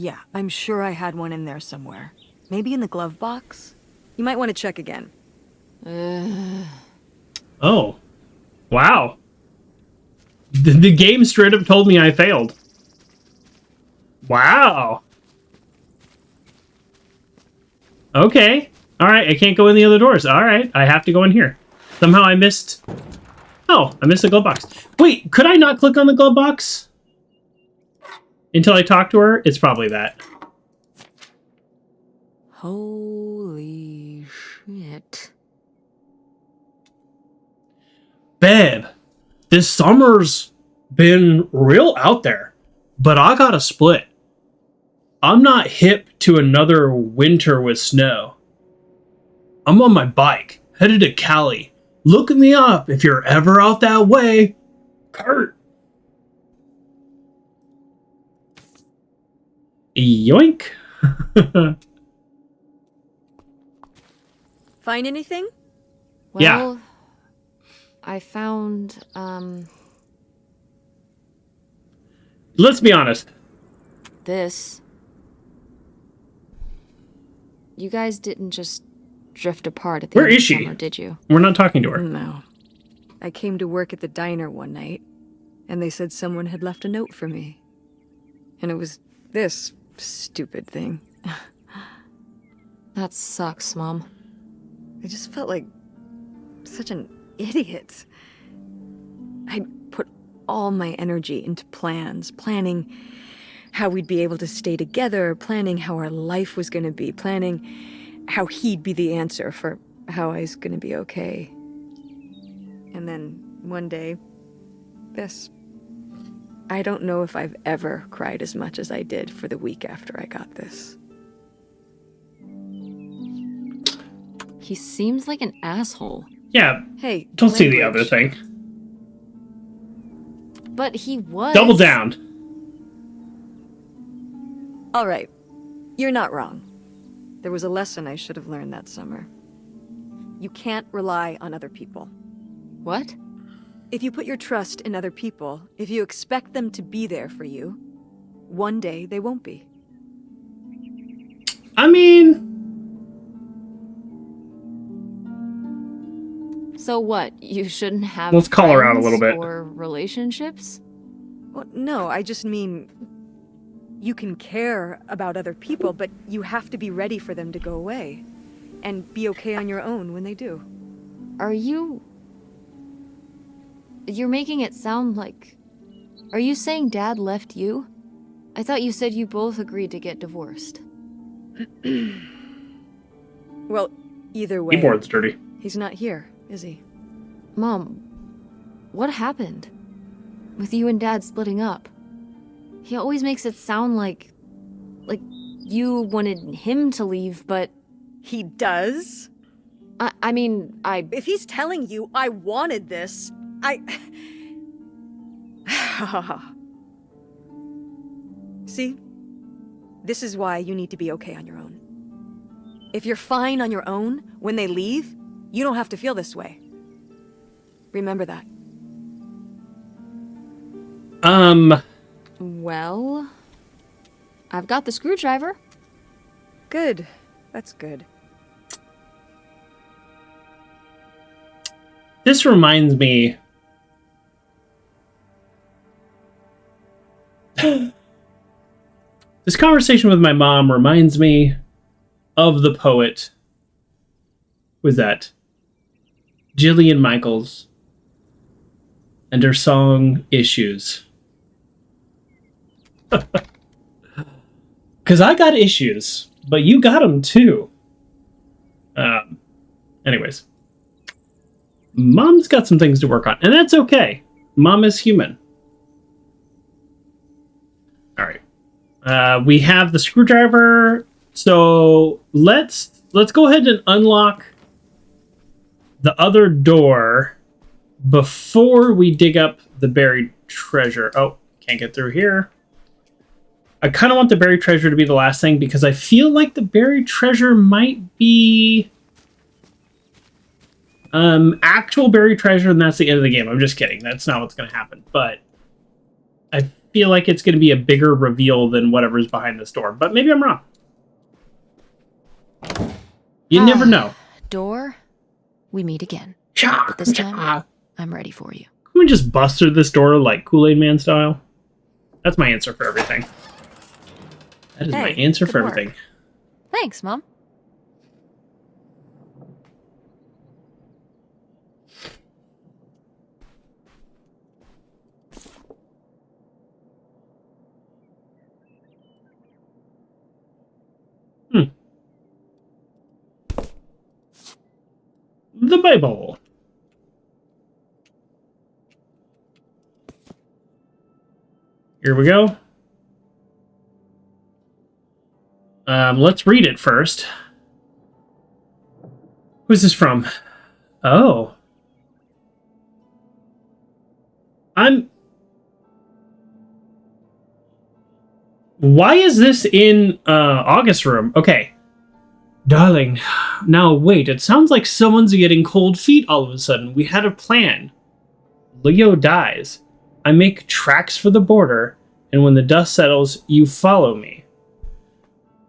Yeah, I'm sure I had one in there somewhere. Maybe in the glove box? You might want to check again. Oh. Wow. The game straight up told me I failed. Wow. Okay. Alright, I can't go in the other doors. Alright, I have to go in here. Somehow I missed... Oh, I missed the glove box. Wait, could I not click on the glove box? Until I talk to her? It's probably that. Holy shit. Babe, this summer's been real out there, but I got a split. I'm not hip to another winter with snow. I'm on my bike, headed to Cali. Look me up if you're ever out that way. Kurt. Yoink. Find anything? Well, Yeah. I found, Let's be honest. this. You guys didn't just drift apart at the Where end is of she? summer, did you? We're not talking to her. No. I came to work at the diner one night, and they said someone had left a note for me. And it was this stupid thing. That sucks, Mom. I just felt like such an idiot. I'd put all my energy into plans, planning how we'd be able to stay together, planning how our life was going to be, planning how he'd be the answer for how I was going to be okay. And then one day, this. I don't know if I've ever cried as much as I did for the week after I got this. He seems like an asshole. Yeah, Hey, don't see the language. other thing. But he was... Double down. All right, you're not wrong. There was a lesson I should have learned that summer. You can't rely on other people. What? If you put your trust in other people, if you expect them to be there for you, one day they won't be. I mean... So what? You shouldn't have Let's call her out a little friends bit. or relationships? Well, no, I just mean you can care about other people, but you have to be ready for them to go away and be okay on your own when they do. Are you... You're making it sound like... Are you saying Dad left you? I thought you said you both agreed to get divorced. Well, either way, Keyboard's dirty. he's not here, is he? Mom, what happened? With you and Dad splitting up? He always makes it sound like you wanted him to leave, but... He does? I mean, If he's telling you I wanted this, See? This is why you need to be okay on your own. If you're fine on your own, when they leave, you don't have to feel this way. Remember that. Well... I've got the screwdriver. Good. That's good. This reminds me... This conversation with my mom reminds me of the poet. Who was that? Jillian Michaels. And her song, Issues. Because I got issues, but you got them too. Anyways. Mom's got some things to work on, and that's okay. Mom is human. All right. We have the screwdriver, so let's go ahead and unlock the other door before we dig up the buried treasure. Oh, can't get through here. I kind of want the buried treasure to be the last thing because I feel like the buried treasure might be actual buried treasure, and that's the end of the game. I'm just kidding. That's not what's going to happen. But I feel like it's going to be a bigger reveal than whatever's behind this door, but maybe I'm wrong. You never know. Door, we meet again. Cha, But this time, cha. I'm ready for you. Can we just bust through this door like Kool-Aid Man style? That's my answer for everything. That is my answer for good everything. Thanks, Mom. The Bible. Here we go. Let's read it first. Who's this from? Oh. Why is this in August's room? Okay. Darling, now wait, it sounds like someone's getting cold feet all of a sudden. We had a plan. Leo dies. I make tracks for the border, and when the dust settles, you follow me.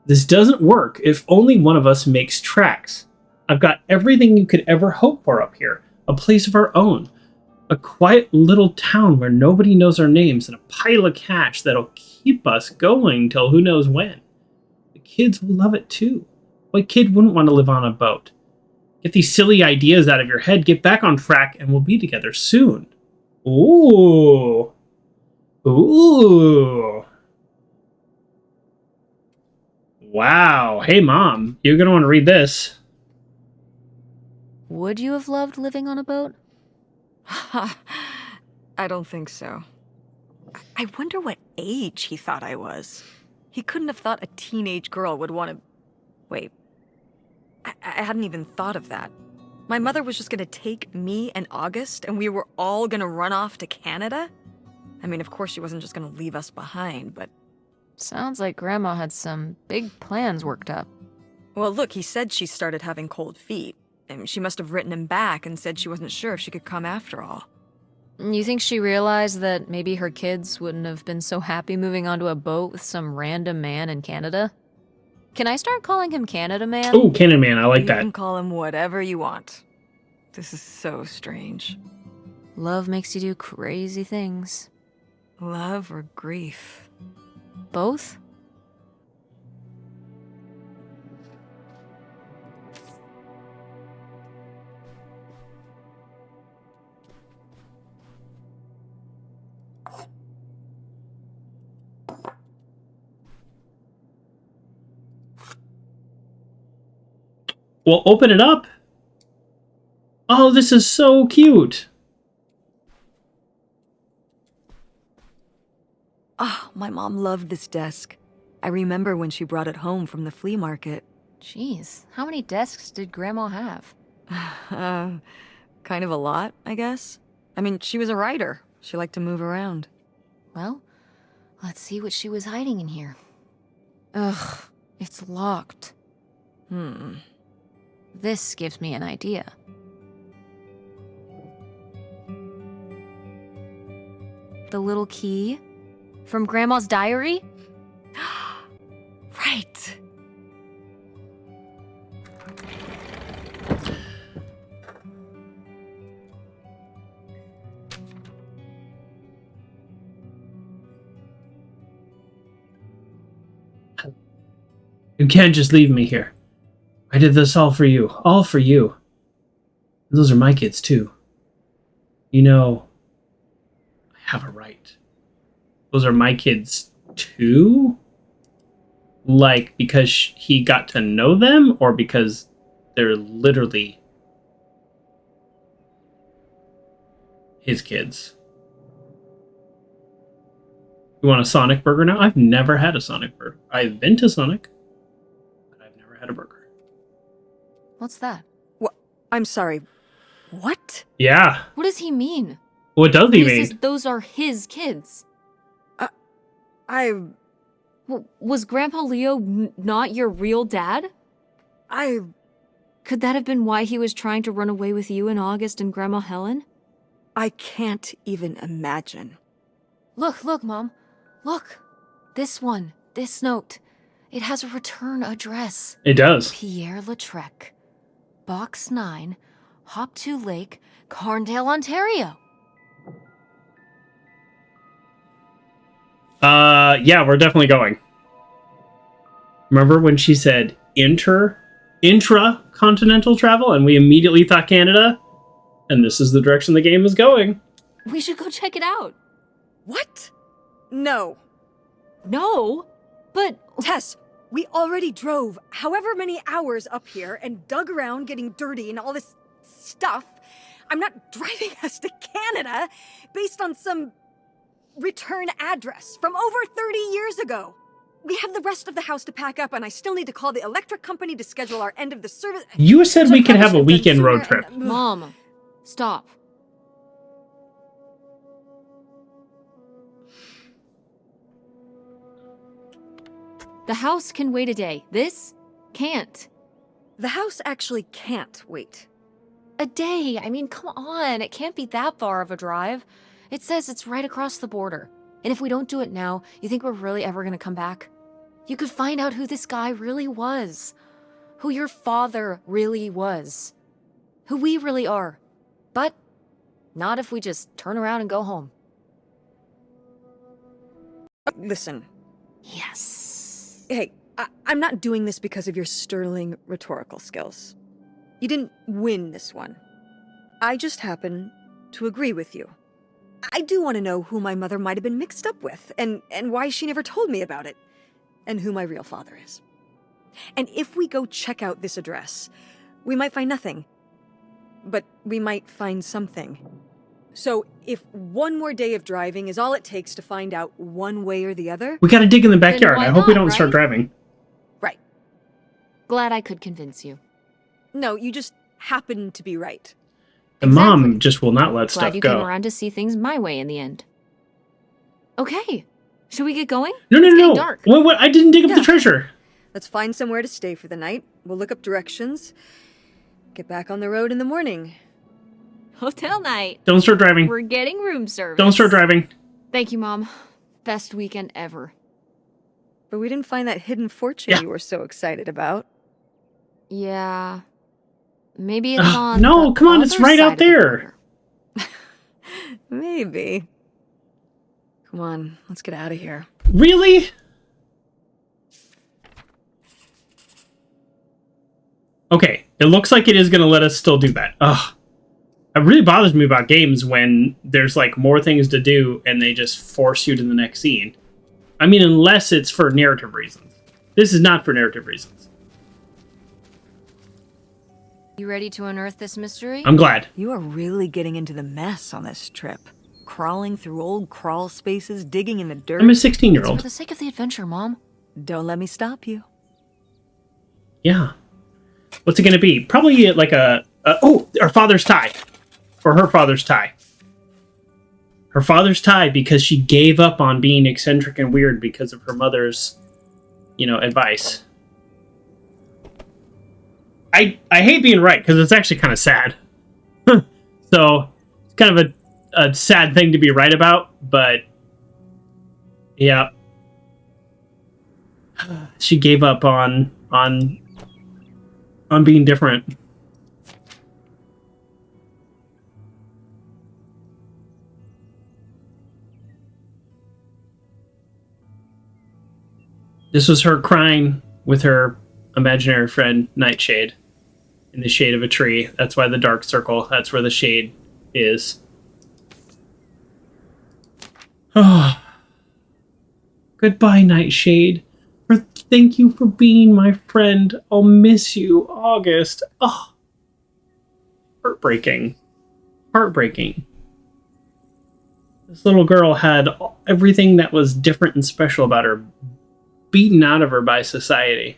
This doesn't work if only one of us makes tracks. I've got everything you could ever hope for up here. A place of our own. A quiet little town where nobody knows our names, and a pile of cash that'll keep us going till who knows when. The kids will love it too. What kid wouldn't want to live on a boat? Get these silly ideas out of your head, get back on track, and we'll be together soon. Ooh. Ooh. Wow. Hey, Mom, you're going to want to read this. Would you have loved living on a boat? I don't think so. I wonder what age he thought I was. He couldn't have thought a teenage girl would want to... Wait. I hadn't even thought of that. My mother was just gonna take me and August, and we were all gonna run off to Canada? I mean, of course she wasn't just gonna leave us behind, but... Sounds like Grandma had some big plans worked up. Well, look, he said she started having cold feet. And she must have written him back and said she wasn't sure if she could come after all. You think she realized that maybe her kids wouldn't have been so happy moving onto a boat with some random man in Canada? Can I start calling him Canada Man? Oh, Canada Man, I like You that. can call him whatever you want. This is so strange. Love makes you do crazy things. Love or grief? Both? Well, open it up. Oh, this is so cute. Oh, my mom loved this desk. I remember when she brought it home from the flea market. Jeez, how many desks did Grandma have? Kind of a lot, I guess. I mean, she was a writer. She liked to move around. Well, let's see what she was hiding in here. Ugh, it's locked. This gives me an idea. The little key? From Grandma's diary? Right. You can't just leave me here. I did this all for you. All for you. Those are my kids, too. You know, I have a right. Those are my kids, too? Like, because he got to know them, or because they're literally his kids? You want a Sonic burger now? I've never had a Sonic burger. I've been to Sonic, but I've never had a burger. What's that? What? I'm sorry. What? Yeah. What does he mean? What does he He mean? says those are his kids. I... Was Grandpa Leo not your real dad? Could that have been why he was trying to run away with you and August and Grandma Helen? I can't even imagine. Look, Mom. Look, this one, this note. It has a return address. It does. Pierre Lautrec, Box 9, Hop2 Lake, Carndale, Ontario. Yeah, we're definitely going. Remember when she said intra-continental travel, and we immediately thought Canada? And this is the direction the game is going. We should go check it out. What? No. No, but... Tess, we already drove however many hours up here and dug around getting dirty and all this stuff. I'm not driving us to Canada based on some return address from over 30 years ago. We have the rest of the house to pack up, and I still need to call the electric company to schedule our end of the service. You said we could have a weekend road trip. Mom, stop. The house can wait a day. This can't. The house actually can't wait. A day? I mean, come on. It can't be that far of a drive. It says it's right across the border. And if we don't do it now, you think we're really ever gonna come back? You could find out who this guy really was. Who your father really was. Who we really are. But not if we just turn around and go home. Listen. Yes. Hey, I'm not doing this because of your sterling rhetorical skills. You didn't win this one. I just happen to agree with you. I do want to know who my mother might have been mixed up with, and why she never told me about it, and who my real father is. And if we go check out this address, we might find nothing. But we might find something. So if one more day of driving is all it takes to find out one way or the other... We gotta dig in the backyard. why I hope we not, don't start right? driving. Right. Glad I could convince you. No, you just happen to be right. The Exactly. mom just will not let Glad stuff you came go. around to see things my way in the end. Okay. Should we get going? No, It's getting no. dark. What? I didn't dig up the Yeah. treasure. Let's find somewhere to stay for the night. We'll look up directions. Get back on the road in the morning. Hotel night. Don't start driving. We're getting room service. Don't start driving. Thank you, Mom. Best weekend ever. But we didn't find that hidden fortune Yeah. you were so excited about. Yeah. Maybe it's on no, the come on, it's other right side out of the there. border. Maybe. Come on, let's get out of here. Really? Okay, it looks like it is going to let us still do that. Ugh. It really bothers me about games when there's like more things to do and they just force you to the next scene. I mean, unless it's for narrative reasons. This is not for narrative reasons. You ready to unearth this mystery? I'm glad. You are really getting into the mess on this trip. Crawling through old crawl spaces, digging in the dirt. I'm a It's for 16-year-old. the sake of the adventure, Mom. Don't let me stop you. Yeah. What's it going to be? Probably like our father's tie. Or her father's tie. Her father's tie because she gave up on being eccentric and weird because of her mother's, advice. I hate being right because it's actually kind of sad. So it's kind of a sad thing to be right about, but yeah. She gave up on being different. This was her crying with her imaginary friend, Nightshade, in the shade of a tree. That's why the dark circle, that's where the shade is. Oh. Goodbye, Nightshade. Thank you for being my friend. I'll miss you, August. Oh. Heartbreaking. Heartbreaking. This little girl had everything that was different and special about her beaten out of her by society.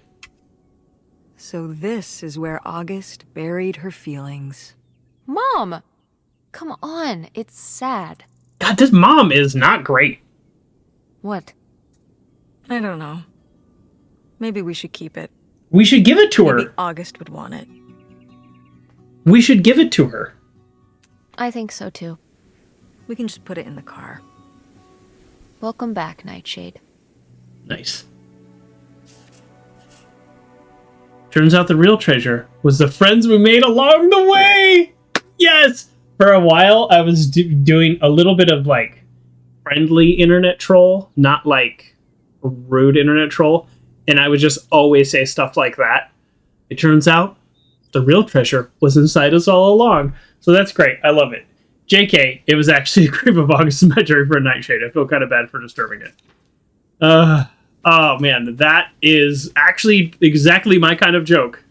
So this is where August buried her feelings. Mom! Come on, it's sad. God, this mom is not great. What? I don't know. Maybe we should keep it. We should give it to Maybe her. August would want it. We should give it to her. I think so too. We can just put it in the car. Welcome back, Nightshade. Nice. Turns out the real treasure was the friends we made along the way! Yes! For a while, I was doing a little bit of, like, friendly internet troll, not, like, rude internet troll, and I would just always say stuff like that. It turns out the real treasure was inside us all along. So that's great. I love it. JK, it was actually a creep of August cemetery for a Nightshade. I feel kind of bad for disturbing it. Oh, man, that is actually exactly my kind of joke.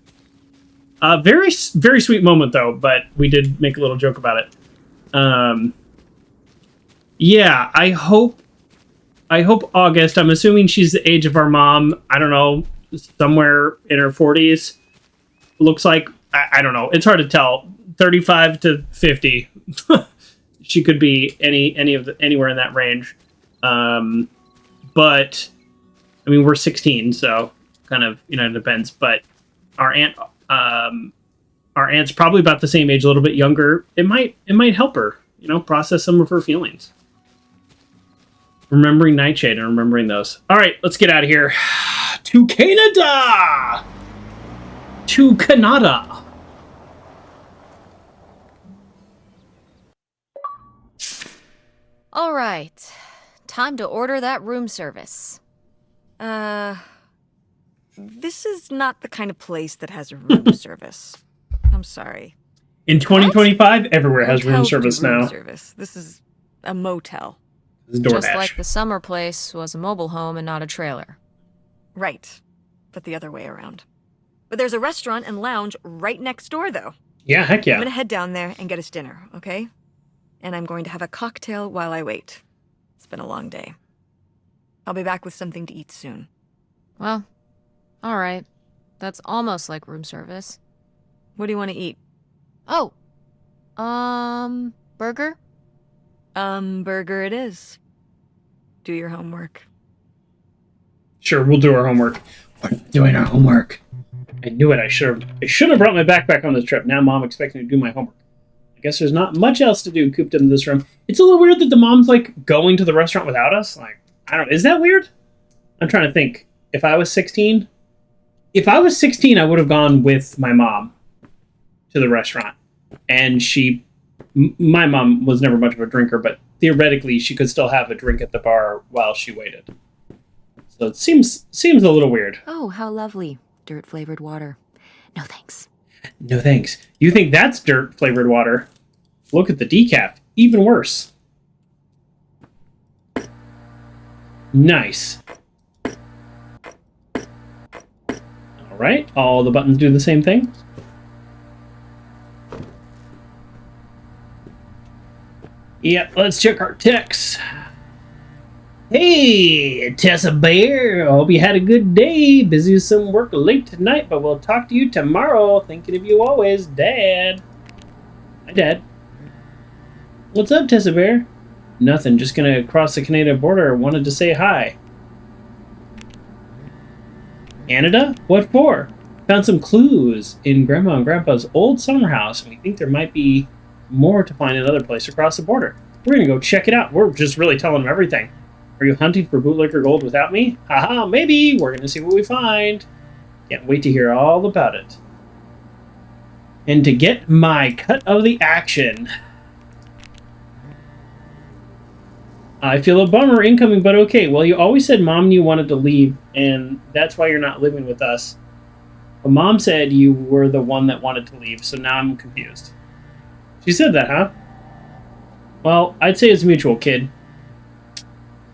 Very, very sweet moment, though, but we did make a little joke about it. Yeah, I hope August, I'm assuming she's the age of our mom, I don't know, somewhere in her 40s. Looks like, I don't know, it's hard to tell. 35 to 50. She could be anywhere in that range. But I mean, we're 16, so kind of, you know, it depends. But our aunt's probably about the same age, a little bit younger. It might help her, you know, process some of her feelings. Remembering Nightshade and remembering those. All right, let's get out of here. To Canada! To Canada! All right. Time to order that room service. This is not the kind of place that has a room service. I'm sorry. In 2025, everywhere has room Hotels do service now. Service. This is a motel. This is DoorDash. Just like the summer place was a mobile home and not a trailer. Right. But the other way around. But there's a restaurant and lounge right next door, though. Yeah, heck yeah. I'm gonna head down there and get us dinner, okay? And I'm going to have a cocktail while I wait. It's been a long day. I'll be back with something to eat soon. Well, all right. That's almost like room service. What do you want to eat? Oh, burger? Burger it is. Do your homework. Sure, we'll do our homework. We're doing our homework. I knew it. I should have brought my backpack on this trip. Now Mom expects me to do my homework. I guess there's not much else to do cooped in this room. It's a little weird that the mom's, like, going to the restaurant without us. Like, I don't know. Is that weird? I'm trying to think. If I was 16, I would have gone with my mom to the restaurant. And my mom was never much of a drinker, but theoretically she could still have a drink at the bar while she waited. So it seems a little weird. Oh, how lovely. Dirt-flavored water. No thanks. No thanks. You think that's dirt-flavored water? Look at the decaf. Even worse. Nice. Alright, all the buttons do the same thing. Yep, let's check our texts. Hey, Tessa Bear. Hope you had a good day. Busy with some work late tonight, but we'll talk to you tomorrow. Thinking of you always, Dad. Hi, Dad. What's up, Tessa Bear? Nothing, just gonna cross the Canadian border. Wanted to say hi. Canada? What for? Found some clues in Grandma and Grandpa's old summer house, and we think there might be more to find another place across the border. We're gonna go check it out. We're just really telling them everything. Are you hunting for bootlicker gold without me? Haha, maybe. We're gonna see what we find. Can't wait to hear all about it. And to get my cut of the action. I feel a bummer incoming, but okay. Well, you always said Mom knew you wanted to leave, and that's why you're not living with us. But Mom said you were the one that wanted to leave, so now I'm confused. She said that, huh? Well, I'd say it's mutual, kid.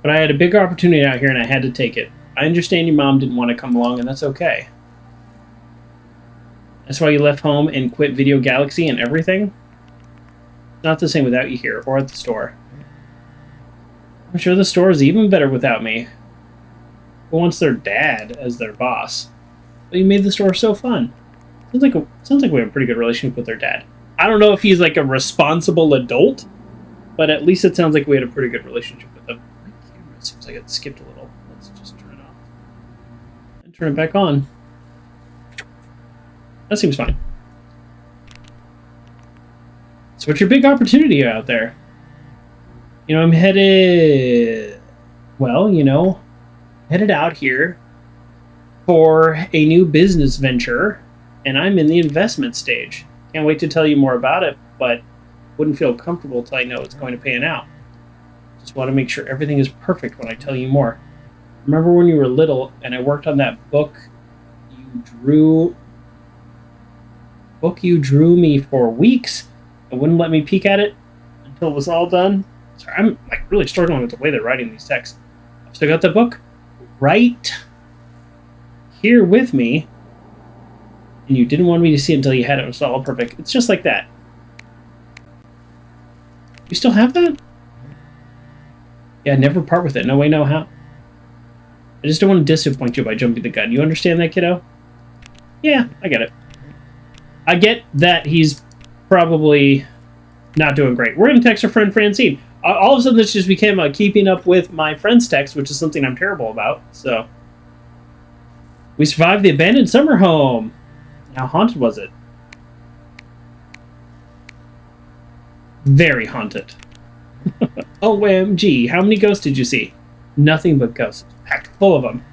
But I had a big opportunity out here, and I had to take it. I understand your mom didn't want to come along, and that's okay. That's why you left home and quit Video Galaxy and everything? Not the same without you here, or at the store. I'm sure the store is even better without me. Who wants their dad as their boss? But you made the store so fun. Sounds like we have a pretty good relationship with their dad. I don't know if he's like a responsible adult, but at least it sounds like we had a pretty good relationship with him. My camera seems like it skipped a little. Let's just turn it off. And turn it back on. That seems fine. So what's your big opportunity out there? You know, I'm headed well, headed out here for a new business venture, and I'm in the investment stage. Can't wait to tell you more about it, but wouldn't feel comfortable till I know it's going to pan out. Just want to make sure everything is perfect when I tell you more. Remember when you were little and I worked on that book you drew me for weeks and wouldn't let me peek at it until it was all done? Sorry, I'm really struggling with the way they're writing these texts. I've still got the book right here with me, and you didn't want me to see it until you had it. It was all perfect. It's just like that. You still have that? Yeah, never part with it. No way, no how. I just don't want to disappoint you by jumping the gun. You understand that, kiddo? Yeah, I get it. I get that he's probably not doing great. We're going to text our friend Francine. All of a sudden, this just became keeping up with my friend's text, which is something I'm terrible about. So, we survived the abandoned summer home. How haunted was it? Very haunted. OMG, how many ghosts did you see? Nothing but ghosts. Packed full of them.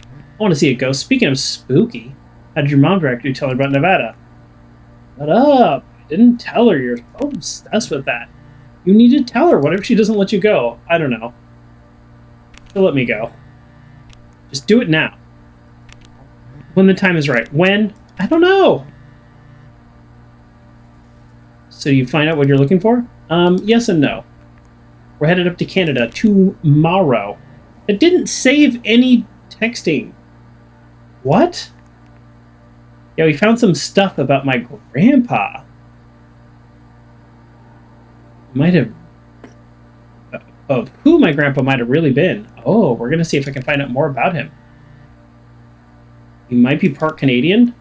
I want to see a ghost. Speaking of spooky, how did your mom direct you tell her about Nevada? Shut up. I didn't tell her. You're so obsessed with that. You need to tell her. What if she doesn't let you go? I don't know. She'll let me go. Just do it now. When the time is right. When? I don't know. So you find out what you're looking for? Yes and no. We're headed up to Canada tomorrow. It didn't save any texting. What? Yeah, we found some stuff about my grandpa. Might have... Of who my grandpa might have really been. Oh, we're going to see if I can find out more about him. He might be part Canadian.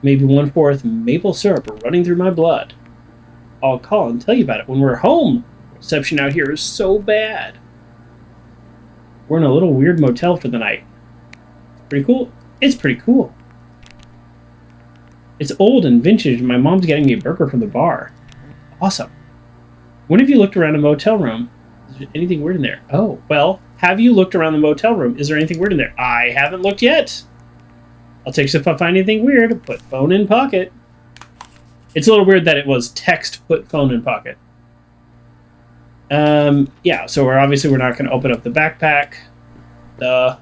Maybe 1/4 maple syrup running through my blood. I'll call and tell you about it when we're home. Reception out here is so bad. We're in a little weird motel for the night. Pretty cool. It's pretty cool. It's old and vintage, and my mom's getting me a burger from the bar. Awesome. When have you looked around a motel room? Is there anything weird in there? Oh, well, have you looked around the motel room? Is there anything weird in there? I haven't looked yet. I'll text if I find anything weird. Put phone in pocket. It's a little weird that it was text, put phone in pocket. Yeah, so we're not going to open up the backpack. We're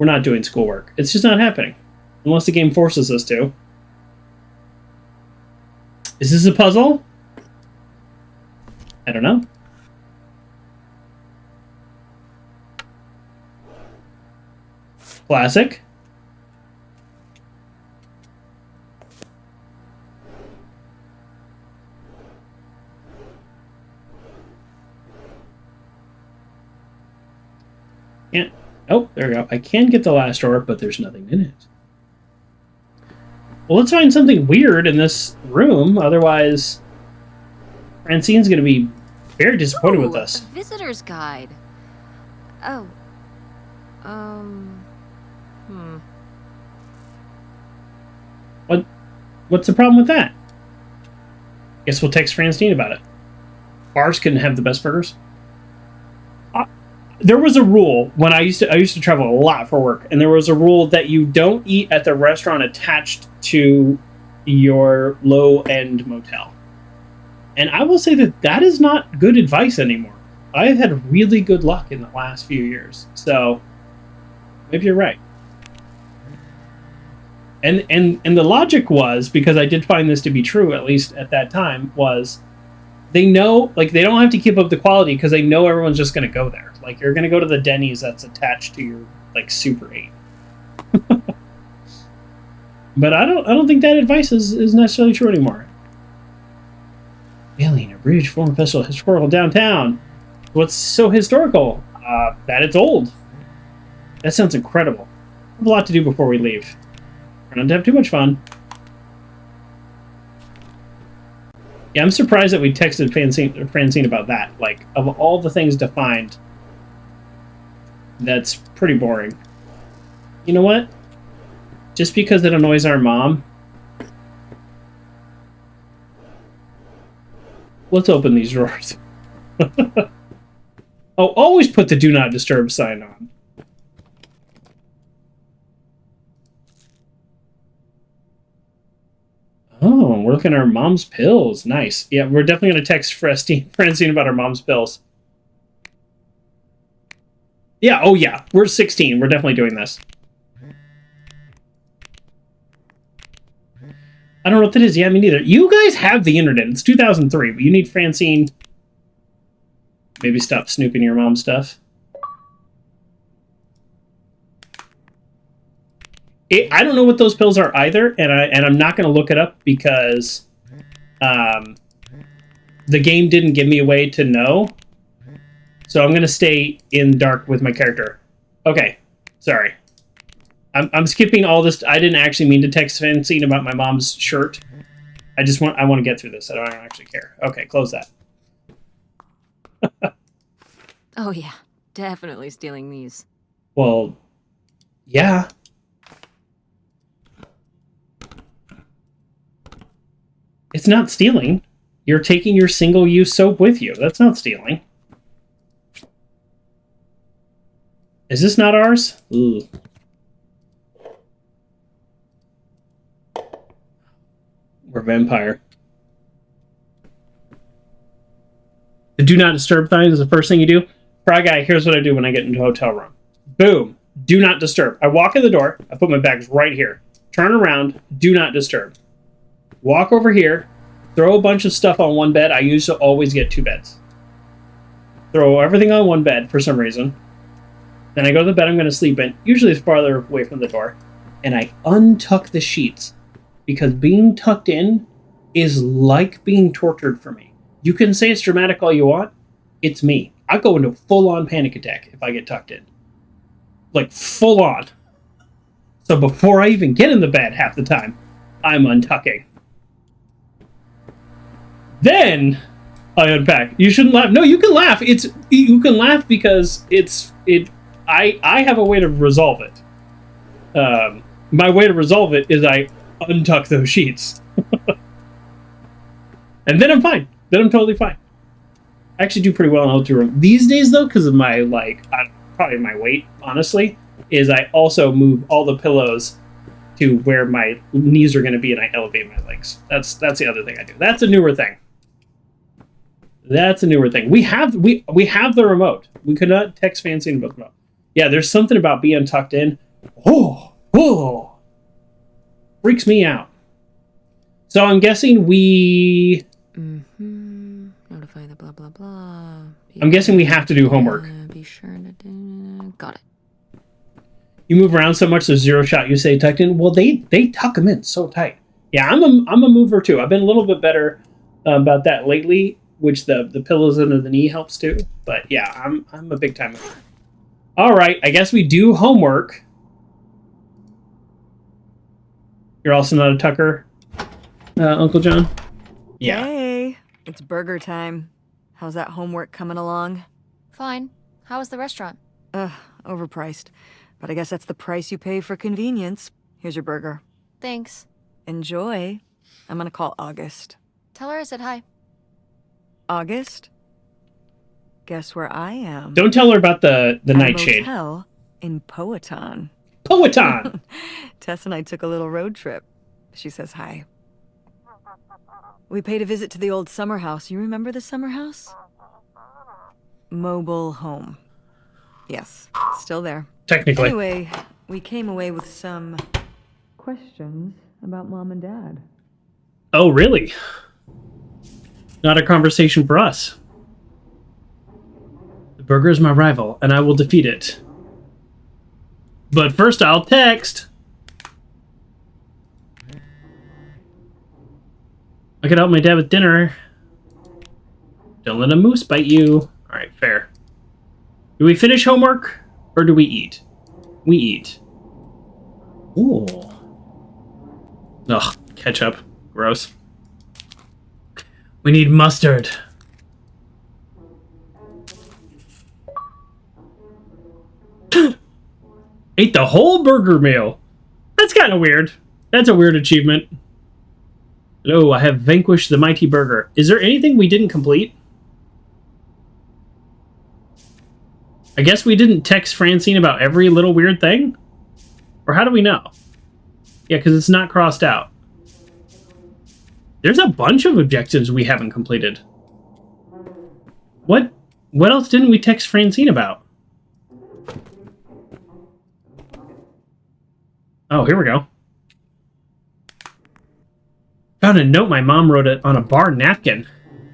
not doing schoolwork. It's just not happening. Unless the game forces us to. Is this a puzzle? I don't know. Classic. Yeah. Oh, there we go. I can get the last door, but there's nothing in it. Well, let's find something weird in this room. Otherwise, Francine's going to be very disappointed with us. A visitor's guide. Oh. What's the problem with that? Guess we'll text Francine about it. Bars couldn't have the best burgers. There was a rule when I used to travel a lot for work, and there was a rule that you don't eat at the restaurant attached to your low-end motel. And I will say that is not good advice anymore. I've had really good luck in the last few years, so maybe you're right. And the logic was, because I did find this to be true, at least at that time, was they know, they don't have to keep up the quality because they know everyone's just going to go there. Like, you're going to go to the Denny's that's attached to your, Super 8. But I don't think that advice is necessarily true anymore. Alien, a bridge, former festival, historical downtown. What's so historical? That it's old. That sounds incredible. I have a lot to do before we leave. We're not to have too much fun. Yeah, I'm surprised that we texted Francine about that. Of all the things to find, that's pretty boring. You know what? Just because it annoys our mom, let's open these drawers. Oh, always put the do not disturb sign on. Oh, we're looking at our mom's pills. Nice. Yeah, we're definitely going to text Francine about our mom's pills. Yeah, oh yeah. We're 16. We're definitely doing this. I don't know what that is. Yeah, me neither. You guys have the internet. It's 2003, but you need Francine. Maybe stop snooping your mom's stuff. I don't know what those pills are either, and I'm not going to look it up because the game didn't give me a way to know. So I'm going to stay in dark with my character. Okay, sorry. I'm skipping all this. I didn't actually mean to text Francine about my mom's shirt. I want to get through this. I don't actually care. Okay, close that. Oh yeah, definitely stealing these. Well, yeah. It's not stealing. You're taking your single-use soap with you. That's not stealing. Is this not ours? Ooh. We're vampire. The do not disturb thing is the first thing you do. Fry Guy, here's what I do when I get into a hotel room. Boom. Do not disturb. I walk in the door. I put my bags right here. Turn around. Do not disturb. Walk over here. Throw a bunch of stuff on one bed. I used to always get 2 beds. Throw everything on one bed for some reason. Then I go to the bed I'm going to sleep in. Usually it's farther away from the door. And I untuck the sheets. Because being tucked in is like being tortured for me. You can say it's dramatic all you want. It's me. I go into a full-on panic attack if I get tucked in. Like, full on. So before I even get in the bed half the time, I'm untucking. Then I unpack. You shouldn't laugh. No, you can laugh. You can laugh because I have a way to resolve it. My way to resolve it is I untuck those sheets. And then I'm fine. Then I'm totally fine. I actually do pretty well in a hotel room. These days, though, because of my, probably my weight, honestly, is I also move all the pillows to where my knees are going to be and I elevate my legs. That's the other thing I do. That's a newer thing. That's a newer thing. We have the remote. We could not text Francine about the remote. Yeah, there's something about being tucked in. Oh. Freaks me out. So I'm guessing we... Notify the blah, blah, blah. I'm guessing we have to do homework. Be sure to do... Got it. You move around so much, there's 0 shot you say tucked in. Well, they tuck them in so tight. Yeah, I'm a mover too. I've been a little bit better about that lately, which the pillows under the knee helps too. But yeah, I'm a big time mover. All right, I guess we do homework. You're also not a tucker, Uncle John? Yeah. Hey, it's burger time. How's that homework coming along? Fine. How was the restaurant? Overpriced. But I guess that's the price you pay for convenience. Here's your burger. Thanks. Enjoy. I'm gonna call August. Tell her I said hi. August? Guess where I am? Don't tell her about the nightshade. Hotel in Powhatan. Powhatan! Tess and I took a little road trip. She says hi. We paid a visit to the old summer house. You remember the summer house? Mobile home. Yes, still there. Technically. Anyway, we came away with some questions about Mom and Dad. Oh, really? Not a conversation for us. The burger is my rival, and I will defeat it. But first I'll text. I could help my dad with dinner. Don't let a moose bite you. Alright, fair. Do we finish homework, or do we eat? We eat. Ooh. Ugh, ketchup. Gross. We need mustard. Ate the whole burger meal. That's kind of weird. That's a weird achievement. Oh, I have vanquished the mighty burger. Is there anything we didn't complete? I guess we didn't text Francine about every little weird thing? Or how do we know? Yeah, because it's not crossed out. There's a bunch of objectives we haven't completed. What else didn't we text Francine about? Oh, here we go. Found a note my mom wrote it on a bar napkin.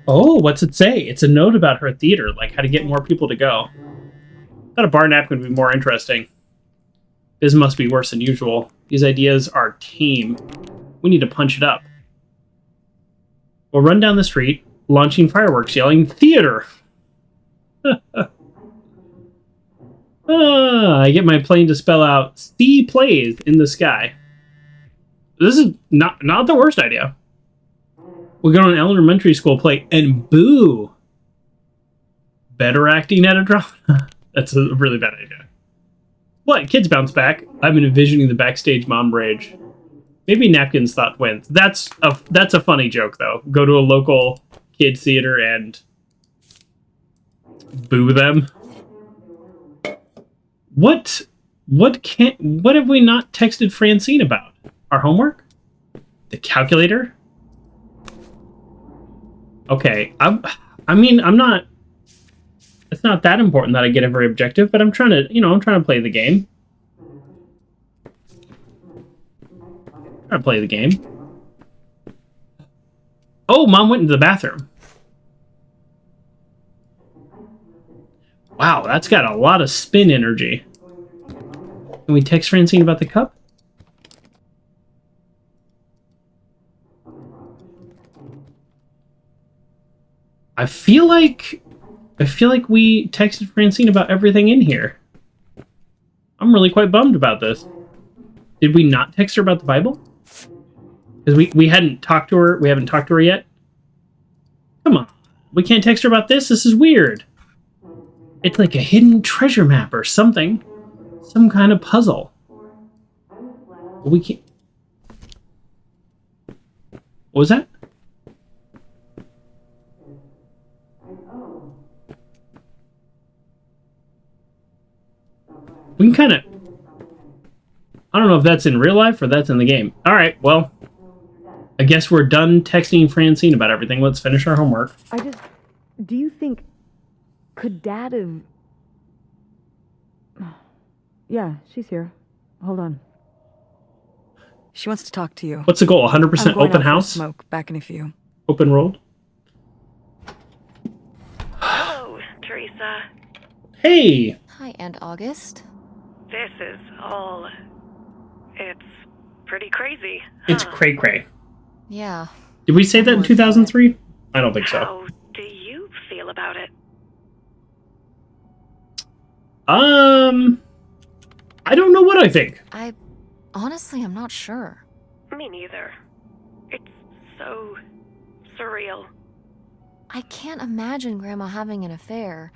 Oh, what's it say? It's a note about her theater, like how to get more people to go. Thought a bar napkin would be more interesting. This must be worse than usual. These ideas are tame. We need to punch it up. We'll run down the street, launching fireworks, yelling, "Theater!" I get my plane to spell out "C plays in the sky." This is not the worst idea. We'll go to an elementary school play and boo. Better acting at a drama. That's a really bad idea. What? Kids bounce back. I've been envisioning the backstage mom rage. Maybe napkins thought wins. That's a funny joke though. Go to a local kid theater and boo them. What have we not texted Francine about? Our homework? The calculator? Okay, I mean, I'm not. It's not that important that I get every objective, but I'm trying to play the game. Play the game. Oh, Mom went into the bathroom. Wow, that's got a lot of spin energy. Can we text Francine about the cup? I feel like we texted Francine about everything in here. I'm really quite bummed about this. Did we not text her about the Bible? Because we hadn't talked to her. We haven't talked to her yet. Come on. We can't text her about this? This is weird. It's like a hidden treasure map or something. Some kind of puzzle. We can't... What was that? We can kind of... I don't know if that's in real life or that's in the game. Alright, well... I guess we're done texting Francine about everything. Let's finish our homework. Do you think... Could Dad have... Yeah, she's here. Hold on. She wants to talk to you. What's the goal? 100% open house? Smoke. Back in a few. Open road? Hello, Teresa. Hey! Hi, Aunt August. This is all... It's pretty crazy. It's cray-cray. Yeah. Did we say that in 2003? I don't think so. How do you feel about it? I don't know what I think. Honestly, I'm not sure. Me neither. It's so surreal. I can't imagine Grandma having an affair,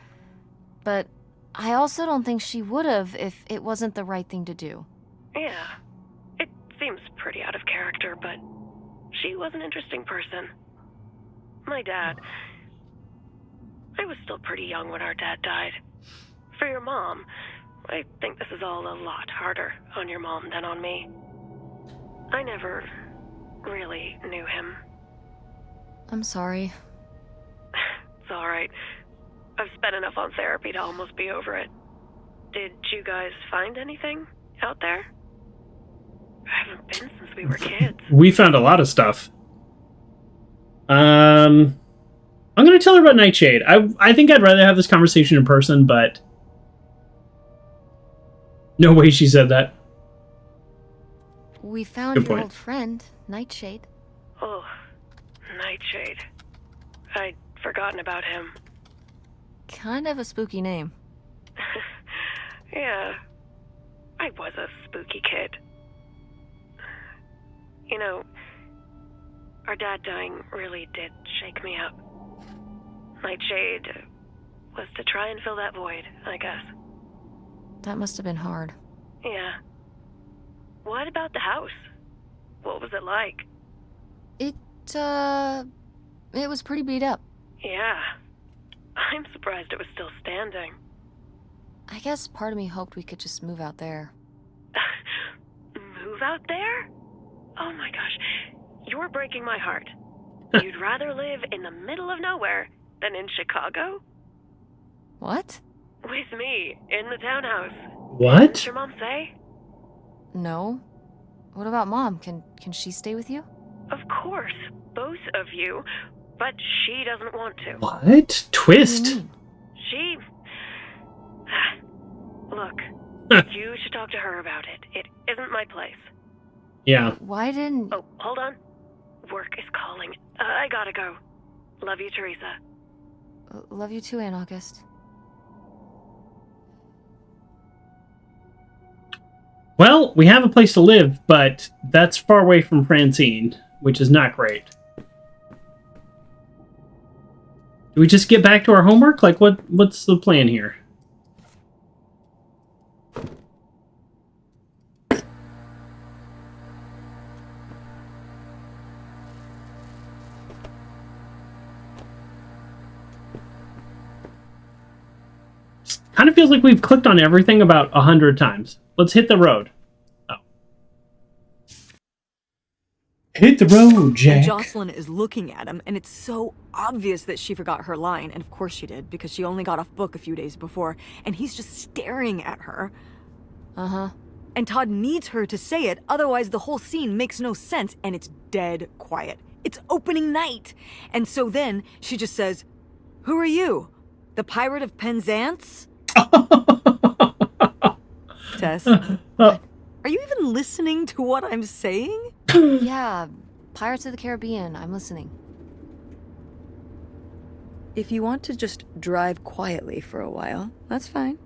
but I also don't think she would have if it wasn't the right thing to do. Yeah. It seems pretty out of character, but she was an interesting person. My dad... I was still pretty young when our dad died. For your mom, I think this is all a lot harder on your mom than on me. I never really knew him. I'm sorry. It's alright. I've spent enough on therapy to almost be over it. Did you guys find anything out there? I haven't been since we were kids. We found a lot of stuff. I'm gonna tell her about Nightshade. I think I'd rather have this conversation in person, but... No way she said that. We found Good your point. old friend, Nightshade. Oh, Nightshade. I'd forgotten about him. Kind of a spooky name. Yeah, I was a spooky kid. You know, our dad dying really did shake me up. Nightshade was to try and fill that void, I guess. That must have been hard. Yeah. What about the house? What was it like? It was pretty beat up. Yeah. I'm surprised it was still standing. I guess part of me hoped we could just move out there. Move out there? Oh my gosh, you're breaking my heart. You'd rather live in the middle of nowhere than in Chicago? What? With me, in the townhouse. What? Did your mom say? No. What about Mom? Can she stay with you? Of course, both of you, but she doesn't want to. What? What do Twist? you mean? She... Look, you should talk to her about it. It isn't my place. Yeah. Why didn't... Oh, hold on. Work is calling. I gotta go. Love you, Teresa. Love you too, Aunt August. Well, we have a place to live, but that's far away from Francine, which is not great. Do we just get back to our homework? Like, what's the plan here? Kind of feels like we've clicked on everything about 100 times. Let's hit the road. Oh. Hit the road, Jack. And Jocelyn is looking at him, and it's so obvious that she forgot her line, and of course she did, because she only got off book a few days before, and he's just staring at her. Uh-huh. And Todd needs her to say it, otherwise the whole scene makes no sense, and it's dead quiet. It's opening night! And so then she just says, "Who are you? The Pirate of Penzance?" Tess, are you even listening to what I'm saying? Yeah, Pirates of the Caribbean. I'm listening. If you want to just drive quietly for a while, that's fine.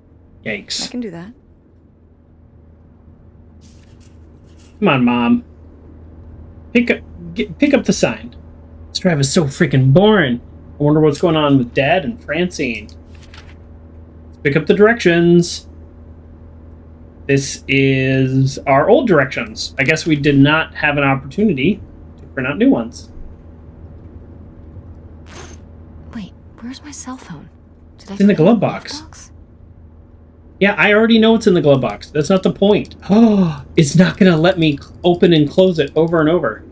I Yikes. can do that. Come on, Mom. Pick up the sign. This drive is so freaking boring. I wonder what's going on with Dad and Francine. Let's pick up the directions. This is our old directions. I guess we did not have an opportunity to print out new ones. Wait, where's my cell phone? Did I It's in the put it glove box. Yeah, I already know it's in the glove box. That's not the point. Oh, it's not going to let me open and close it over and over.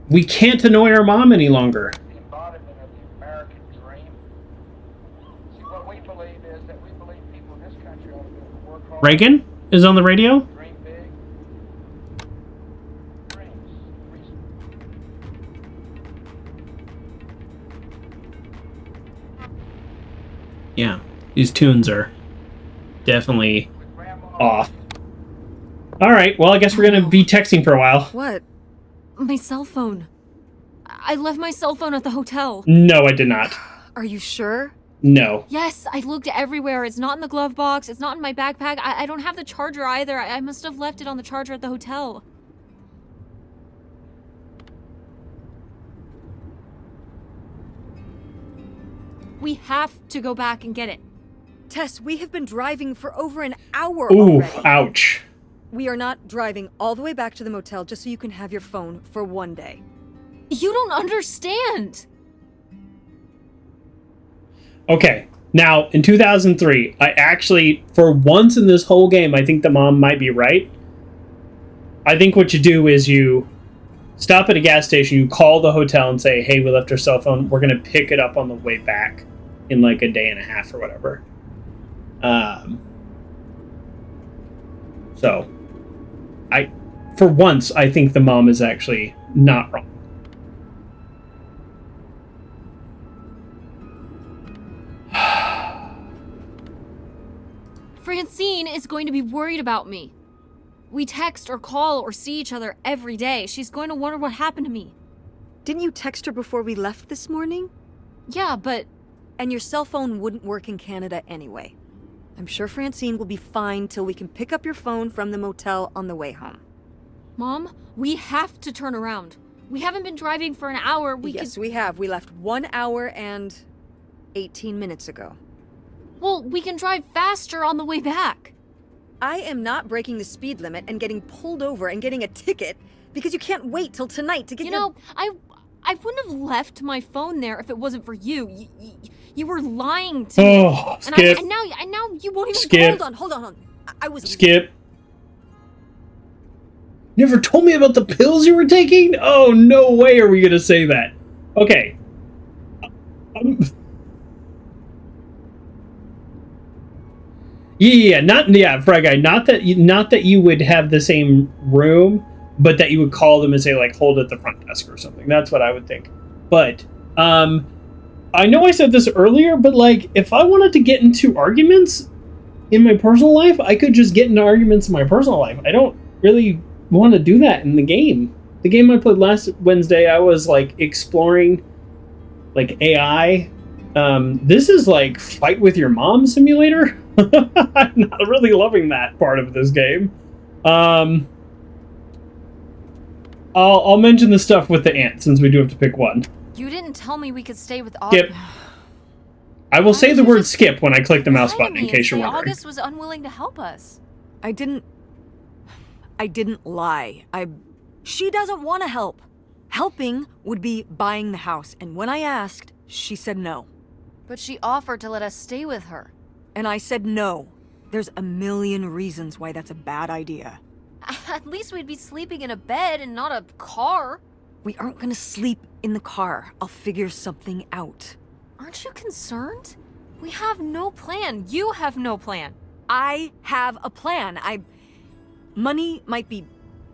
We can't annoy our mom any longer. The embodiment of the American dream. See, what we believe is that we believe people in this country ought to be able to work hard. Reagan is on the radio. Dream big. Dreams. Yeah, these tunes are definitely With grandma. off. All right, well, I guess we're going to be texting for a while. What? My cell phone. I left my cell phone at the hotel. No, I did not. Are you sure? No. Yes, I looked everywhere. It's not in the glove box. It's not in my backpack. I don't have the charger either. I must have left it on the charger at the hotel. We have to go back and get it. Tess, we have been driving for over an hour Ooh, already. ouch. We are not driving all the way back to the motel just so you can have your phone for one day. You don't understand. Okay, now, in 2003, I actually, for once in this whole game, I think the mom might be right. I think what you do is you stop at a gas station, you call the hotel and say, hey, we left our cell phone, we're going to pick it up on the way back in like a day and a half or whatever. So, for once, I think the mom is actually not wrong. Francine is going to be worried about me. We text or call or see each other every day. She's going to wonder what happened to me. Didn't you text her before we left this morning? Yeah, but... And your cell phone wouldn't work in Canada anyway. I'm sure Francine will be fine till we can pick up your phone from the motel on the way home. Mom, we have to turn around. We haven't been driving for an hour. Yes, we have. We left 1 hour and 18 minutes ago. Well, we can drive faster on the way back. I am not breaking the speed limit and getting pulled over and getting a ticket because you can't wait till tonight to get You know, I wouldn't have left my phone there if it wasn't for you. You were lying to me. Oh, skip. And now you won't even... Skip. Hold on. I was... Skip. You never told me about the pills you were taking? Oh, no way are we going to say that. Okay. Fry Guy. Not that you would have the same room, but that you would call them and say, like, hold at the front desk or something. That's what I would think. But, I know I said this earlier, but, like, if I wanted to get into arguments in my personal life, I could just get into arguments in my personal life. I don't really want to do that in the game. The game I played last Wednesday, I was, like, exploring, like, AI. This is, like, fight with your mom simulator. I'm not really loving that part of this game. I'll mention the stuff with the aunt, since we do have to pick one. You didn't tell me we could stay with August. Skip. I will say the word skip when I click the mouse button, in case you're wondering. August was unwilling to help us. I didn't lie. She doesn't want to help. Helping would be buying the house, and when I asked, she said no. But she offered to let us stay with her. And I said no. There's a million reasons why that's a bad idea. At least we'd be sleeping in a bed and not a car. We aren't gonna sleep in the car. I'll figure something out. Aren't you concerned? We have no plan. You have no plan. I have a plan. Money might be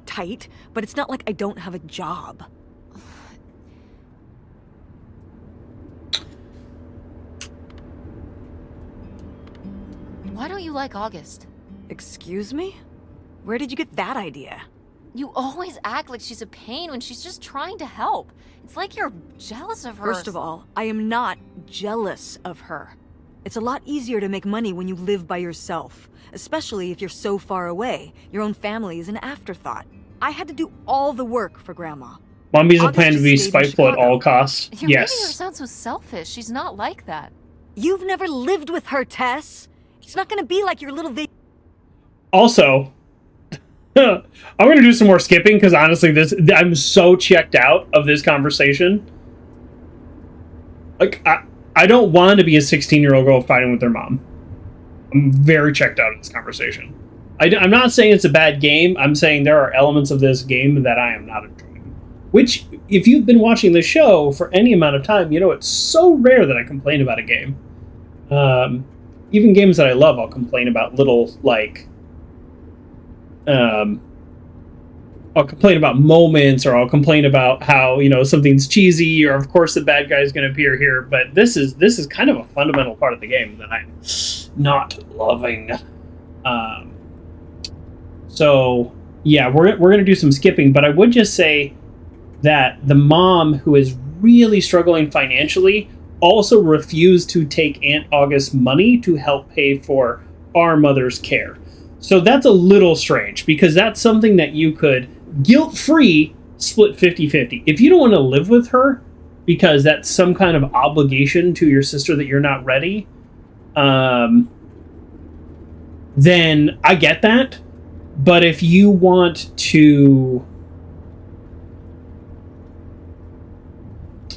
tight, but it's not like I don't have a job. Why don't you like August? Excuse me? Where did you get that idea? You always act like she's a pain when she's just trying to help. It's like you're jealous of her. First of all, I am not jealous of her. It's a lot easier to make money when you live by yourself, especially if you're so far away. Your own family is an afterthought. I had to do all the work for Grandma. Mommy's a August plan to just be stayed in spiteful at Chicago. all costs. You're making her Yes. sound so selfish. She's not like that. You've never lived with her, Tess. It's not gonna be like your little Also, I'm going to do some more skipping because honestly, I'm so checked out of this conversation. Like, I don't want to be a 16-year-old girl fighting with their mom. I'm very checked out of this conversation. I'm not saying it's a bad game. I'm saying there are elements of this game that I am not enjoying. Which, if you've been watching the show for any amount of time, you know it's so rare that I complain about a game. Even games that I love, I'll complain about little, like... I'll complain about moments, or I'll complain about how, you know, something's cheesy, or of course the bad guy is going to appear here. But this is kind of a fundamental part of the game that I'm not loving. So yeah, we're gonna do some skipping, but I would just say that the mom, who is really struggling financially, also refused to take Aunt August's money to help pay for our mother's care. So that's a little strange, because that's something that you could guilt-free split 50-50. If you don't want to live with her because that's some kind of obligation to your sister that you're not ready, then I get that. But if you want to...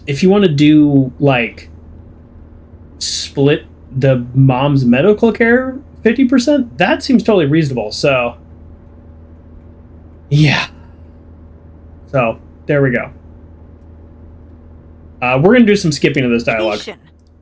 If you want to do, like, split the mom's medical care 50%, that seems totally reasonable. So, yeah. So, there we go. We're going to do some skipping of this dialogue.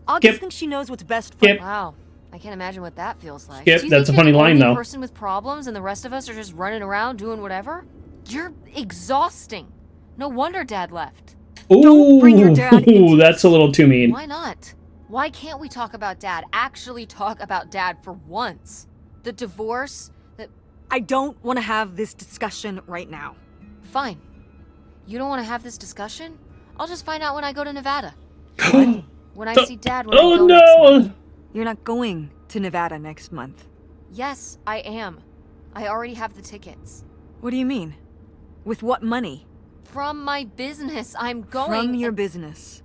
August thinks she knows what's best for... Skip. Wow. I can't imagine what that feels like. Skip. Do you That's think a funny you're the line, only though. person with problems and the rest of us are just running around doing whatever? You're exhausting. No wonder Dad left. Don't bring your dad into that's a little too mean. Why not? Why can't we talk about Dad? Actually talk about Dad for once. The divorce, I don't want to have this discussion right now. Fine. You don't want to have this discussion? I'll just find out when I go to Nevada. When I see Dad when I go next month. You're not going to Nevada next month. Yes, I am. I already have the tickets. What do you mean? With what money? From my business, I'm going... From your business.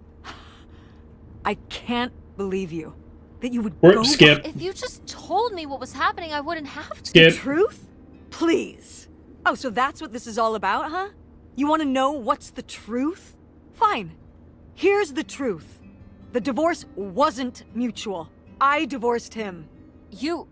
I can't believe you. That you would go... Skip. If you just told me what was happening, I wouldn't have to. Skip. The truth? Please. Oh, so that's what this is all about, huh? You want to know what's the truth? Fine. Here's the truth. The divorce wasn't mutual. I divorced him. You...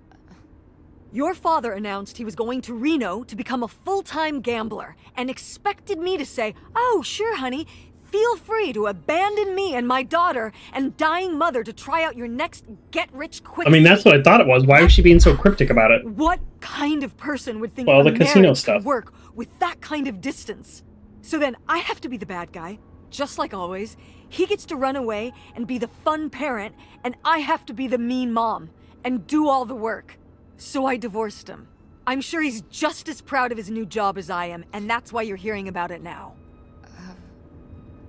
Your father announced he was going to Reno to become a full-time gambler and expected me to say, "Oh, sure, honey, feel free to abandon me and my daughter and dying mother to try out your next get-rich-quick." I mean, that's what I thought it was. Why was she being so cryptic about it? What kind of person would think Well, a the casino marriage stuff. could work with that kind of distance? So then I have to be the bad guy, just like always. He gets to run away and be the fun parent, and I have to be the mean mom and do all the work. So I divorced him. I'm sure he's just as proud of his new job as I am, and that's why you're hearing about it now.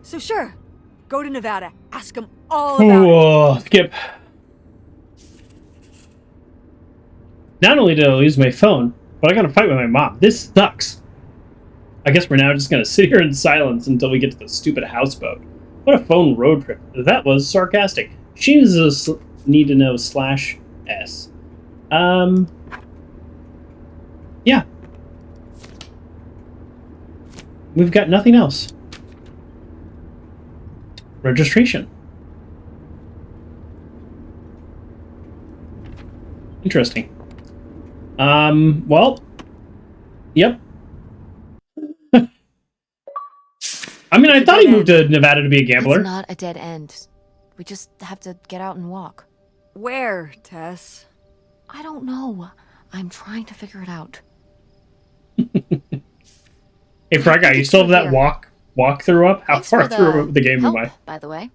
So sure, go to Nevada, ask him all about Whoa, skip. Not only did I lose my phone, but I got to fight with my mom. This sucks. I guess we're now just going to sit here in silence until we get to the stupid houseboat. What a phone road trip. That was sarcastic. She needs a need to know /S. Yeah. We've got nothing else. Registration. Interesting. Well, yep. I mean, I thought he moved to Nevada to be a gambler. It's not a dead end. We just have to get out and walk. Where, Tess? I don't know. I'm trying to figure it out. Hey, Frog Guy, you still have that walkthrough up? How Thanks far for through the game am help, I? by the way.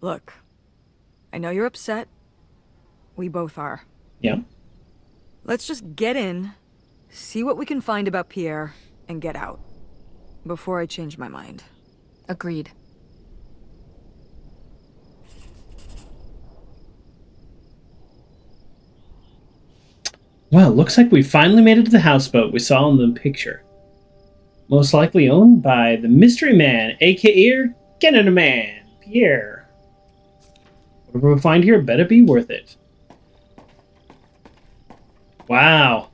Look, I know you're upset. We both are. Yeah. Let's just get in, see what we can find about Pierre, and get out. Before I change my mind. Agreed. Well, looks like we finally made it to the houseboat we saw in the picture. Most likely owned by the mystery man, aka Canada Man, Pierre. Whatever we find here better be worth it. Wow.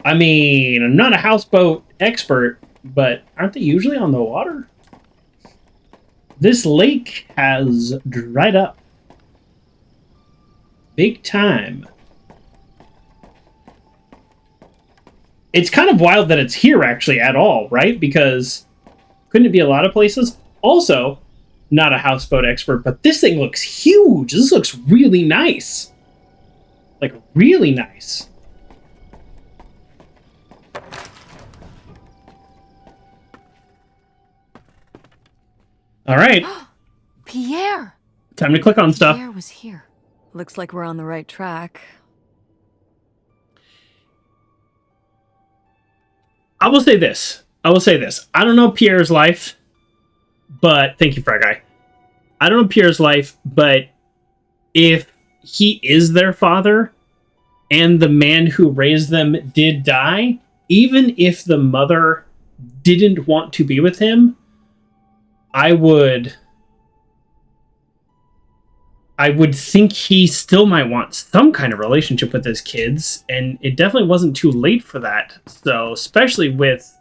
I mean, I'm not a houseboat expert, but aren't they usually on the water? This lake has dried up. Big time. It's kind of wild that it's here actually at all, right? Because couldn't it be a lot of places? Also, not a houseboat expert, but this thing looks huge. This looks really nice. Like, really nice. All right. Pierre! Time to click on stuff. Pierre was here. Looks like we're on the right track. I will say this. I don't know Pierre's life, but thank you, Frog Guy. I don't know Pierre's life, but if he is their father and the man who raised them did die, even if the mother didn't want to be with him, I would think he still might want some kind of relationship with his kids, and it definitely wasn't too late for that. So, especially with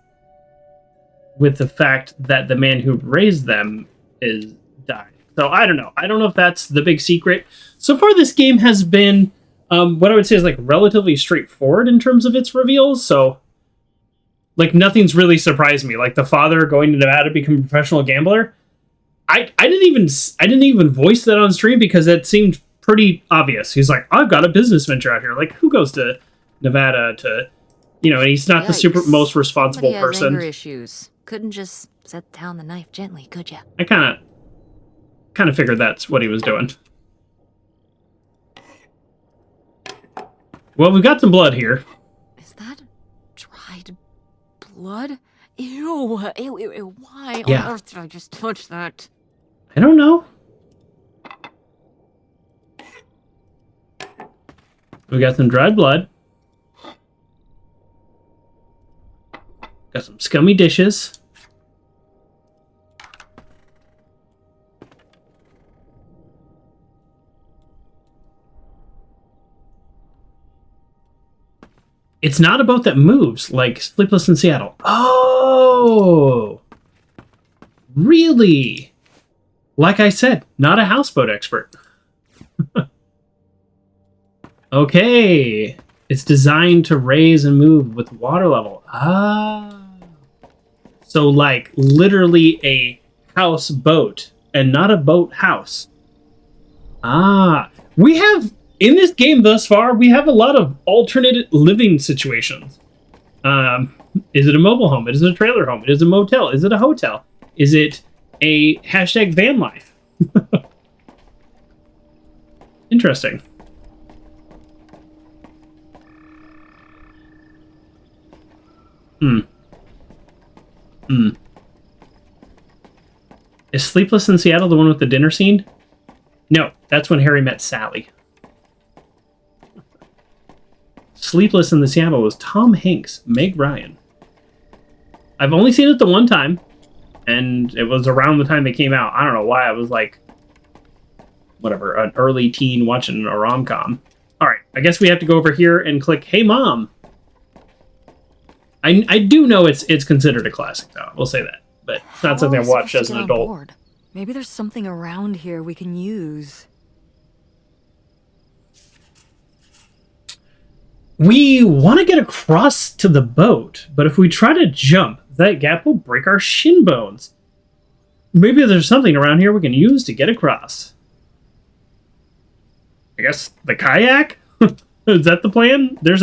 the fact that the man who raised them is died. So, I don't know. I don't know if that's the big secret. So far, this game has been what I would say is like relatively straightforward in terms of its reveals. So, like, nothing's really surprised me. Like the father going to Nevada to become a professional gambler. I didn't even voice that on stream because it seemed pretty obvious. He's like, I've got a business venture out here. Like, who goes to Nevada to, and he's not the most responsible Somebody has person. anger issues. Couldn't just set down the knife gently, could ya? I kind of figured that's what he was doing. Well, we've got some blood here. Is that dried blood? Ew, why Yeah. on earth did I just touch that? I don't know. We got some dried blood. Got some scummy dishes. It's not a boat that moves like Sleepless in Seattle. Oh! Whoa! Really? Like I said, not a houseboat expert. Okay. It's designed to raise and move with water level. Ah. So, like, literally a houseboat and not a boat house. Ah. We have, in this game thus far, we have a lot of alternate living situations. Is it a mobile home? Is it a trailer home? Is it a motel? Is it a hotel? Is it a hashtag van life? Interesting. Is Sleepless in Seattle the one with the dinner scene? No, that's when Harry met Sally. Sleepless in the Seattle was Tom Hanks, Meg Ryan. I've only seen it the one time, and it was around the time it came out. I don't know why I was like, whatever, an early teen watching a rom-com. All right, I guess we have to go over here and click Hey Mom. I do know it's considered a classic, though. We'll say that. But it's not something I've watched as an adult. Board? Maybe there's something around here we can use. We want to get across to the boat, but if we try to jump, that gap will break our shin bones. Maybe there's something around here we can use to get across. I guess the kayak? Is that the plan? There's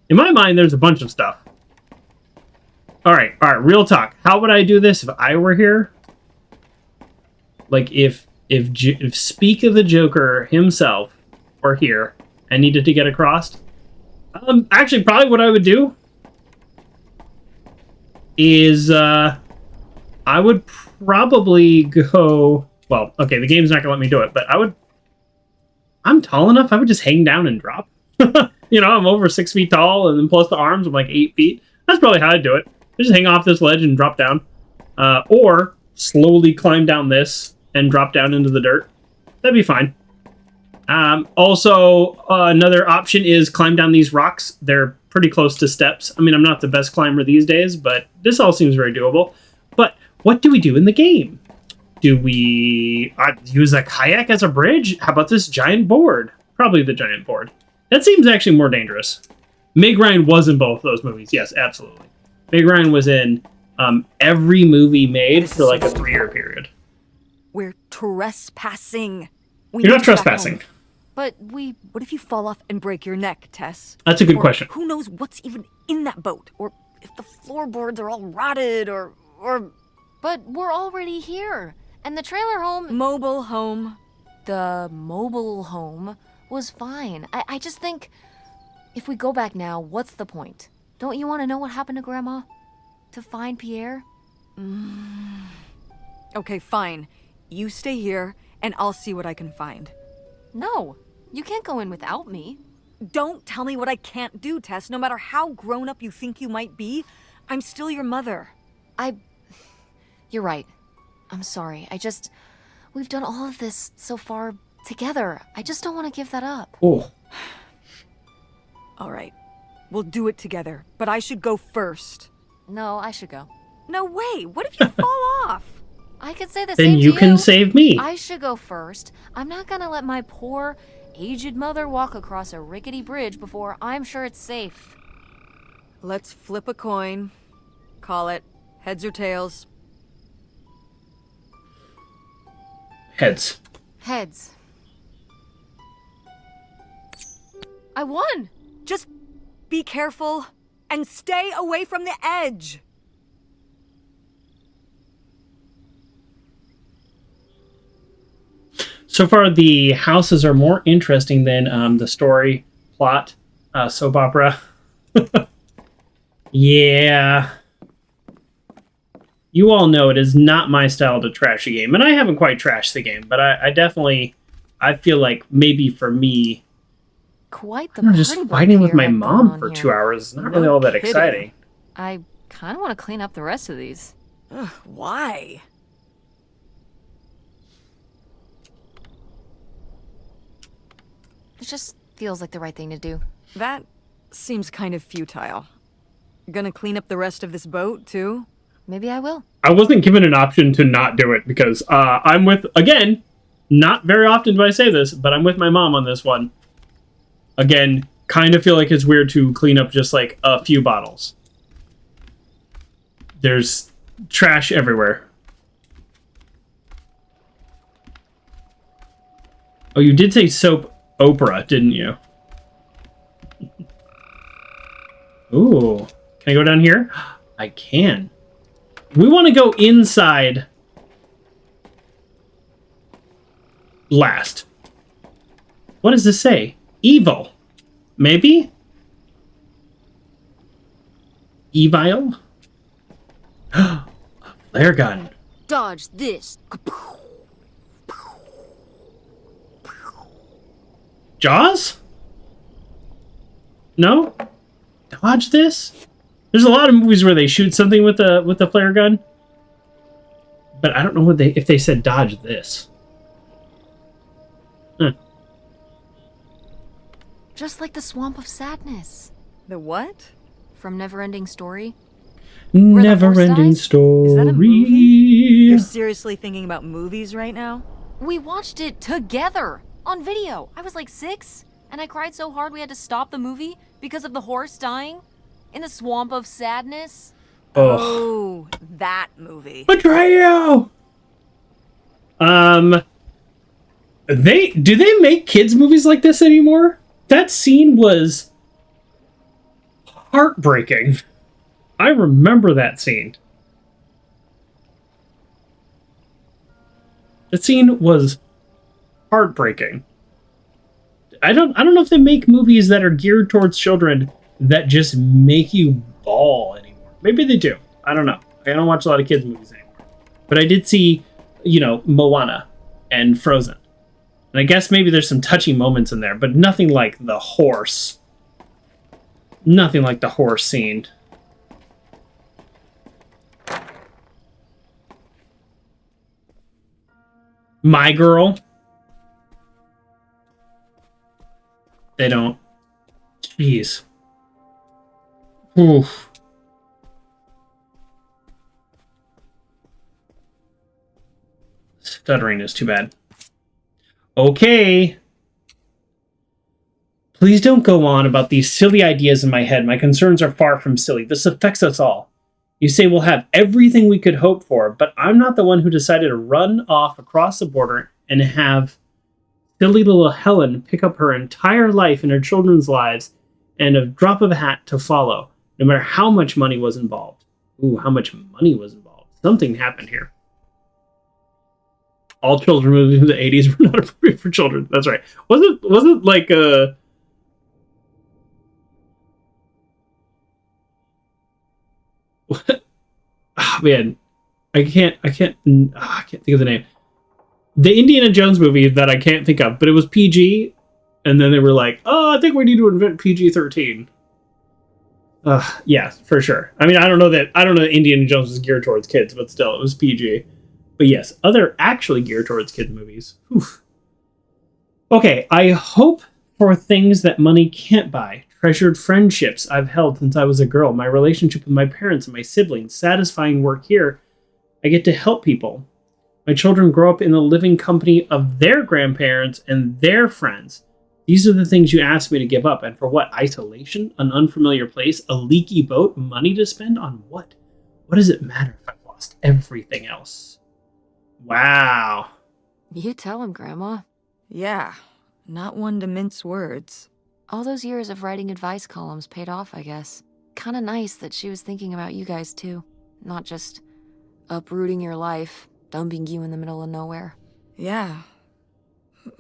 in my mind, there's a bunch of stuff. All right, real talk. How would I do this if I were here? Like if Speak of the Joker himself were here and needed to get across. Actually, probably what I would do is I would probably go. Well, okay, the game's not gonna let me do it, but I'm tall enough. I would just hang down and drop. You know, I'm over 6 feet tall, and then plus the arms, I'm like 8 feet. That's probably how I'd do it. Just hang off this ledge and drop down. Or slowly climb down this and drop down into the dirt. That'd be fine. Also, another option is climb down these rocks. They're pretty close to steps. I mean, I'm not the best climber these days, but this all seems very doable. But what do we do in the game? Do we use a kayak as a bridge? How about this giant board? Probably the giant board. That seems actually more dangerous. Meg Ryan was in both those movies. Yes, absolutely. Meg Ryan was in every movie made for like a 3-year period. We're trespassing. You're not trespassing. But what if you fall off and break your neck, Tess? That's a good question. Who knows what's even in that boat? Or if the floorboards are all rotted or... But we're already here. And the trailer home... Mobile home. The mobile home was fine. I just think if we go back now, what's the point? Don't you want to know what happened to Grandma? To find Pierre? Okay, fine. You stay here, and I'll see what I can find. No, you can't go in without me. Don't tell me what I can't do, Tess. No matter how grown up you think you might be, I'm still your mother. You're right. I'm sorry. We've done all of this so far together. I just don't want to give that up. Oh. All right. We'll do it together, but I should go first. No, I should go. No way. What if you fall off? I could say the then same to you. Then you can save me. I should go first. I'm not gonna let my poor, aged mother walk across a rickety bridge before I'm sure it's safe. Let's flip a coin. Call it heads or tails. Heads. Heads. I won! Just be careful and stay away from the edge. So far, the houses are more interesting than the story, plot, soap opera. Yeah. You all know it is not my style to trash a game, and I haven't quite trashed the game, but I definitely, I feel like maybe for me, Quite the just fighting with my mom for 2 hours is not really all that exciting. I kind of want to clean up the rest of these. Ugh, why? It just feels like the right thing to do. That seems kind of futile. Gonna clean up the rest of this boat, too? Maybe I will. I wasn't given an option to not do it because I'm with, again, not very often do I say this, but I'm with my mom on this one. Again, kind of feel like it's weird to clean up just like a few bottles. There's trash everywhere. Oh, you did say soap opera, didn't you? Ooh. Can I go down here? I can. We want to go inside last. What does this say? Evil. Maybe? Evil? A flare gun. Dodge this. Jaws? No? Dodge this? There's a lot of movies where they shoot something with a flare gun. But I don't know what if they said dodge this. Huh. Just like the Swamp of Sadness The what? from Neverending Story. Never-ending dies? story. Is that a movie? You're seriously thinking about movies right now? We watched it together on video. I was like 6, and I cried so hard we had to stop the movie because of the horse dying in the Swamp of Sadness. Oh. Oh, that movie. Betrayal! Do they make kids movies like this anymore? That scene was heartbreaking. I remember that scene. That scene was heartbreaking. I don't know if they make movies that are geared towards children that just make you bawl anymore. Maybe they do. I don't know. I don't watch a lot of kids movies anymore. But I did see, Moana and Frozen. And I guess maybe there's some touching moments in there, but nothing like the horse. Nothing like the horse scene. My Girl. They don't. Jeez. Oof. Stuttering is too bad. Okay. Please don't go on about these silly ideas in my head. My concerns are far from silly. This affects us all. You say we'll have everything we could hope for, but I'm not the one who decided to run off across the border and have silly little Helen pick up her entire life and her children's lives and a drop of a hat to follow, no matter how much money was involved. Ooh, how much money was involved. Something happened here. All children movies in the 80s were not appropriate for children. That's right. Wasn't like what? Oh, man, I can't think of the name. The Indiana Jones movie that I can't think of, but it was PG, and then they were like, "Oh, I think we need to invent PG-13." Yeah, for sure. I mean, I don't know that Indiana Jones was geared towards kids, but still, it was PG. But yes, other actually geared towards kids movies. Oof. Okay, I hope for things that money can't buy. Treasured friendships I've held since I was a girl. My relationship with my parents and my siblings. Satisfying work here. I get to help people. My children grow up in the living company of their grandparents and their friends. These are the things you asked me to give up. And for what? Isolation? An unfamiliar place? A leaky boat? Money to spend on what? What does it matter if I've lost everything else? Wow. You tell him, Grandma. Yeah, not one to mince words. All those years of writing advice columns paid off, I guess. Kinda nice that she was thinking about you guys, too. Not just uprooting your life, dumping you in the middle of nowhere. Yeah.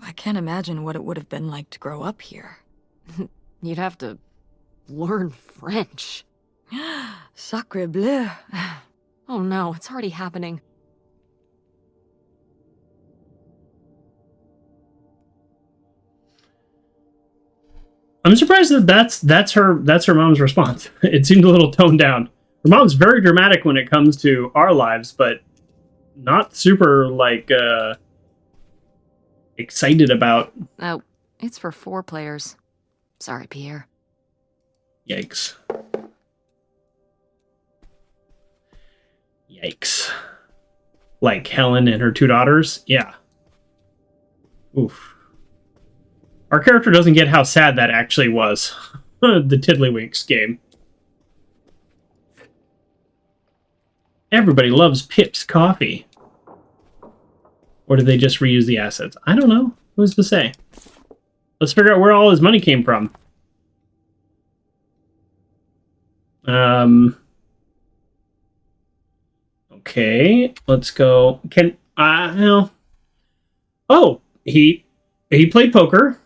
I can't imagine what it would have been like to grow up here. You'd have to learn French. Sacre bleu. Oh no, it's already happening. I'm surprised that that's her mom's response. It seemed a little toned down. Her mom's very dramatic when it comes to our lives, but not super excited about. Oh, it's for 4 players. Sorry, Pierre. Yikes. Yikes. Like Helen and her two daughters? Yeah. Oof. Our character doesn't get how sad that actually was. The Tiddlywinks game. Everybody loves Pip's coffee. Or did they just reuse the assets? I don't know. Who's to say? Let's figure out where all his money came from. Okay, let's go. No. Oh, he played poker.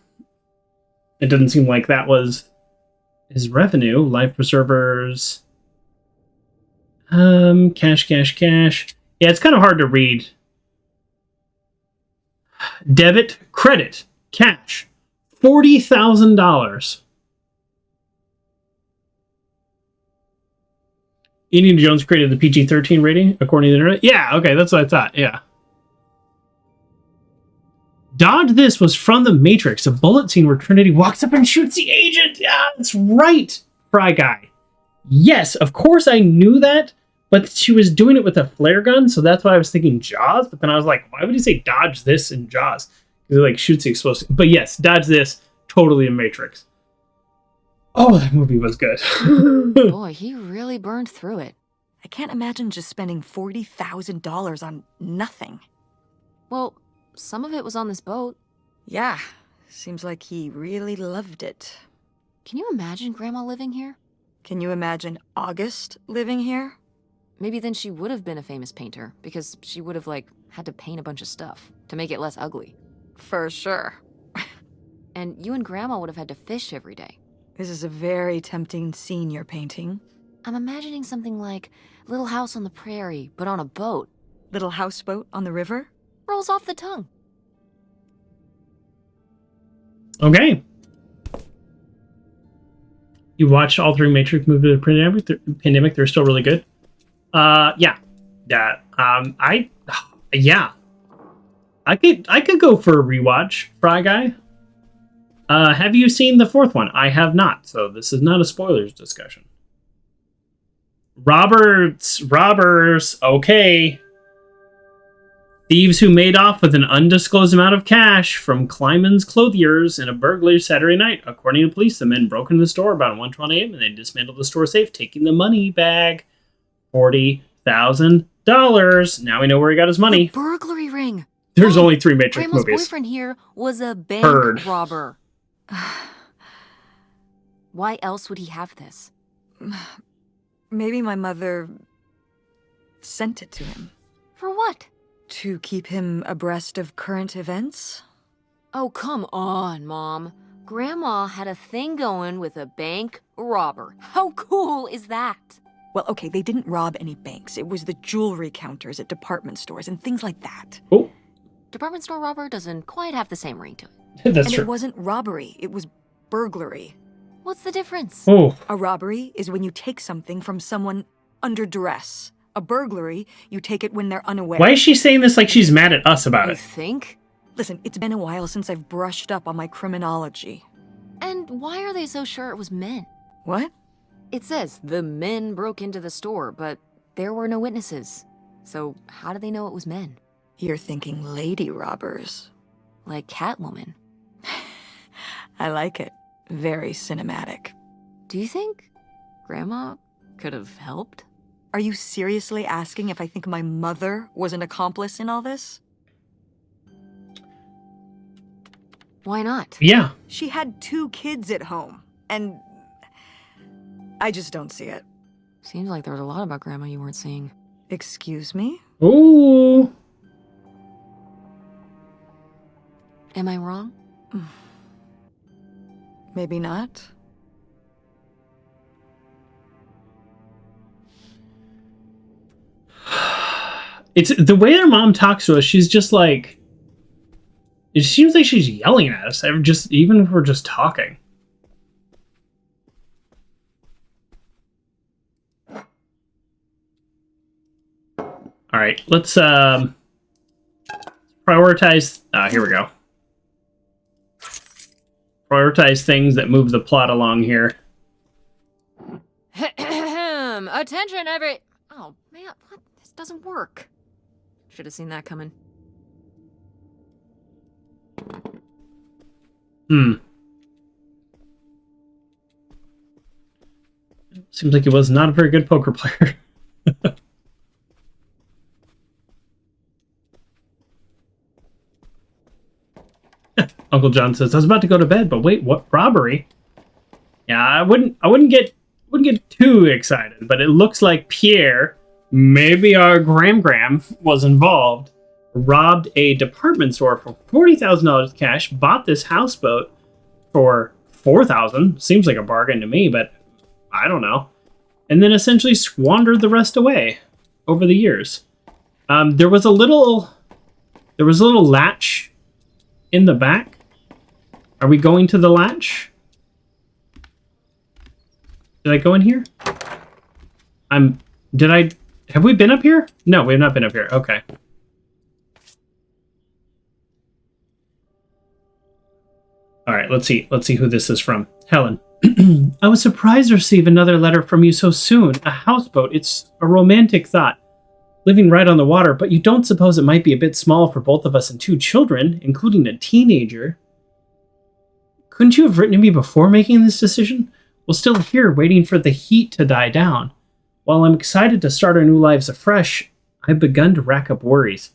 It doesn't seem like that was his revenue. Life preservers. Cash. Yeah, it's kind of hard to read. Debit, credit, cash. $40,000. Indiana Jones created the PG-13 rating, according to the internet. Yeah, okay, that's what I thought, yeah. Dodge This was from The Matrix, a bullet scene where Trinity walks up and shoots the agent. Yeah, that's right, Fry Guy. Yes, of course I knew that, but she was doing it with a flare gun, so that's why I was thinking Jaws, but then I was like, why would he say Dodge This in Jaws? Because it, like, shoots the explosive. But yes, Dodge This, totally in Matrix. Oh, that movie was good. Boy, he really burned through it. I can't imagine just spending $40,000 on nothing. Well, some of it was on this boat. Yeah, seems like he really loved it. Can you imagine Grandma living here? Can you imagine August living here? Maybe then she would have been a famous painter, because she would have, like, had to paint a bunch of stuff to make it less ugly. For sure. And you and Grandma would have had to fish every day. This is a very tempting scene you're painting. I'm imagining something like Little House on the Prairie, but on a boat. Little houseboat on the river? Rolls off the tongue. Okay. You watched all three Matrix movies of the pandemic. They're still really good. Yeah. I could go for a rewatch, Fry Guy. Have you seen the fourth one? I have not, so this is not a spoilers discussion. Robbers, okay. Thieves who made off with an undisclosed amount of cash from Kleiman's clothiers in a burglary Saturday night. According to police, the men broke into the store about 1:20 a.m. and they dismantled the store safe, taking the money bag. $40,000. Now we know where he got his money. A burglary ring. There's only 3 Matrix Grandma's movies. boyfriend here was a bank robber. Why else would he have this? Maybe my mother sent it to him. For what? To keep him abreast of current events? Oh, come on, Mom. Grandma had a thing going with a bank robber. How cool is that? Well, okay, they didn't rob any banks. It was the jewelry counters at department stores and things like that. Oh. Department store robber doesn't quite have the same ring to it. That's and true. It wasn't robbery, it was burglary. What's the difference? Oh. A robbery is when you take something from someone under duress. A burglary, you take it when they're unaware. Why is she saying this like she's mad at us about You it? think? Listen, it's been a while since I've brushed up on my criminology. And why are they so sure it was men? What? It says the men broke into the store, but there were no witnesses. So how do they know it was men? You're thinking lady robbers. Like Catwoman. I like it. Very cinematic. Do you think Grandma could have helped? Are you seriously asking if I think my mother was an accomplice in all this? Why not? Yeah. She had 2 kids at home, and I just don't see it. Seems like there was a lot about Grandma you weren't seeing. Excuse me? Ooh. Am I wrong? Maybe not. It's the way their mom talks to us. She's just like, it seems like she's yelling at us. Even if we're just talking. All right, let's prioritize. Here we go. Prioritize things that move the plot along here. Attention, every... Oh, man, what? This doesn't work. Should have seen that coming. Seems like he was not a very good poker player. Uncle John says, I was about to go to bed, but wait, what robbery? Yeah, I wouldn't get too excited, but it looks like Pierre, maybe our Gram was involved, robbed a department store for $40,000 cash, bought this houseboat for $4,000. Seems like a bargain to me, but I don't know. And then essentially squandered the rest away over the years. There was a little latch in the back. Are we going to the latch? Did I go in here? Have we been up here? No, we have not been up here. Okay. All right, let's see who this is from. Helen. I was surprised to receive another letter from you so soon. A houseboat. It's a romantic thought. Living right on the water, but you don't suppose it might be a bit small for both of us and 2 children, including a teenager? Couldn't you have written to me before making this decision? We're still here waiting for the heat to die down. While I'm excited to start our new lives afresh, I've begun to rack up worries.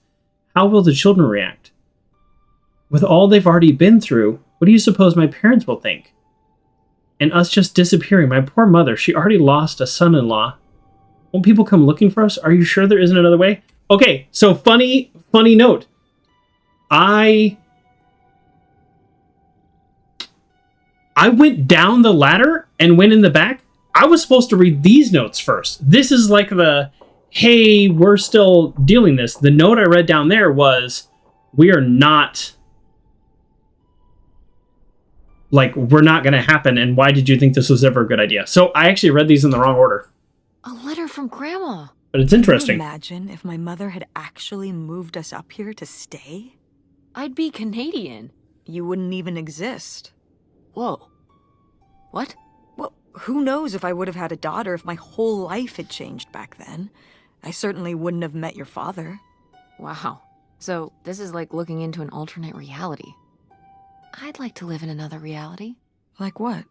How will the children react? With all they've already been through, what do you suppose my parents will think? And us just disappearing. My poor mother, she already lost a son-in-law. Won't people come looking for us? Are you sure there isn't another way? Okay, so funny note. I went down the ladder and went in the back. I was supposed to read these notes first. This is like the, hey, we're still dealing this. The note I read down there was, we are not, like, we're not going to happen. And why did you think this was ever a good idea? So I actually read these in the wrong order. A letter from Grandma. But it's interesting. Can you imagine if my mother had actually moved us up here to stay? I'd be Canadian. You wouldn't even exist. Whoa. What? Well, who knows if I would have had a daughter if my whole life had changed back then. I certainly wouldn't have met your father. Wow. So this is like looking into an alternate reality. I'd like to live in another reality. Like what?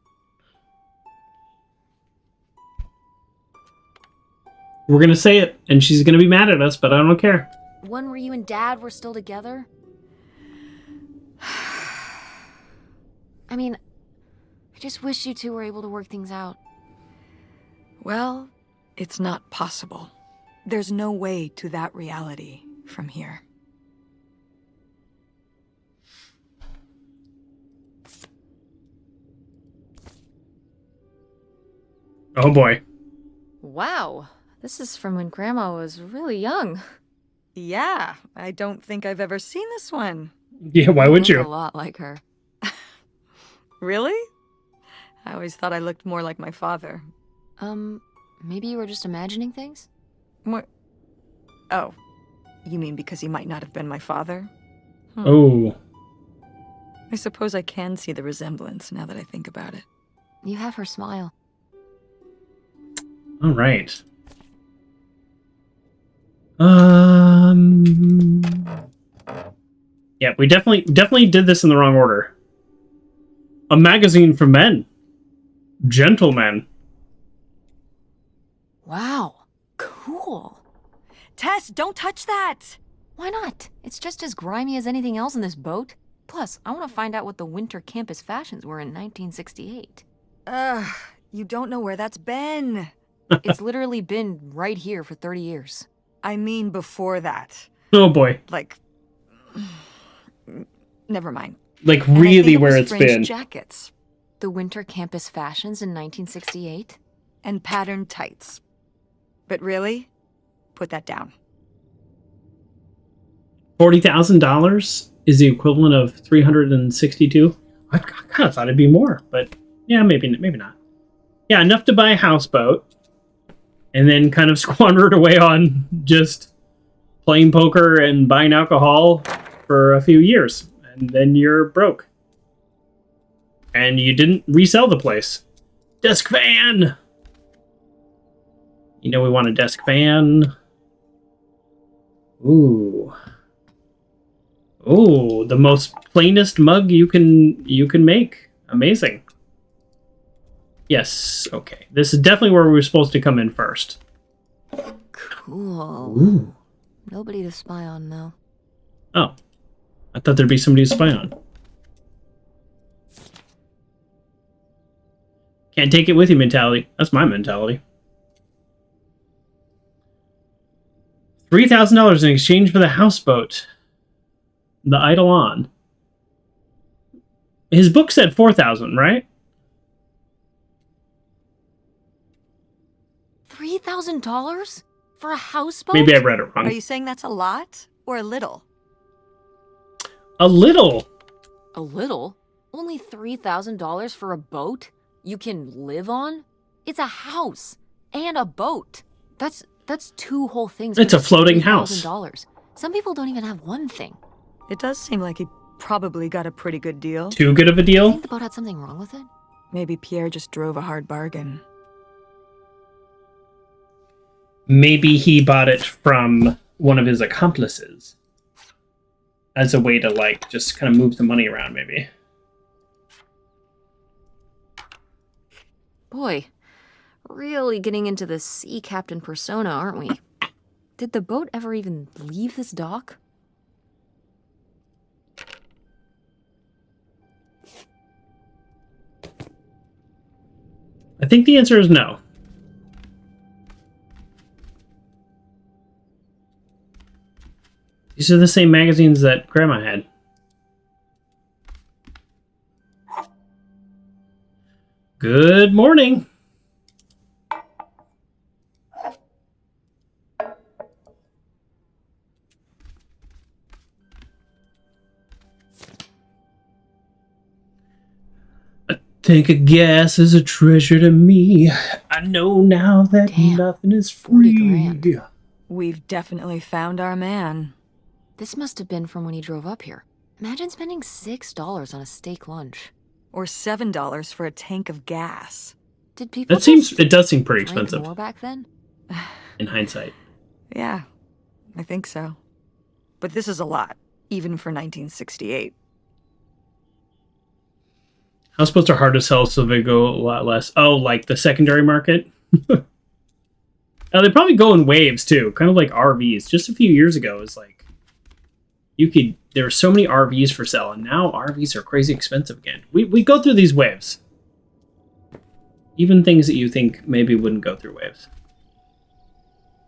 We're going to say it, and she's going to be mad at us, but I don't care. One where you and Dad were still together? I mean, I just wish you two were able to work things out. Well, it's not possible. There's no way to that reality from here. Oh boy. Wow. This is from when Grandma was really young. Yeah, I don't think I've ever seen this one. Yeah, why would You you? look a lot like her. Really? I always thought I looked more like my father. Maybe you were just imagining things? What? Oh, you mean because he might not have been my father? Oh. I suppose I can see the resemblance now that I think about it. You have her smile. All right. Yeah, we definitely did this in the wrong order. A magazine for men. Gentlemen. Wow. Cool. Tess, don't touch that! Why not? It's just as grimy as anything else in this boat. Plus, I want to find out what the winter campus fashions were in 1968. You don't know where that's been. It's literally been right here for 30 years. I mean before that. Oh boy. Like... Never mind. Like And I think really it where was it's fringed been. jackets. The winter campus fashions in 1968? And patterned tights. But really? Put that down. $40,000 is the equivalent of 362. I kind of thought it'd be more, but yeah, maybe not. Yeah, enough to buy a houseboat, and then kind of squander it away on just playing poker and buying alcohol for a few years, and then you're broke. And you didn't resell the place. Desk fan! You know we want a desk fan. Ooh. Ooh, the most plainest mug you can make. Amazing. Yes, okay. This is definitely where we were supposed to come in first. Cool. Ooh. Nobody to spy on, though. Oh. I thought there'd be somebody to spy on. Can't take it with you mentality. That's my mentality. $3,000 in exchange for the houseboat. The Eidolon. His book said 4,000, right? $3,000 for a houseboat? Maybe I read it wrong. Are you saying that's a lot or a little? A little. A little? Only $3,000 for a boat you can live on? It's a house and a boat. That's two whole things. It's for a floating house. $3,000. Some people don't even have one thing. It does seem like he probably got a pretty good deal. Too good of a I deal? think the boat had something wrong with it. Maybe Pierre just drove a hard bargain. Maybe he bought it from one of his accomplices. As a way to, like, just kind of move the money around, maybe. Boy, really getting into the sea captain persona, aren't we? Did the boat ever even leave this dock? I think the answer is no. These are the same magazines that Grandma had. Good morning. A tank of gas is a treasure to me. I know now that Damn, nothing is 40 free. grand. We've definitely found our man. This must have been from when he drove up here. Imagine spending $6 on a steak lunch. Or $7 for a tank of gas. Did people It does seem pretty drink expensive more back then? in hindsight. Yeah, I think so. But this is a lot, even for 1968. Houseboats are hard to sell, so they go a lot less. Oh, like the secondary market? Oh, they probably go in waves, too. Kind of like RVs. Just a few years ago, it was like... There were so many RVs for sale, and now RVs are crazy expensive again. We go through these waves. Even things that you think maybe wouldn't go through waves.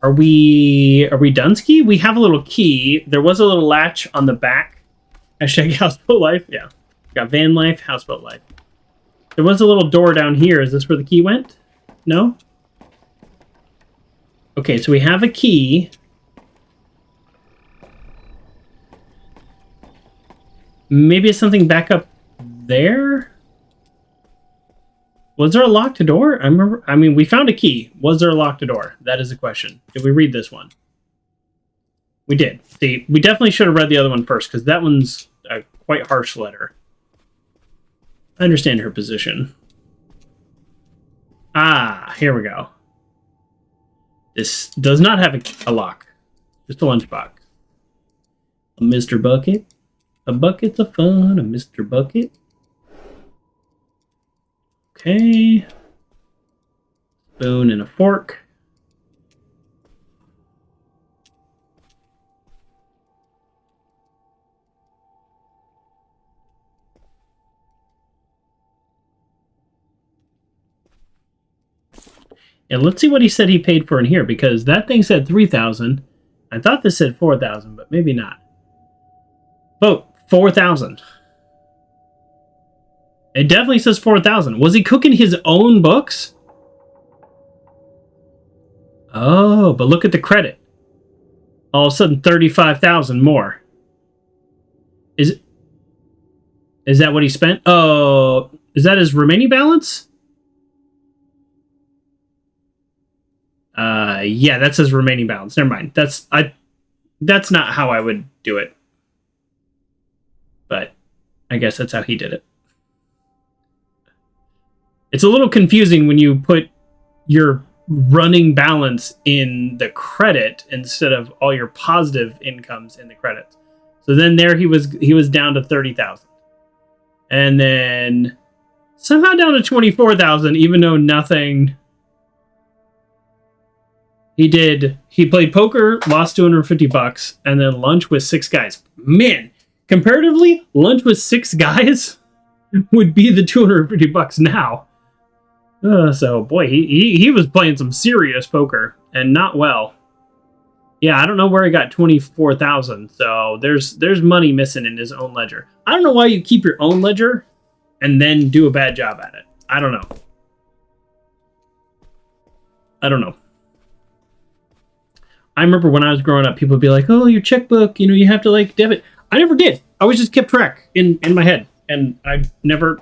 Are we Dunsky? We have a little key. There was a little latch on the back. Hashtag houseboat life. Yeah. Got van life, houseboat life. There was a little door down here. Is this where the key went? No? Okay, so we have a key. Maybe it's something back up there? Was there a locked door? I mean, we found a key. Was there a locked door? That is the question. Did we read this one? We did. See, we definitely should have read the other one first, because that one's a quite harsh letter. I understand her position. Ah, here we go. This does not have a lock. Just a lunchbox. A Mr. Bucket. A bucket's of fun. A Mr. Bucket. Okay. Spoon and a fork. And let's see what he said he paid for in here, because that thing said 3,000. I thought this said 4,000, but maybe not. Vote 4,000. It definitely says 4,000. Was he cooking his own books? Oh, but look at the credit. All of a sudden, 35,000 more. Is that what he spent? Oh, is that his remaining balance? Yeah, that says remaining balance. Never mind. That's not how I would do it. But I guess that's how he did it. It's a little confusing when you put your running balance in the credit instead of all your positive incomes in the credits. So then there he was down to 30,000. And then somehow down to 24,000, even though nothing. He played poker, lost $250, and then lunch with 6 guys. Man, comparatively, lunch with 6 guys would be the $250 now. So boy, he was playing some serious poker and not well. Yeah, I don't know where he got 24,000. So there's money missing in his own ledger. I don't know why you keep your own ledger and then do a bad job at it. I don't know. I remember when I was growing up, people would be like, "Oh, your checkbook, you have to like debit." I never did. I always just kept track in my head, and I never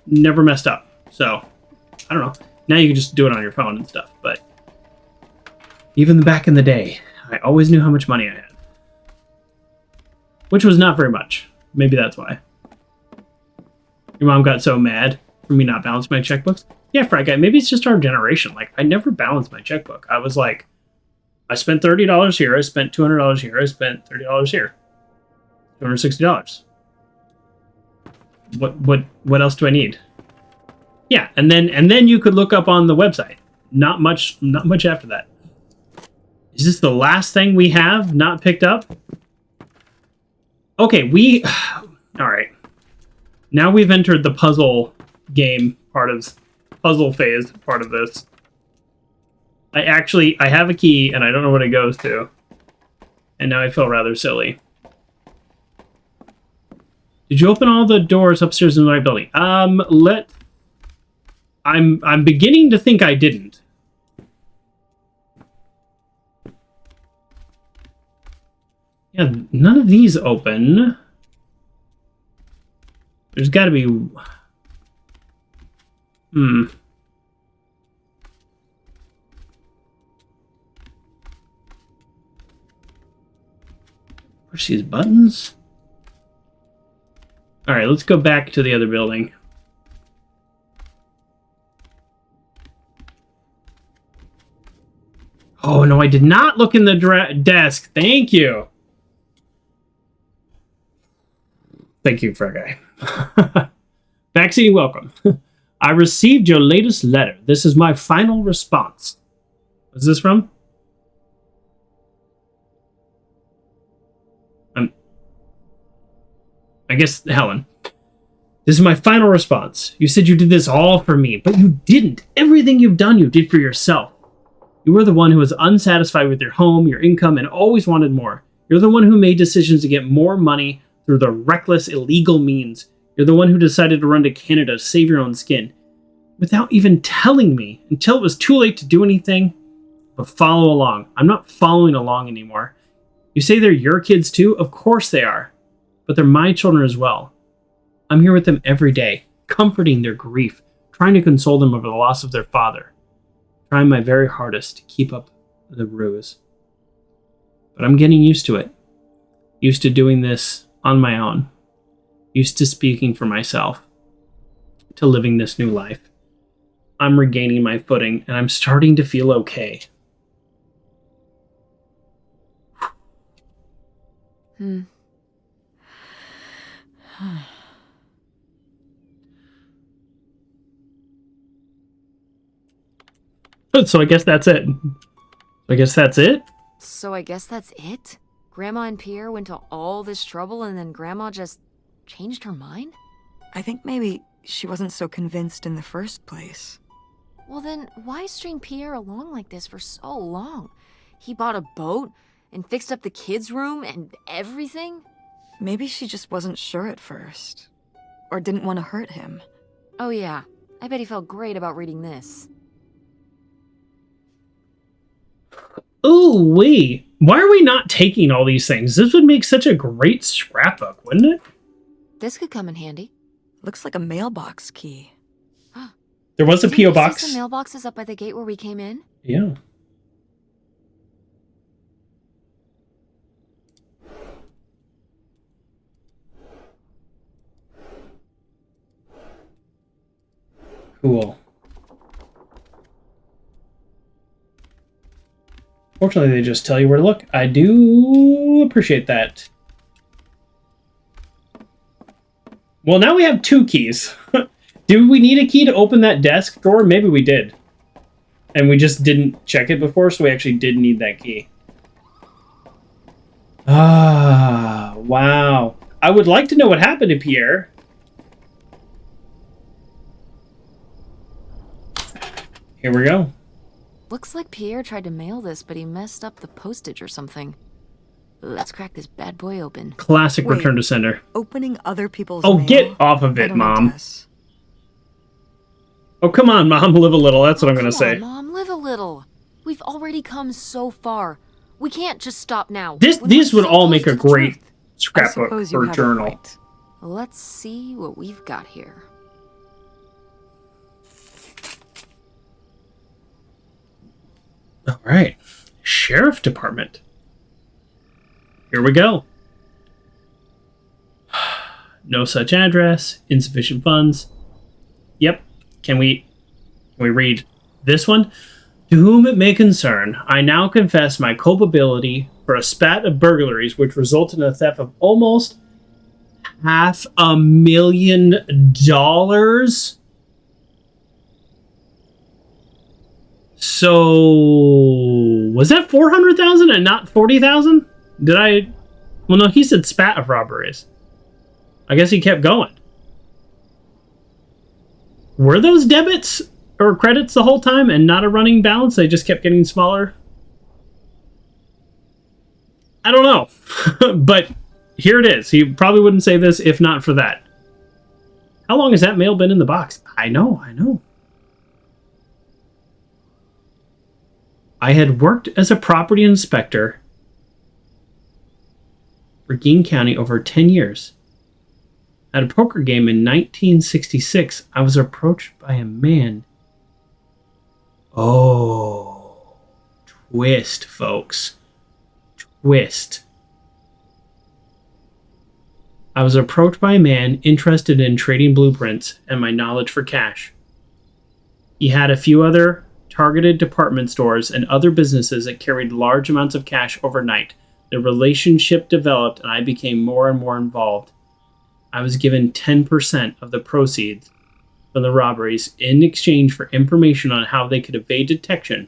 messed up. So I don't know. Now you can just do it on your phone and stuff. But even back in the day, I always knew how much money I had, which was not very much. Maybe that's why. Your mom got so mad for me not balancing my checkbooks. Yeah, Frank, maybe it's just our generation. Like, I never balanced my checkbook. I was like, I spent $30 here. I spent $200 here. I spent $30 here. $260. What else do I need? Yeah, and then you could look up on the website. Not much after that. Is this the last thing we have not picked up? Okay, all right. Now we've entered the puzzle game puzzle phase part of this. I have a key and I don't know what it goes to. And now I feel rather silly. Did you open all the doors upstairs in the right building? I'm beginning to think I didn't. Yeah, none of these open. There's got to be... Push these buttons? Alright, let's go back to the other building. Oh, no, I did not look in the desk. Thank you. Thank you, Frege. Vaccine, welcome. I received your latest letter. This is my final response. What's this from? I guess Helen. This is my final response. You said you did this all for me, but you didn't. Everything you've done, you did for yourself. You were the one who was unsatisfied with your home, your income, and always wanted more. You're the one who made decisions to get more money through the reckless, illegal means. You're the one who decided to run to Canada to save your own skin. Without even telling me, until it was too late to do anything. But follow along. I'm not following along anymore. You say they're your kids too? Of course they are. But they're my children as well. I'm here with them every day, comforting their grief, trying to console them over the loss of their father, trying my very hardest to keep up the ruse. But I'm getting used to it. Used to doing this on my own. Used to speaking for myself. To living this new life. I'm regaining my footing, and I'm starting to feel okay. So I guess that's it. So I guess that's it? Grandma and Pierre went to all this trouble and then Grandma just changed her mind? I think maybe she wasn't so convinced in the first place. Well then, why string Pierre along like this for so long? He bought a boat and fixed up the kids' room and everything? Maybe she just wasn't sure at first. Or didn't want to hurt him. Oh yeah, I bet he felt great about reading this. Ooh, why are we not taking all these things? This would make such a great scrapbook, wouldn't it? This could come in handy. Looks like a mailbox key. There was a P.O. box. Didn't you see some mailboxes up by the gate where we came in? Yeah. Cool. Fortunately, they just tell you where to look. I do appreciate that. Well, now we have 2 keys. Do we need a key to open that desk door? Maybe we did. And we just didn't check it before, so we actually did need that key. Ah, wow. I would like to know what happened to Pierre. Here we go. Looks like Pierre tried to mail this, but he messed up the postage or something. Let's crack this bad boy open. Classic Wait. return to sender. Opening other people's Oh, mail? get off of I it, don't know, Mom. Tess. Oh, come on, Mom. Live a little. That's what I'm going to Come say. on, Mom, live a little. We've already come so far. We can't just stop now. These would all make a great I scrapbook suppose you or have a journal. point. Let's see what we've got here. All right. Sheriff Department. Here we go. No such address. Insufficient funds. Yep. Can we read this one? To whom it may concern, I now confess my culpability for a spat of burglaries which resulted in the theft of almost $500,000. So was that 400,000 and not 40,000? Did I? Well, no, he said spat of robberies. I guess he kept going. Were those debits or credits the whole time and not a running balance? They just kept getting smaller? I don't know. But here it is. He probably wouldn't say this if not for that. How long has that mail been in the box? I know. I had worked as a property inspector for Greene County over 10 years. At a poker game in 1966, I was approached by a man. Oh, twist, folks. Twist. I was approached by a man interested in trading blueprints and my knowledge for cash. He had a few other targeted department stores and other businesses that carried large amounts of cash overnight. The relationship developed and I became more and more involved. I was given 10% of the proceeds from the robberies in exchange for information on how they could evade detection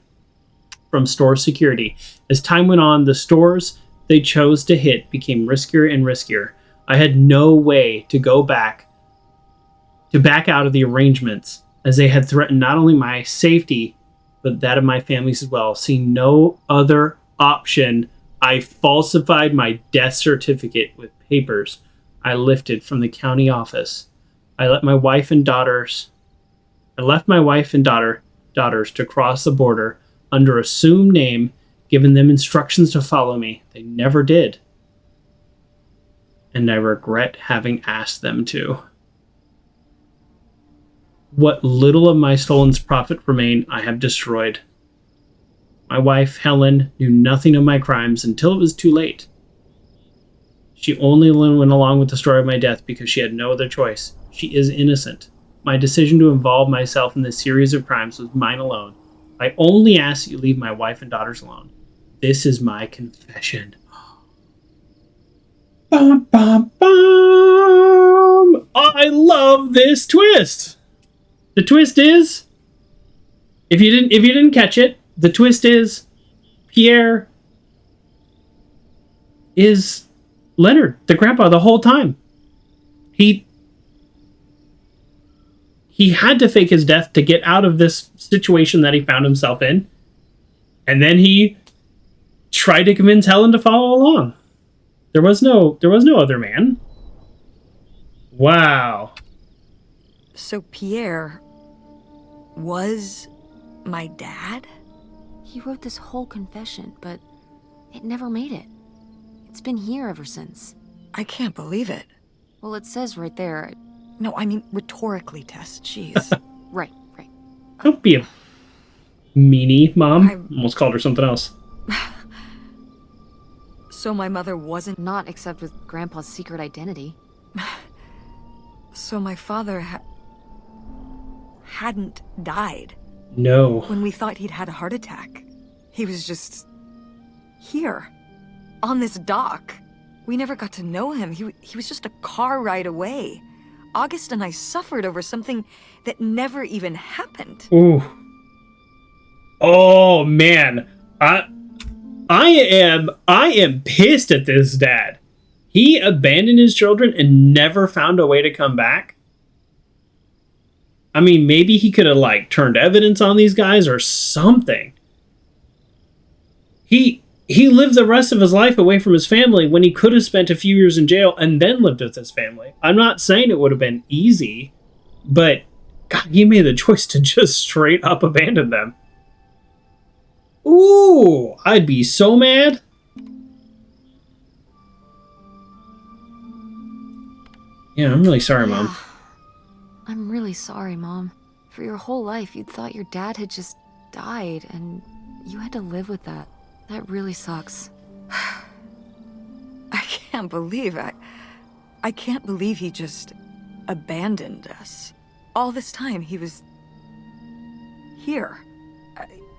from store security. As time went on, the stores they chose to hit became riskier and riskier. I had no way to back out of the arrangements, as they had threatened not only my safety, but that of my family's as well. Seeing no other option, I falsified my death certificate with papers I lifted from the county office. I left my wife and daughters to cross the border under assumed name, giving them instructions to follow me. They never did. And I regret having asked them to. What little of my stolen profit remained, I have destroyed. My wife, Helen, knew nothing of my crimes until it was too late. She only went along with the story of my death because she had no other choice. She is innocent. My decision to involve myself in this series of crimes was mine alone. I only ask that you leave my wife and daughters alone. This is my confession. Bum, bum, bum. I love this twist. The twist is, if you didn't catch it, the twist is Pierre is Leonard, the grandpa, the whole time. He had to fake his death to get out of this situation that he found himself in. And then he tried to convince Helen to follow along. There was no other man. Wow. So Pierre was my dad? He wrote this whole confession, but it never made it. It's been here ever since. I can't believe it. Well, it says right there. No, I mean rhetorically, Tess. Jeez. Right. Don't be a meanie, Mom. I- Almost called her something else. So my mother wasn't. Not except with Grandpa's secret identity. So my father hadn't died No. when we thought he'd had a heart attack. He was just here, on this dock. We never got to know him. He was just a car ride away. August and I suffered over something that never even happened. Ooh. Oh man. I am pissed at this dad. He abandoned his children and never found a way to come back. I mean, maybe he could have like turned evidence on these guys or something. He lived the rest of his life away from his family when he could have spent a few years in jail and then lived with his family. I'm not saying it would have been easy, but God, he made the choice to just straight up abandon them. Ooh, I'd be so mad. Yeah, I'm really sorry, Mom. I'm really sorry, Mom. For your whole life, you'd thought your dad had just died, and you had to live with that. That really sucks. I can't believe I can't believe he just abandoned us. All this time, he was here.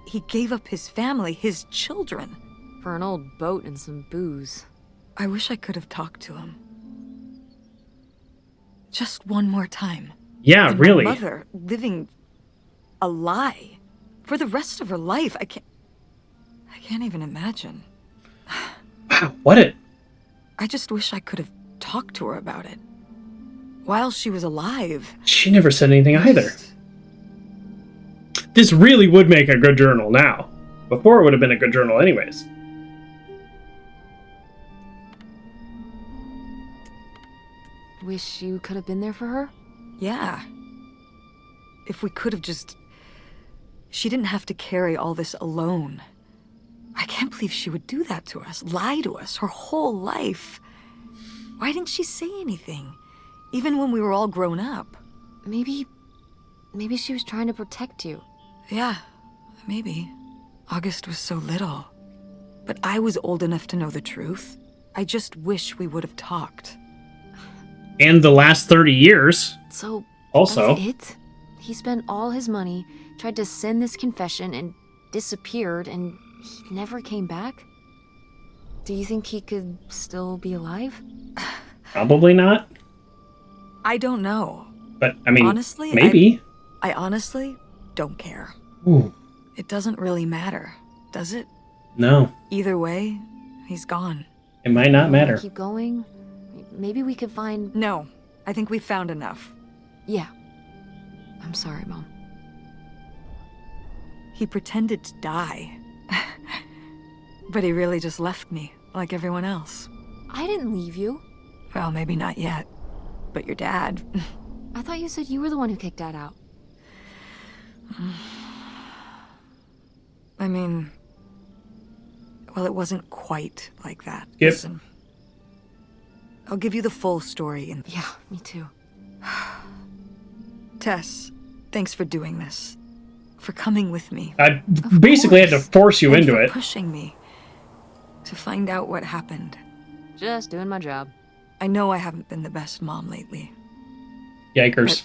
He gave up his family, his children. For an old boat and some booze. I wish I could have talked to him. Just one more time. Yeah, and really. My mother living a lie for the rest of her life. I can't even imagine. Wow, what a... I just wish I could have talked to her about it while she was alive. She never said anything either. This really would make a good journal now. Before it would have been a good journal anyways. Wish you could have been there for her? Yeah. If we could have just... She didn't have to carry all this alone. I can't believe she would do that to us, lie to us, her whole life. Why didn't she say anything? Even when we were all grown up. Maybe she was trying to protect you. Yeah, maybe. August was so little. But I was old enough to know the truth. I just wish we would have talked. And the last 30 years. So, also. that's it? He spent all his money, tried to send this confession, and disappeared, and he never came back? Do you think he could still be alive? Probably not. I don't know. But, I mean, honestly, maybe. I honestly don't care. Ooh. It doesn't really matter, does it? No. Either way, he's gone. It might not matter. Keep going. Maybe we could find... No, I think we've found enough. Yeah. I'm sorry, Mom. He pretended to die. But he really just left me, like everyone else. I didn't leave you. Well, maybe not yet. But your dad... I thought you said you were the one who kicked Dad out. I mean... Well, it wasn't quite like that. Yep. Listen. I'll give you the full story. Yeah, me too. Tess, thanks for doing this. For coming with me. I basically had to force you and into for it. Pushing me to find out what happened. Just doing my job. I know I haven't been the best mom lately. Yikers.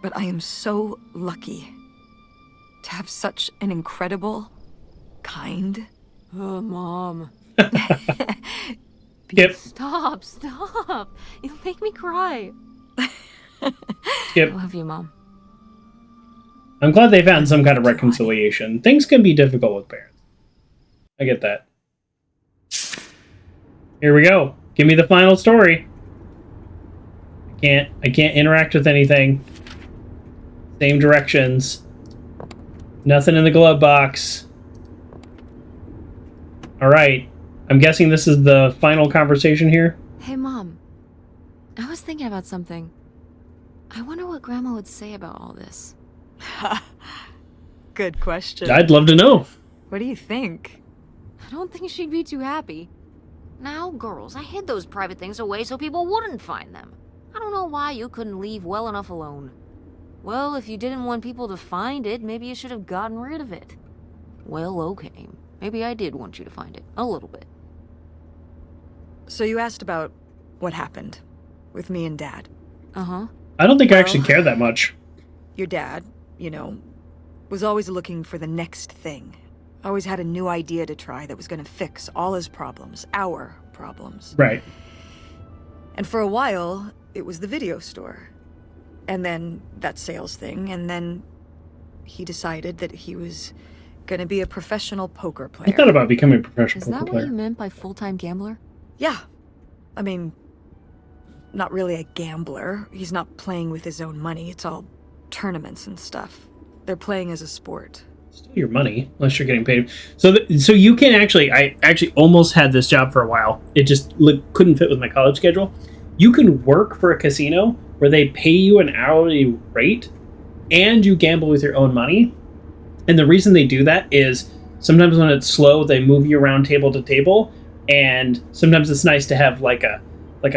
But I am so lucky to have such an incredible, kind... Oh, Mom. Skip. Stop. You'll make me cry. Skip. I love you, Mom. I'm glad they found some kind of reconciliation. Things can be difficult with parents. I get that. Here we go. Give me the final story. I can't interact with anything. Same directions. Nothing in the glove box. Alright. I'm guessing this is the final conversation here. Hey, Mom. I was thinking about something. I wonder what Grandma would say about all this. Good question. I'd love to know. What do you think? I don't think she'd be too happy. Now, girls, I hid those private things away so people wouldn't find them. I don't know why you couldn't leave well enough alone. Well, if you didn't want people to find it, maybe you should have gotten rid of it. Well, okay. Maybe I did want you to find it. A little bit. So you asked about what happened with me and Dad. Uh-huh. I don't think I actually care that much. Your dad, you know, was always looking for the next thing. Always had a new idea to try that was going to fix all his problems, our problems. Right. And for a while, it was the video store. And then that sales thing, and then he decided that he was going to be a professional poker I player. thought about becoming a professional Is poker that what player. you meant by full-time gambler? Yeah. I mean, not really a gambler. He's not playing with his own money. It's all tournaments and stuff. They're playing as a sport. Still your money, unless you're getting paid. So you can actually, I actually almost had this job for a while. It just couldn't fit with my college schedule. You can work for a casino where they pay you an hourly rate and you gamble with your own money. And the reason they do that is sometimes when it's slow, they move you around table to table. And sometimes it's nice to have like a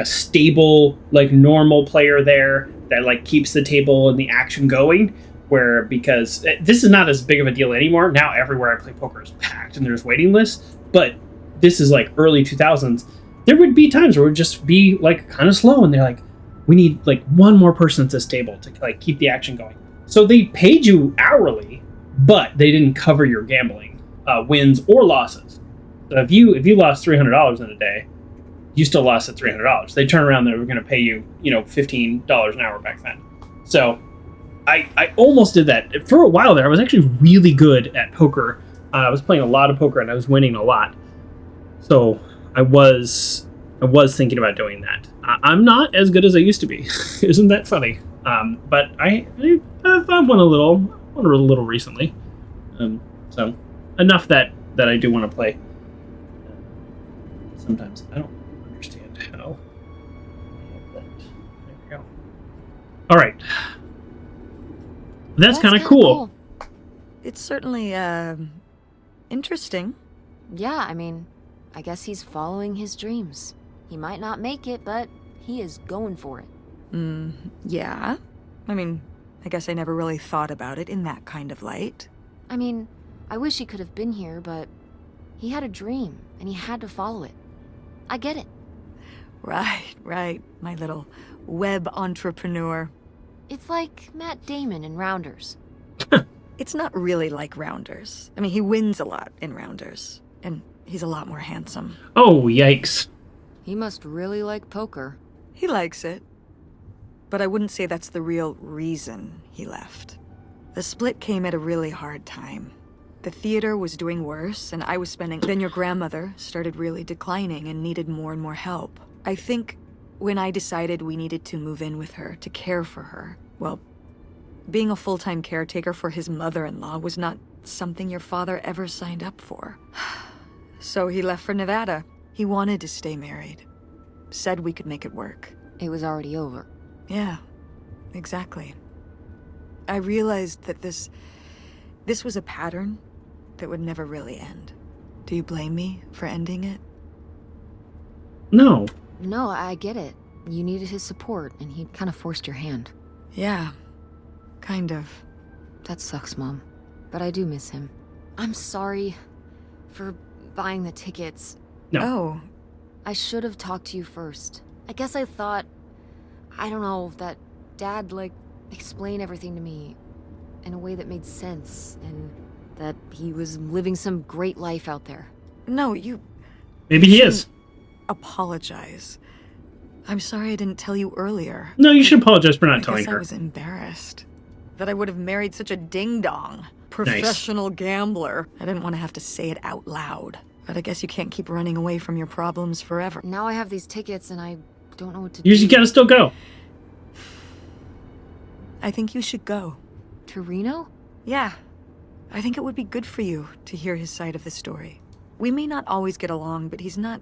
stable, like normal player there that like keeps the table and the action going. Where, because this is not as big of a deal anymore. Now everywhere I play poker is packed and there's waiting lists. But this is like early 2000s. There would be times where it would just be like kind of slow and they're like, we need like one more person at this table to like keep the action going. So they paid you hourly, but they didn't cover your gambling wins or losses. So if you lost $300 in a day, you still lost at $300. They turn around, they were going to pay you, $15 an hour back then. So I almost did that. For a while there, I was actually really good at poker. I was playing a lot of poker and I was winning a lot. So I was thinking about doing that. I'm not as good as I used to be. Isn't that funny? But I've won a little recently. So enough that I do want to play. Sometimes I don't understand how. There we go. All right. That's kind of cool. It's certainly, interesting. Yeah, I mean, I guess he's following his dreams. He might not make it, but he is going for it. Yeah. I mean, I guess I never really thought about it in that kind of light. I mean, I wish he could have been here, but he had a dream, and he had to follow it. I get it. Right. My little web entrepreneur. It's like Matt Damon in Rounders. It's not really like Rounders. I mean, he wins a lot in Rounders, and he's a lot more handsome. Oh, yikes. He must really like poker. He likes it. But I wouldn't say that's the real reason he left. The split came at a really hard time. The theater was doing worse, and I was spending... Then your grandmother started really declining and needed more and more help. I think when I decided we needed to move in with her, to care for her, well, being a full-time caretaker for his mother-in-law was not something your father ever signed up for. So he left for Nevada. He wanted to stay married. Said we could make it work. It was already over. Yeah, exactly. I realized that this was a pattern that would never really end. Do you blame me for ending it? No. No, I get it. You needed his support, and he kind of forced your hand. Yeah, kind of. That sucks, Mom. But I do miss him. I'm sorry for buying the tickets. No. Oh, I should have talked to you first. I guess I thought, I don't know, that Dad, explain everything to me in a way that made sense, and that he was living some great life out there. no, you Maybe he is. apologize. I'm sorry I didn't tell you earlier. No, you should apologize for not I telling guess her. I was embarrassed that I would have married such a ding-dong. Professional gambler. I didn't want to have to say it out loud. But I guess you can't keep running away from your problems forever. Now I have these tickets, and I don't know what to do. You gotta still go. I think you should go. To Reno? Yeah. I think it would be good for you to hear his side of the story. We may not always get along, but he's not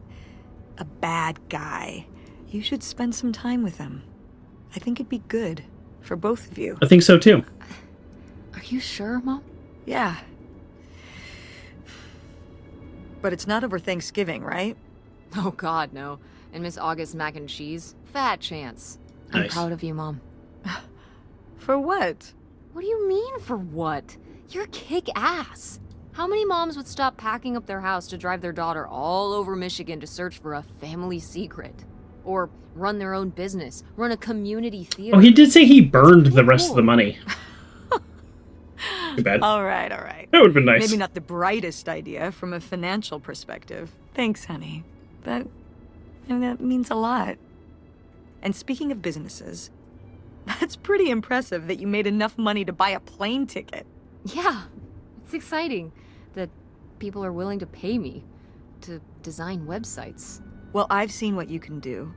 a bad guy. You should spend some time with him. I think it'd be good for both of you. I think so too. Are you sure, Mom? Yeah. But it's not over Thanksgiving, right? Oh, God, no. And Miss August mac and cheese? Fat chance. I'm Nice. proud of you, Mom. For what? What do you mean, for what? You're kick-ass. How many moms would stop packing up their house to drive their daughter all over Michigan to search for a family secret? Or run their own business, run a community theater? Oh, he did say he burned Pretty the rest of cool. the money. Too bad. All right, all right. That would have been nice. Maybe not the brightest idea from a financial perspective. Thanks, honey. That means a lot. And speaking of businesses, that's pretty impressive that you made enough money to buy a plane ticket. Yeah, it's exciting that people are willing to pay me to design websites. Well, I've seen what you can do,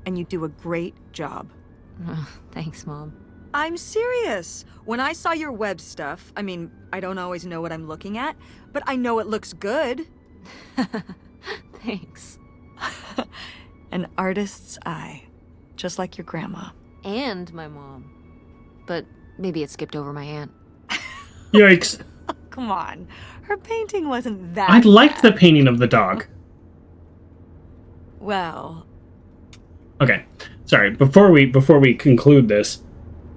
and you do a great job. Thanks, Mom. I'm serious. When I saw your web stuff, I mean, I don't always know what I'm looking at, but I know it looks good. Thanks. An artist's eye, just like your grandma. And my mom. But maybe it skipped over my aunt. Yikes. Come on. Her painting wasn't that I liked bad. the painting of the dog. Well, Okay, sorry. Before we conclude this,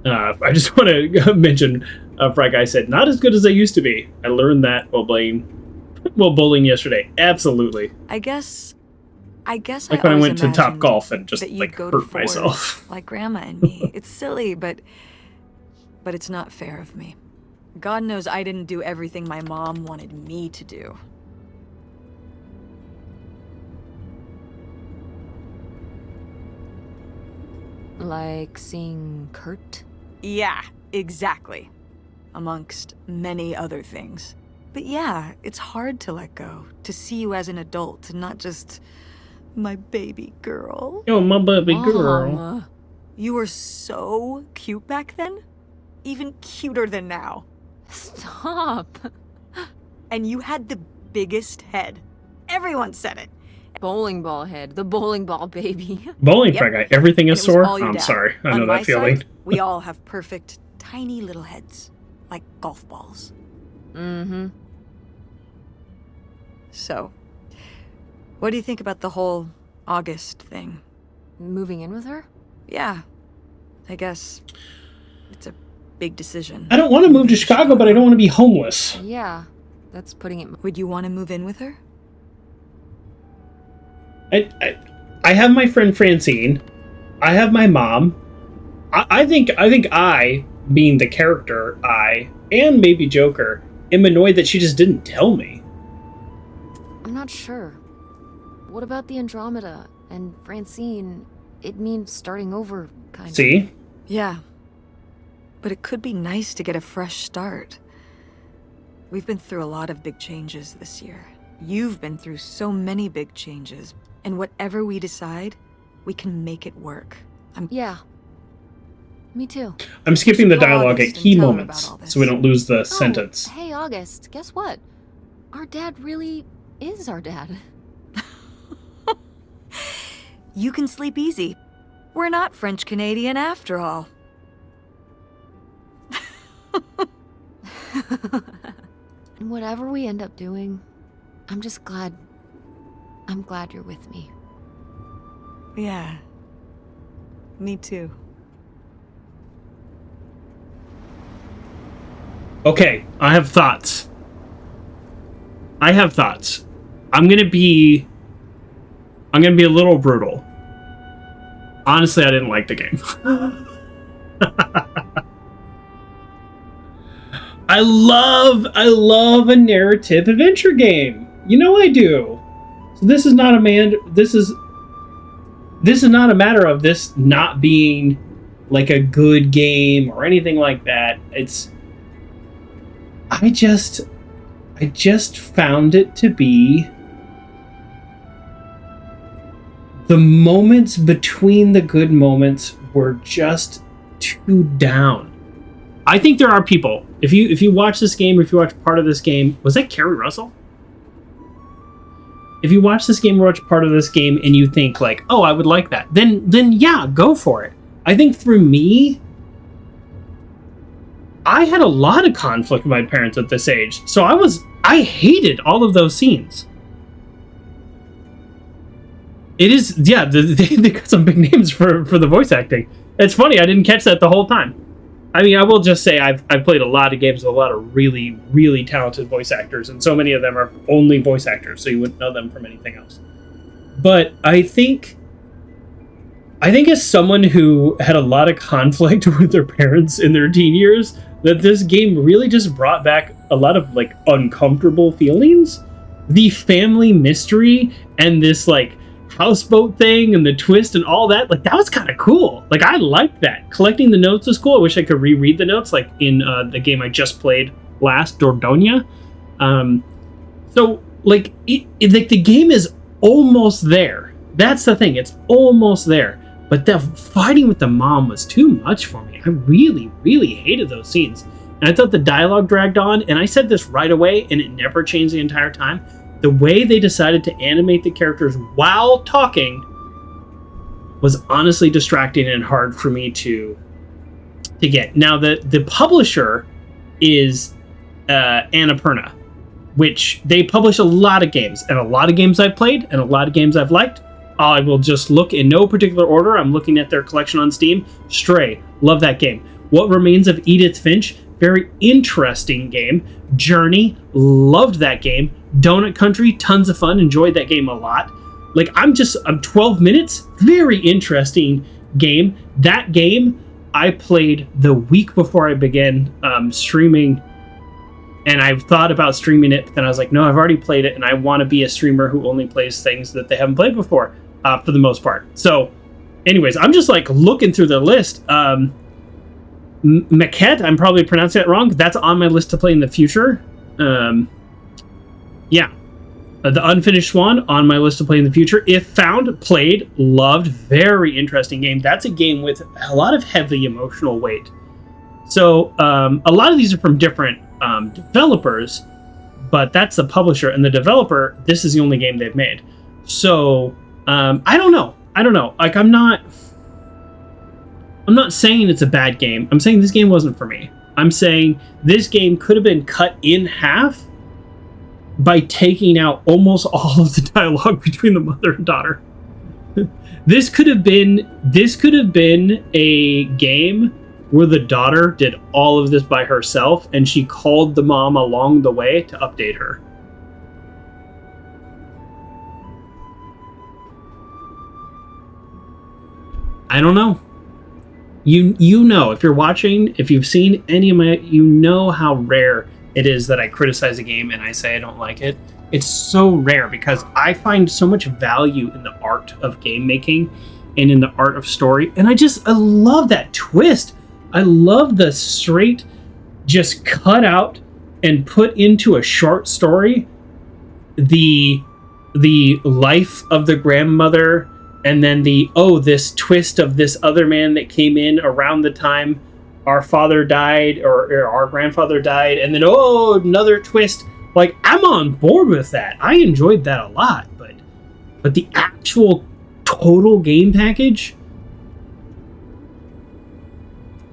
I just want to mention Fry Guy said, not as good as I used to be. I learned that while bowling yesterday. Absolutely. I guess Like I when I always went to Top imagined Golf and just that you'd like go to hurt Ford myself. like Grandma and me. It's silly, but it's not fair of me. God knows I didn't do everything my mom wanted me to do. Like seeing Kurt? Yeah, exactly. Amongst many other things. But yeah, it's hard to let go, to see you as an adult and not just my baby girl. Yo, my baby girl. Mom. You were so cute back then, even cuter than now. Stop. And you had the biggest head. Everyone said it. Bowling ball head. The bowling ball baby. Bowling Yep. Fry Guy. Everything is And it was sore. all your I'm dad. sorry. I On know my that feeling. side, we all have perfect, tiny little heads, like golf balls. Mm-hmm. So, what do you think about the whole August thing? Moving in with her? Yeah, I guess it's a big decision. I don't want to move to Chicago, but I don't want to be homeless. Yeah, that's putting it... Would you want to move in with her? I have my friend Francine. I have my mom. I think I, being the character, and maybe Joker, am annoyed that she just didn't tell me. I'm not sure. What about the Andromeda and Francine? It means starting over, kind of. See? Yeah. But it could be nice to get a fresh start. We've been through a lot of big changes this year. You've been through so many big changes. And whatever we decide, we can make it work. Yeah. Me too. I'm skipping the Call dialogue at August key and tell her moments about all this. so we don't lose the sentence. Hey, August, guess what? Our dad really is our dad. You can sleep easy. We're not French Canadian after all. And whatever we end up doing, I'm glad you're with me. Yeah. Me too. Okay, I have thoughts. I'm gonna be a little brutal. Honestly, I didn't like the game. I love a narrative adventure game. You know I do. So this is not a matter of this not being like a good game or anything like that. I just found it to be the moments between the good moments were just too down. I think there are people, if you watch this game, or if you watch part of this game, was that Carrie Russell? If you watch this game or watch part of this game and you think like, oh, I would like that, then yeah, go for it. I think for me, I had a lot of conflict with my parents at this age, so I hated all of those scenes. It is, yeah, they got some big names for the voice acting. It's funny, I didn't catch that the whole time. I mean, I will just say I've played a lot of games with a lot of really, really talented voice actors, and so many of them are only voice actors, so you wouldn't know them from anything else. But I think as someone who had a lot of conflict with their parents in their teen years, that this game really just brought back a lot of like uncomfortable feelings. The family mystery and this like houseboat thing and the twist and all that, like that was kind of cool. Like I liked that. Collecting the notes was cool. I wish I could reread the notes like in the game I just played last, Dordogne. So like like the game is almost there. That's the thing. It's almost there. But the fighting with the mom was too much for me. I really, really hated those scenes. And I thought the dialogue dragged on. And I said this right away, and it never changed the entire time. The way they decided to animate the characters while talking was honestly distracting and hard for me to get. Now, the publisher is Annapurna, which they publish a lot of games. And a lot of games I've played and a lot of games I've liked. I will just look in no particular order. I'm looking at their collection on Steam. Stray, love that game. What Remains of Edith Finch, very interesting game. Journey, loved that game. Donut Country, tons of fun, enjoyed that game a lot. Like, I'm 12 minutes, very interesting game. That game I played the week before I began streaming, and I've thought about streaming it, but then I was like, no, I've already played it, and I want to be a streamer who only plays things that they haven't played before. For the most part. So, anyways, I'm just like looking through the list. Maquette, I'm probably pronouncing it wrong. That's on my list to play in the future. Yeah. The Unfinished Swan, on my list to play in the future. If Found, played, loved, very interesting game. That's a game with a lot of heavy emotional weight. So, a lot of these are from different developers, but that's the publisher. And the developer, this is the only game they've made. So, I don't know. Like, I'm not saying it's a bad game. I'm saying this game wasn't for me. I'm saying this game could have been cut in half by taking out almost all of the dialogue between the mother and daughter. This could have been a game where the daughter did all of this by herself and she called the mom along the way to update her. I don't know. You know, if you're watching, if you've seen any of my, you know how rare it is that I criticize a game and I say I don't like it. It's so rare because I find so much value in the art of game making and in the art of story. And I love that twist. I love the straight, just cut out and put into a short story the life of the grandmother. And then this twist of this other man that came in around the time our father died or our grandfather died. And then, another twist. Like, I'm on board with that. I enjoyed that a lot. But the actual total game package,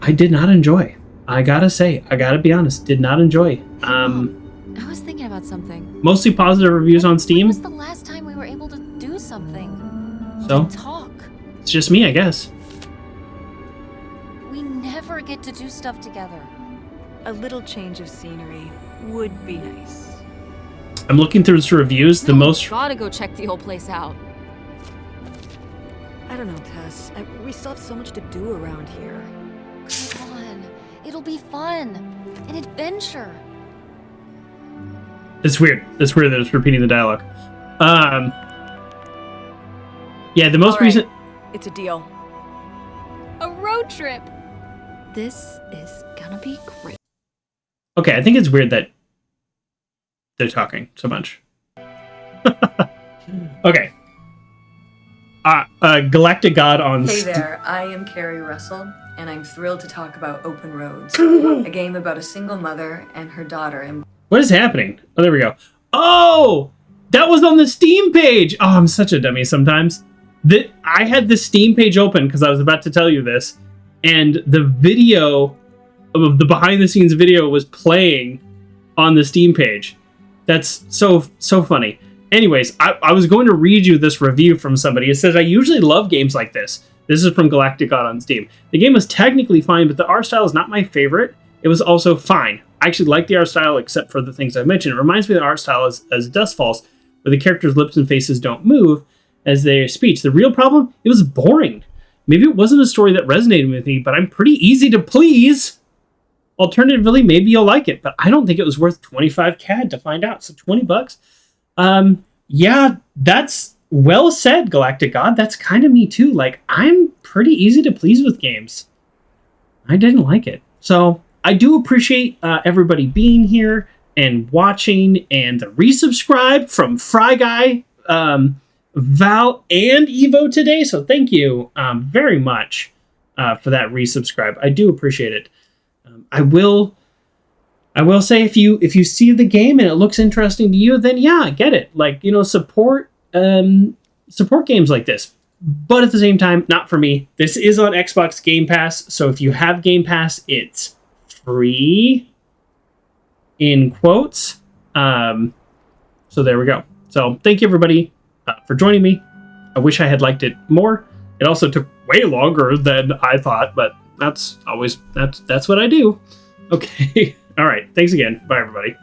I did not enjoy. I gotta be honest, did not enjoy. I was thinking about something. Mostly positive reviews on Steam. When was the last time we were able to do something? So Talk. it's just me, I guess. We never get to do stuff together. A little change of scenery would be nice. I'm looking through the reviews. Gotta go check the whole place out. I don't know, Tess. We still have so much to do around here. Come on. It'll be fun. An adventure. It's weird that it's repeating the dialogue. Yeah, the most recent... It's a deal. A road trip. This is gonna be great. Okay, I think it's weird that they're talking so much. Okay. Galactic God on... Hey there, I am Carrie Russell, and I'm thrilled to talk about Open Roads, a game about a single mother and her daughter. And what is happening? Oh, there we go. Oh! That was on the Steam page! Oh, I'm such a dummy sometimes. I had the Steam page open because I was about to tell you this, and the video, of the behind-the-scenes video was playing on the Steam page. That's so funny. Anyways, I was going to read you this review from somebody. It says, I usually love games like this. This is from Galactic God on Steam. The game was technically fine, but the art style is not my favorite. It was also fine. I actually like the art style except for the things I mentioned. It reminds me of the art style as Dust Falls, where the characters' lips and faces don't move as they speech. The real problem, it was boring. Maybe it wasn't a story that resonated with me, but I'm pretty easy to please. alternatively, maybe you'll like it, but I don't think it was worth 25 CAD to find out. So $20. Yeah, that's well said, Galactic God. That's kind of me too. Like, I'm pretty easy to please with games. I didn't like it. So I do appreciate everybody being here and watching, and the resubscribe from Fry Guy, Val, and Evo today. So thank you very much for that resubscribe. I do appreciate it. I will say, if you see the game and it looks interesting to you, then yeah, get it. Like, support games like this. But at the same time, not for me. This is on Xbox Game Pass, so if you have Game Pass, it's free, in quotes. So there we go. So thank you, everybody, for joining me. I wish I had liked it more. It also took way longer than I thought, but that's what I do. Okay. All right. Thanks again. Bye, everybody.